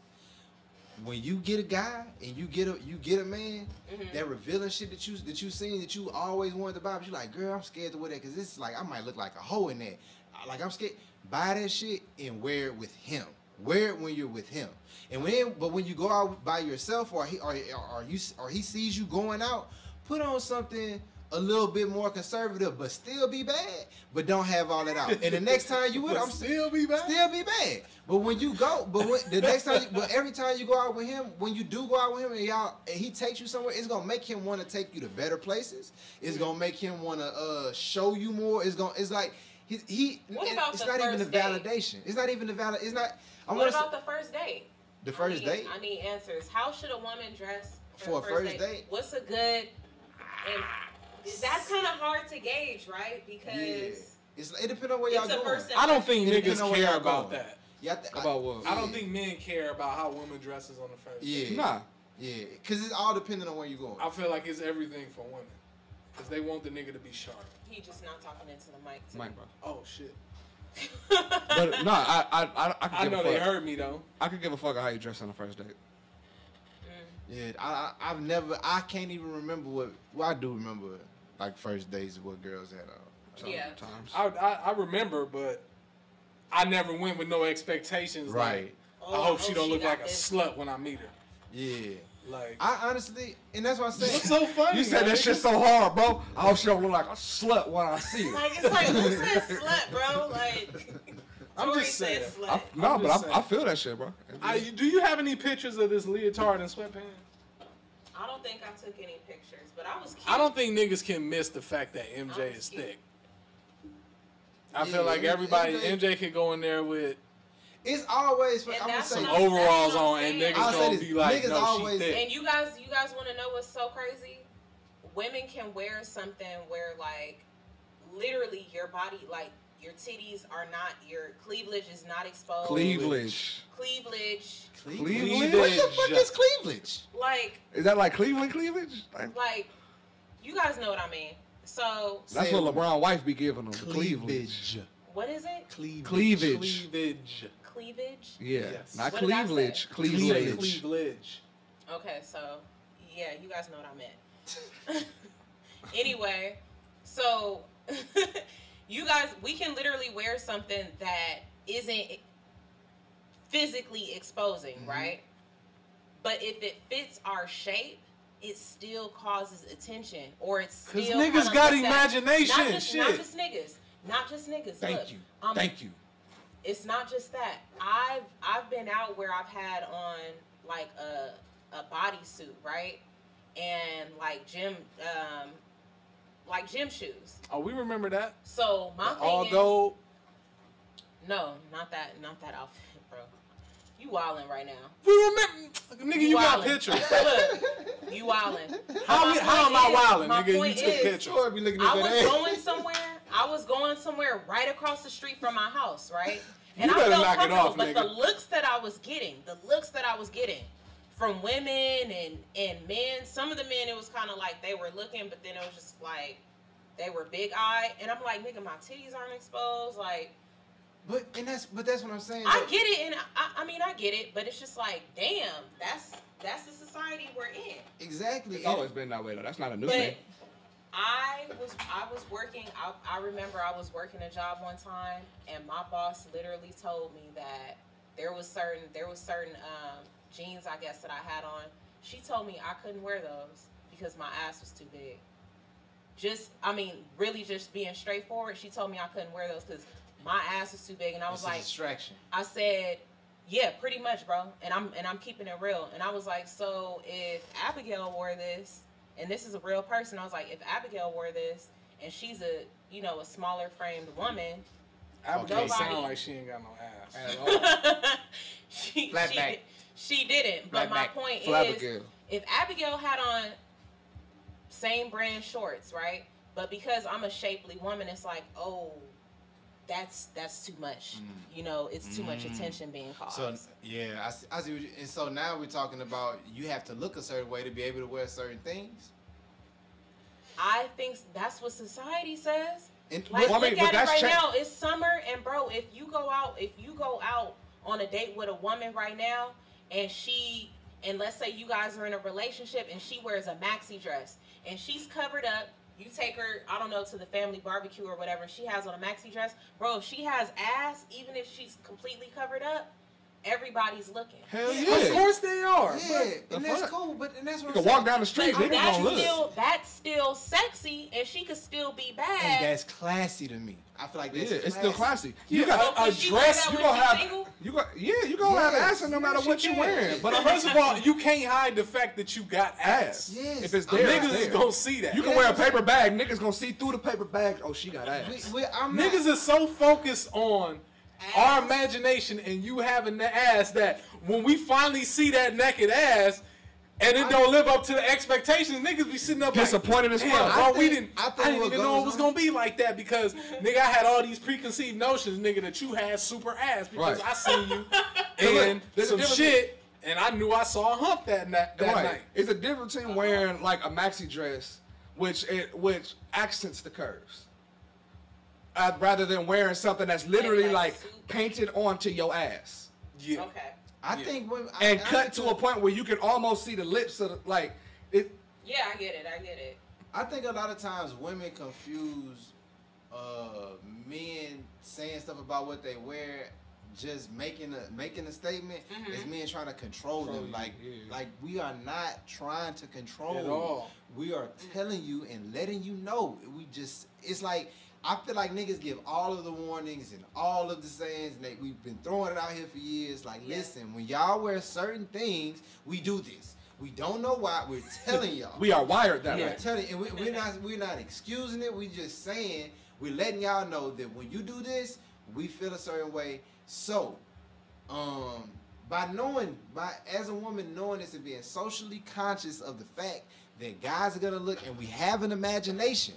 when you get a guy and you get a man that revealing shit that you seen that you always wanted to buy, but you like, girl, I'm scared to wear that because it's like I might look like a hoe in that. Like I'm scared. Buy that shit and wear it with him. Wear it when you're with him. And when you go out by yourself or he sees you going out, put on something a little bit more conservative, but still be bad, but don't have all that out. And the next time you would, I'm still be bad. Still be bad. But when you go, the next time, but every time you go out with him, when you do go out with him and he takes you somewhere, it's gonna make him want to take you to better places. It's gonna make him want to show you more. It's like he. It's not even the validation. It's not even the valid. It's not. What about the first date? The first date. I need answers. How should a woman dress for a first date? What's a good? And that's kind of hard to gauge, right? Because it depends on where y'all going. I don't think niggas care about that. About what? I don't think men care about how women dresses on the first date. Nah. Yeah, because it's all depending on where you're going. I feel like it's everything for women. Because they want the nigga to be sharp. He just not talking into the mic. Mic, bro. Oh, shit. But no, I know they heard me, though. I could give a fuck how you dress on the first date. Yeah, I can't even remember I do remember, like, first dates what girls had on. Sometimes. I remember, but I never went with no expectations. Right. Like, I hope she don't look like a slut when I meet her. Yeah. Like, I honestly, and that's what I said. What's so funny? You said that shit so hard, bro. I hope she don't look like a slut when I see her. Like, it's like, who said slut, bro? Like, I'm just saying. I feel that shit, bro. Do you have any pictures of this leotard and sweatpants? I don't think I took any pictures, but I was cute. I don't think niggas can miss the fact that MJ is thick. I feel like MJ can go in there with it's always some overalls on, and niggas gonna be like, no, she thick. And you guys want to know what's so crazy? Women can wear something where, like, literally your body, like, your titties are not, your cleavage is not exposed. Cleavage. What the fuck is cleavage? Like, is that like Cleveland cleavage? Like, you guys know what I mean. So that's what LeBron's wife be giving them. Cleavage. What is it? Cleavage. Cleavage? Yeah. Yes. Not What cleavage. Cleavage. Okay, so yeah, you guys know what I meant. Anyway, so you guys, we can literally wear something that isn't physically exposing, right? But if it fits our shape, it still causes attention, or it's still because niggas got imagination. Not just niggas. Thank you. Thank you. It's not just that. I've been out where I've had on like a bodysuit, right, and like gym shoes. Oh, we remember that. So my thing all gold. No, not that outfit, bro. You wildin' right now. We remember, nigga. You got pictures. Look, you wildin'. How am I wildin', nigga? You took pictures. I was going somewhere right across the street from my house, right? And you I felt knock it off, but nigga. the looks that I was getting from women and men, some of the men, it was kind of like they were looking, but then it was just like they were big-eyed, and I'm like, nigga, my titties aren't exposed, like. But that's what I'm saying. I get it, and I get it, but it's just like, damn, that's the society we're in. Exactly. It's always been that way though. That's not a new thing. I was working. I remember I was working a job one time, and my boss literally told me that there was certain jeans, I guess, that I had on. She told me I couldn't wear those because my ass was too big. Really just being straightforward. She told me I couldn't wear those because my ass was too big, and I was like, distraction. I said, yeah, pretty much, bro. And I'm keeping it real. And I was like, so if Abigail wore this, and this is a real person, I was like, if Abigail wore this, and she's a smaller framed woman, Abigail sound like she ain't got no ass at all. She didn't. But my point is, if Abigail had on same brand shorts, right? But because I'm a shapely woman, it's like, oh, that's too much. It's too much attention being caused. So yeah, I see. And so now we're talking about you have to look a certain way to be able to wear certain things. I think that's what society says. And, look at it right now. It's summer, and bro, if you go out on a date with a woman right now, and she and let's say you guys are in a relationship and she wears a maxi dress and she's covered up. You take her, I don't know, to the family barbecue or whatever, and she has on a maxi dress. Bro, if she has ass, even if she's completely covered up, everybody's looking. Hell yeah. Of course they are. Yeah, and that's cool, but and that's what you can walk down the street, niggas gonna look. That's still sexy, and she could still be bad. And that's classy to me. I feel like that's classy. It's still classy. You Yeah, got a dress, you gonna have single? you gonna have ass no matter what you wearing. But first of all, you can't hide the fact that you got ass. Yes. If it's there, Niggas is gonna see that. You can wear a paper bag, niggas gonna see through the paper bag. Oh, she got ass. Niggas is so focused on our imagination and you having the ass that when we finally see that naked ass and it don't live up to the expectations, niggas be sitting up disappointed like, as fuck. I didn't even know it was on. gonna be like that because nigga, I had all these preconceived notions, nigga, that you had super ass because I seen you and some shit and I knew I saw a hump that night. It's a difference between wearing like a maxi dress, which accents the curves, rather than wearing something that's literally like painted onto your ass. Yeah. Okay. I think when cut to a point where you can almost see the lips of it. Yeah, I get it. I think a lot of times women confuse men saying stuff about what they wear, just making a statement, as men trying to control them. Like we are not trying to control at all. We are telling you and letting you know. It's like, I feel like niggas give all of the warnings and all of the sayings, and we've been throwing it out here for years. Like, listen, when y'all wear certain things, we do this. We don't know why. We're telling y'all. We are wired that way. We're telling, and we're not excusing it. We just saying, we're letting y'all know that when you do this, we feel a certain way. So, as a woman knowing this and being socially conscious of the fact that guys are gonna look, and we have an imagination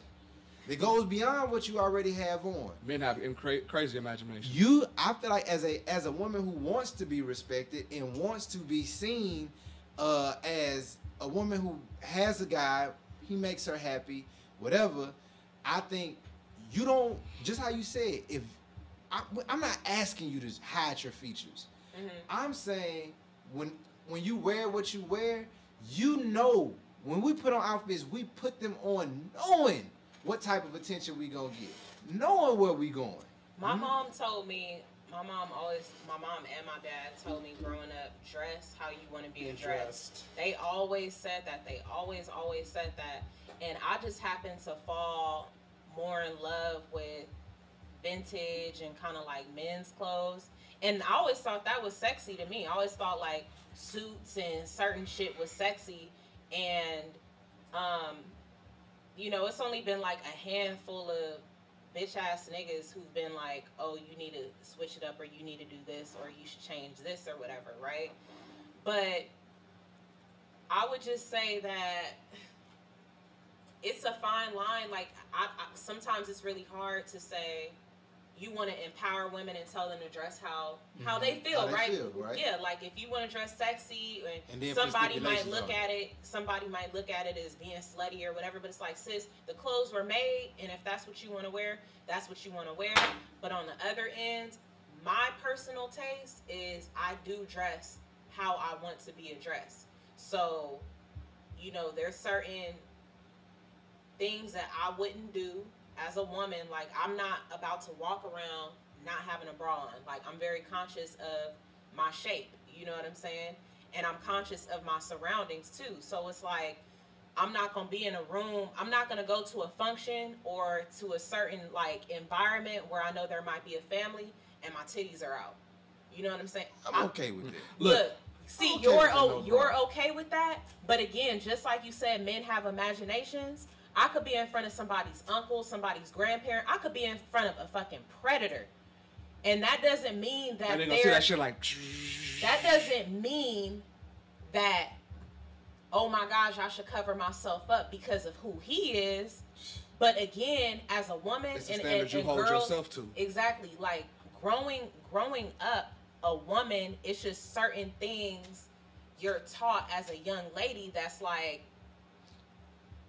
that goes beyond what you already have on. Men have crazy imagination. I feel like as a woman who wants to be respected and wants to be seen as a woman who has a guy, he makes her happy, whatever. I think you don't, just how you said, I'm not asking you to hide your features. I'm saying when you wear what you wear, you know, when we put on outfits, we put them on knowing what type of attention we gonna get, knowing where we going. My mom and my dad told me growing up, dress how you want to be addressed. They always said that. They always said that. And I just happened to fall more in love with vintage and kind of like men's clothes. And I always thought that was sexy to me. I always thought like suits and certain shit was sexy. And, you know, it's only been like a handful of bitch ass niggas who've been like, oh, you need to switch it up, or you need to do this, or you should change this, or whatever, right? But I would just say that it's a fine line. Like, I sometimes it's really hard to say you want to empower women and tell them to dress how they feel, right? Yeah, like if you want to dress sexy, and somebody might look at it as being slutty or whatever, but it's like, sis, the clothes were made, and if that's what you want to wear, that's what you want to wear. But on the other end, my personal taste is I do dress how I want to be addressed. So, you know, there's certain things that I wouldn't do as a woman. Like, I'm not about to walk around not having a bra on. Like, I'm very conscious of my shape, you know what I'm saying? And I'm conscious of my surroundings too. So it's like, I'm not gonna be in a room, I'm not gonna go to a function or to a certain like environment where I know there might be a family and my titties are out. You know what I'm saying? I'm okay with that. Look, see, you're okay with that, but again, just like you said, men have imaginations. I could be in front of somebody's uncle, somebody's grandparent. I could be in front of a fucking predator. And that doesn't mean that and they're gonna see that shit like. That doesn't mean that, oh my gosh, I should cover myself up because of who he is. But again, as a woman, it's the standard you hold yourself to. Exactly. Like growing up, a woman, it's just certain things you're taught as a young lady that's like,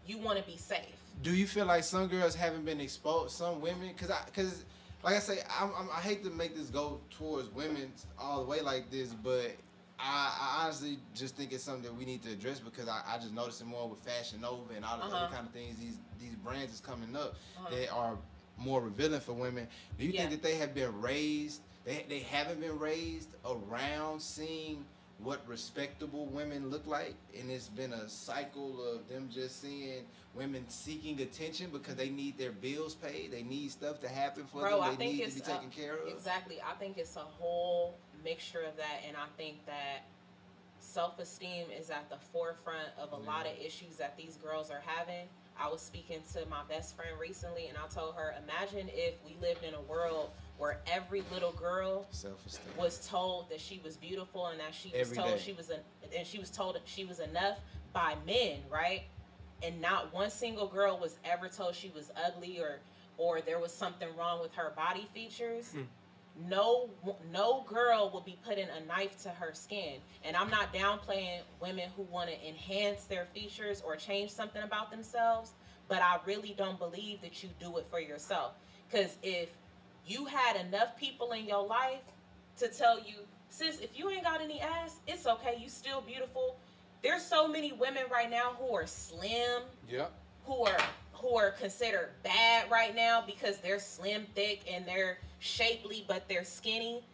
you want to be safe. Do you feel like some girls haven't been exposed, some women? Because like I say, I hate to make this go towards women all the way like this, but I honestly just think it's something that we need to address because I just notice it more with Fashion Nova and all the other kind of things. These brands is coming up that are more revealing for women. Do you think that they have been raised? They haven't been raised around seeing what respectable women look like, and it's been a cycle of them just seeing women seeking attention because they need their bills paid. They need stuff to happen for them. They need to be taken care of. Exactly. I think it's a whole mixture of that, and I think that self-esteem is at the forefront of a lot of issues that these girls are having. I was speaking to my best friend recently, and I told her, imagine if we lived in a world where every little girl was told that she was beautiful and that she was told she was told that she was enough by men, right? And not one single girl was ever told she was ugly or there was something wrong with her body features. No girl will be putting a knife to her skin. And I'm not downplaying women who want to enhance their features or change something about themselves, but I really don't believe that you do it for yourself. Because if you had enough people in your life to tell you, sis, if you ain't got any ass, it's okay, you still beautiful. There's so many women right now who are slim, who are considered bad right now because they're slim, thick, and they're shapely, but they're skinny.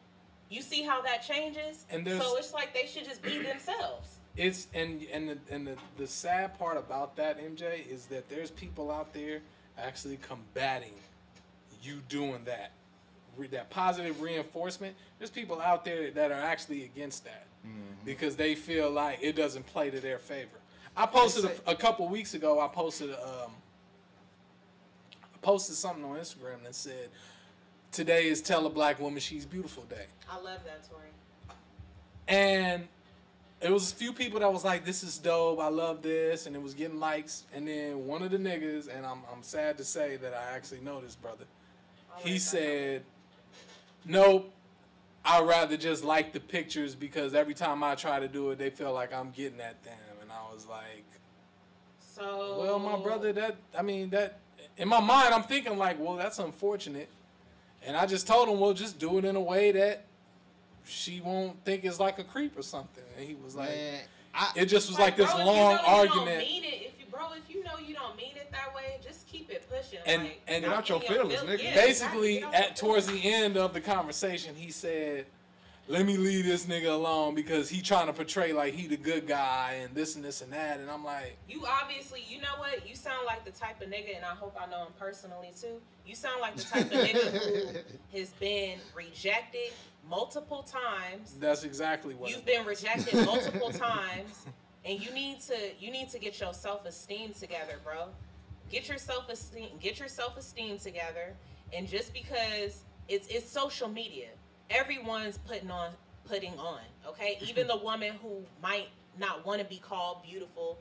You see how that changes? And so it's like they should just be themselves. It's and the sad part about that, MJ, is that there's people out there actually combating you doing that positive reinforcement. There's people out there that are actually against that because they feel like it doesn't play to their favor. I posted a couple weeks ago. I posted something on Instagram that said, "Today is Tell a Black Woman She's Beautiful Day." I love that, Tori. And it was a few people that was like, "This is dope. I love this," and it was getting likes. And then one of the niggas, and I'm sad to say that I actually know this brother. He said, "Nope, I'd rather just like the pictures because every time I try to do it, they feel like I'm getting at them." And I was like, "So, well, my brother, that in my mind, I'm thinking like, well, that's unfortunate." And I just told him, well, just do it in a way that she won't think it's like a creep or something. And he was like, it just was like this long argument. If you know you don't mean it that way, just keep it pushing. And get out your feelings, nigga. Yeah, basically, towards the end of the conversation, he said, "Let me leave this nigga alone because he trying to portray like he the good guy and this and that." And I'm like, you obviously, you know what? You sound like the type of nigga, and I hope I know him personally too. You sound like the type of nigga who has been rejected multiple times. That's exactly what you've been rejected multiple times. And you need to get your self-esteem together, bro. Get your self-esteem together. And just because it's social media, everyone's putting on, okay? Even the woman who might not want to be called beautiful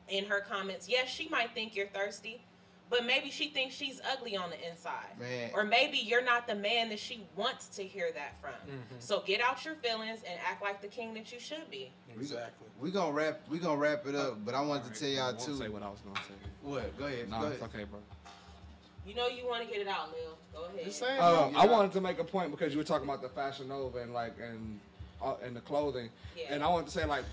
in her comments, yes, she might think you're thirsty, but maybe she thinks she's ugly on the inside. Man. Or maybe you're not the man that she wants to hear that from. So get out your feelings and act like the king that you should be. Exactly. We gonna wrap it up, but I wanted to tell y'all too. Say what I was gonna say. What? Go ahead. No, it's okay, bro. You know you want to get it out, Lil. Go ahead. Just saying, I wanted to make a point because you were talking about the Fashion Nova and the clothing, and I wanted to say like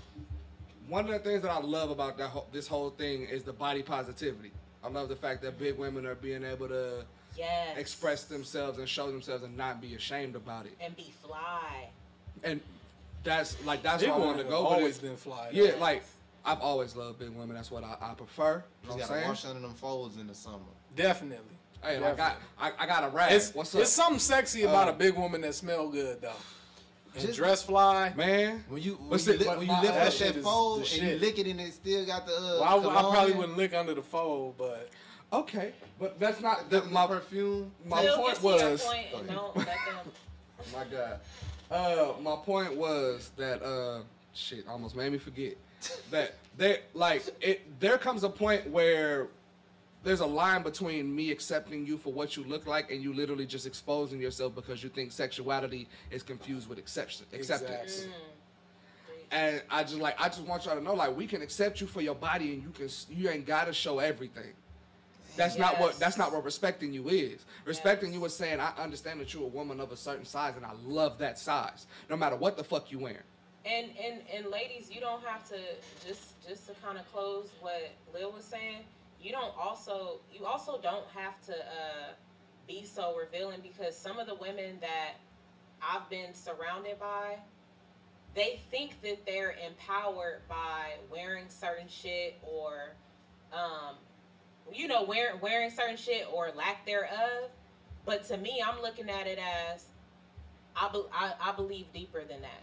one of the things that I love about this whole thing is the body positivity. I love the fact that big women are being able to express themselves and show themselves and not be ashamed about it. And be fly. And that's where I wanted to go. Always been fly. Yeah, like I've always loved big women. That's what I prefer. You know what I'm saying? Wash under them folds in the summer. Definitely. Hey, I got a rag. What's up? It's something sexy about a big woman that smell good though. And dress fly, man. When you lift up that fold and you lick it and it still got the. Well, I probably wouldn't lick under the fold, but okay, but that's not my perfume. My point was. My God, my point was that shit almost made me forget that there comes a point where there's a line between me accepting you for what you look like and you literally just exposing yourself because you think sexuality is confused with acceptance. Exactly. And I just want y'all to know, like, we can accept you for your body and you ain't gotta show everything. That's not what respecting you is. Respecting you is saying, I understand that you're a woman of a certain size and I love that size. No matter what the fuck you wearing. And ladies, you don't have to just to kind of close what Lil was saying. You also don't have to be so revealing, because some of the women that I've been surrounded by, they think that they're empowered by wearing certain shit or wearing certain shit or lack thereof. But to me, I'm looking at it as I believe deeper than that.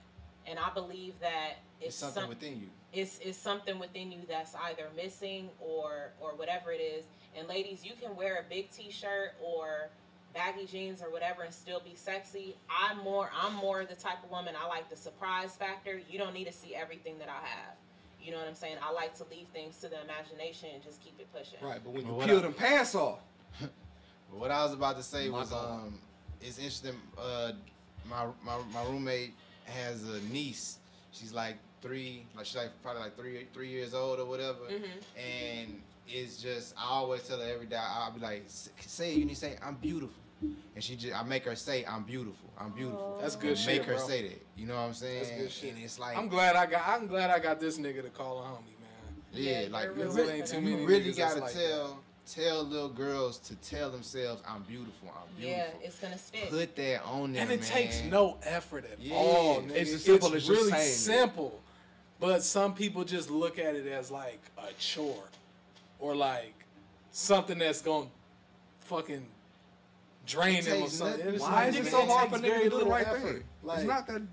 And I believe that it's something within you. It's something within you that's either missing or whatever it is. And ladies, you can wear a big t-shirt or baggy jeans or whatever and still be sexy. I'm more the type of woman, I like the surprise factor. You don't need to see everything that I have. You know what I'm saying? I like to leave things to the imagination and just keep it pushing. Right, but when you peel them pants off. What I was about to say was it's interesting. My roommate has a niece. She's like probably like three years old or whatever. And it's just, I always tell her every day, I'll be like, you need to say, I'm beautiful. And I make her say, I'm beautiful. I'm beautiful. That's good shit, Make her bro. say that. You know what I'm saying? That's good shit. And it's like, I'm glad I got this nigga to call a homie, man. Yeah, like you really gotta tell little girls to tell themselves, I'm beautiful, I'm beautiful. Yeah, it's gonna stick. Put that on them, and it takes no effort at Yeah. all. Nigga. It's as simple as really just saying simple. But some people just look at it as like a chore, or like something that's gonna fucking drain them or something. Why is it so hard for niggas to do the right thing? Like,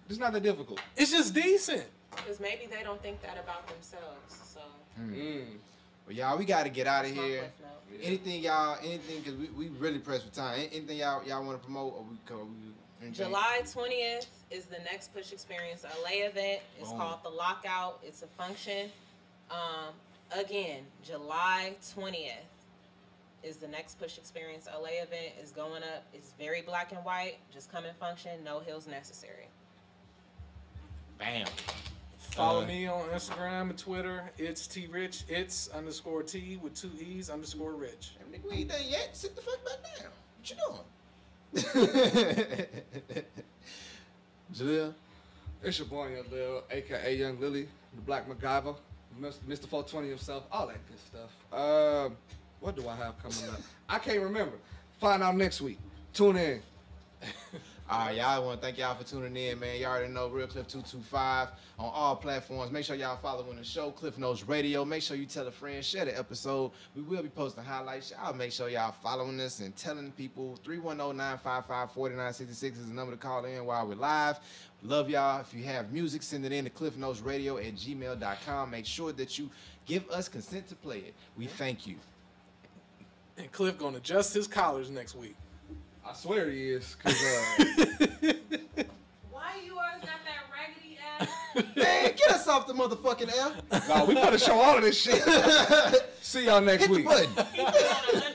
it's not that difficult. It's just decent. Because maybe they don't think that about themselves. So. Well, y'all, we got to get out of here. Anything, because we really pressed for time. Anything y'all want to promote? Or we July 20th is the Next Push Experience LA event. It's called The Lockout. It's a function. Again, July 20th is the Next Push Experience LA event. It's going up. It's very black and white. Just come and function. No heels necessary. Bam. Follow me on Instagram and Twitter. It's T-Rich. It's _T with 2 E's _Rich. Hey, nigga, we ain't done yet. Sit the fuck back down. What you doing? Jaleel? It's your boy, Young Lil, a.k.a. Young Lily, the Black MacGyver, Mr. 420 himself, all that good stuff. What do I have coming up? I can't remember. Find out next week. Tune in. All right, y'all. I want to thank y'all for tuning in, man. Y'all already know Real Cliff 225 on all platforms. Make sure y'all following the show, Cliff Notes Radio. Make sure you tell a friend, share the episode. We will be posting highlights. Y'all make sure y'all following us and telling people. 310-955-4966 is the number to call in while we're live. Love y'all. If you have music, send it in to cliffnotesradio@gmail.com. Make sure that you give us consent to play it. We thank you. And Cliff gonna adjust his collars next week. I swear he is. Cause, Why you always got that raggedy ass? Man, get us off the motherfucking air. No, we better show all of this shit. See y'all next week. Hit the button.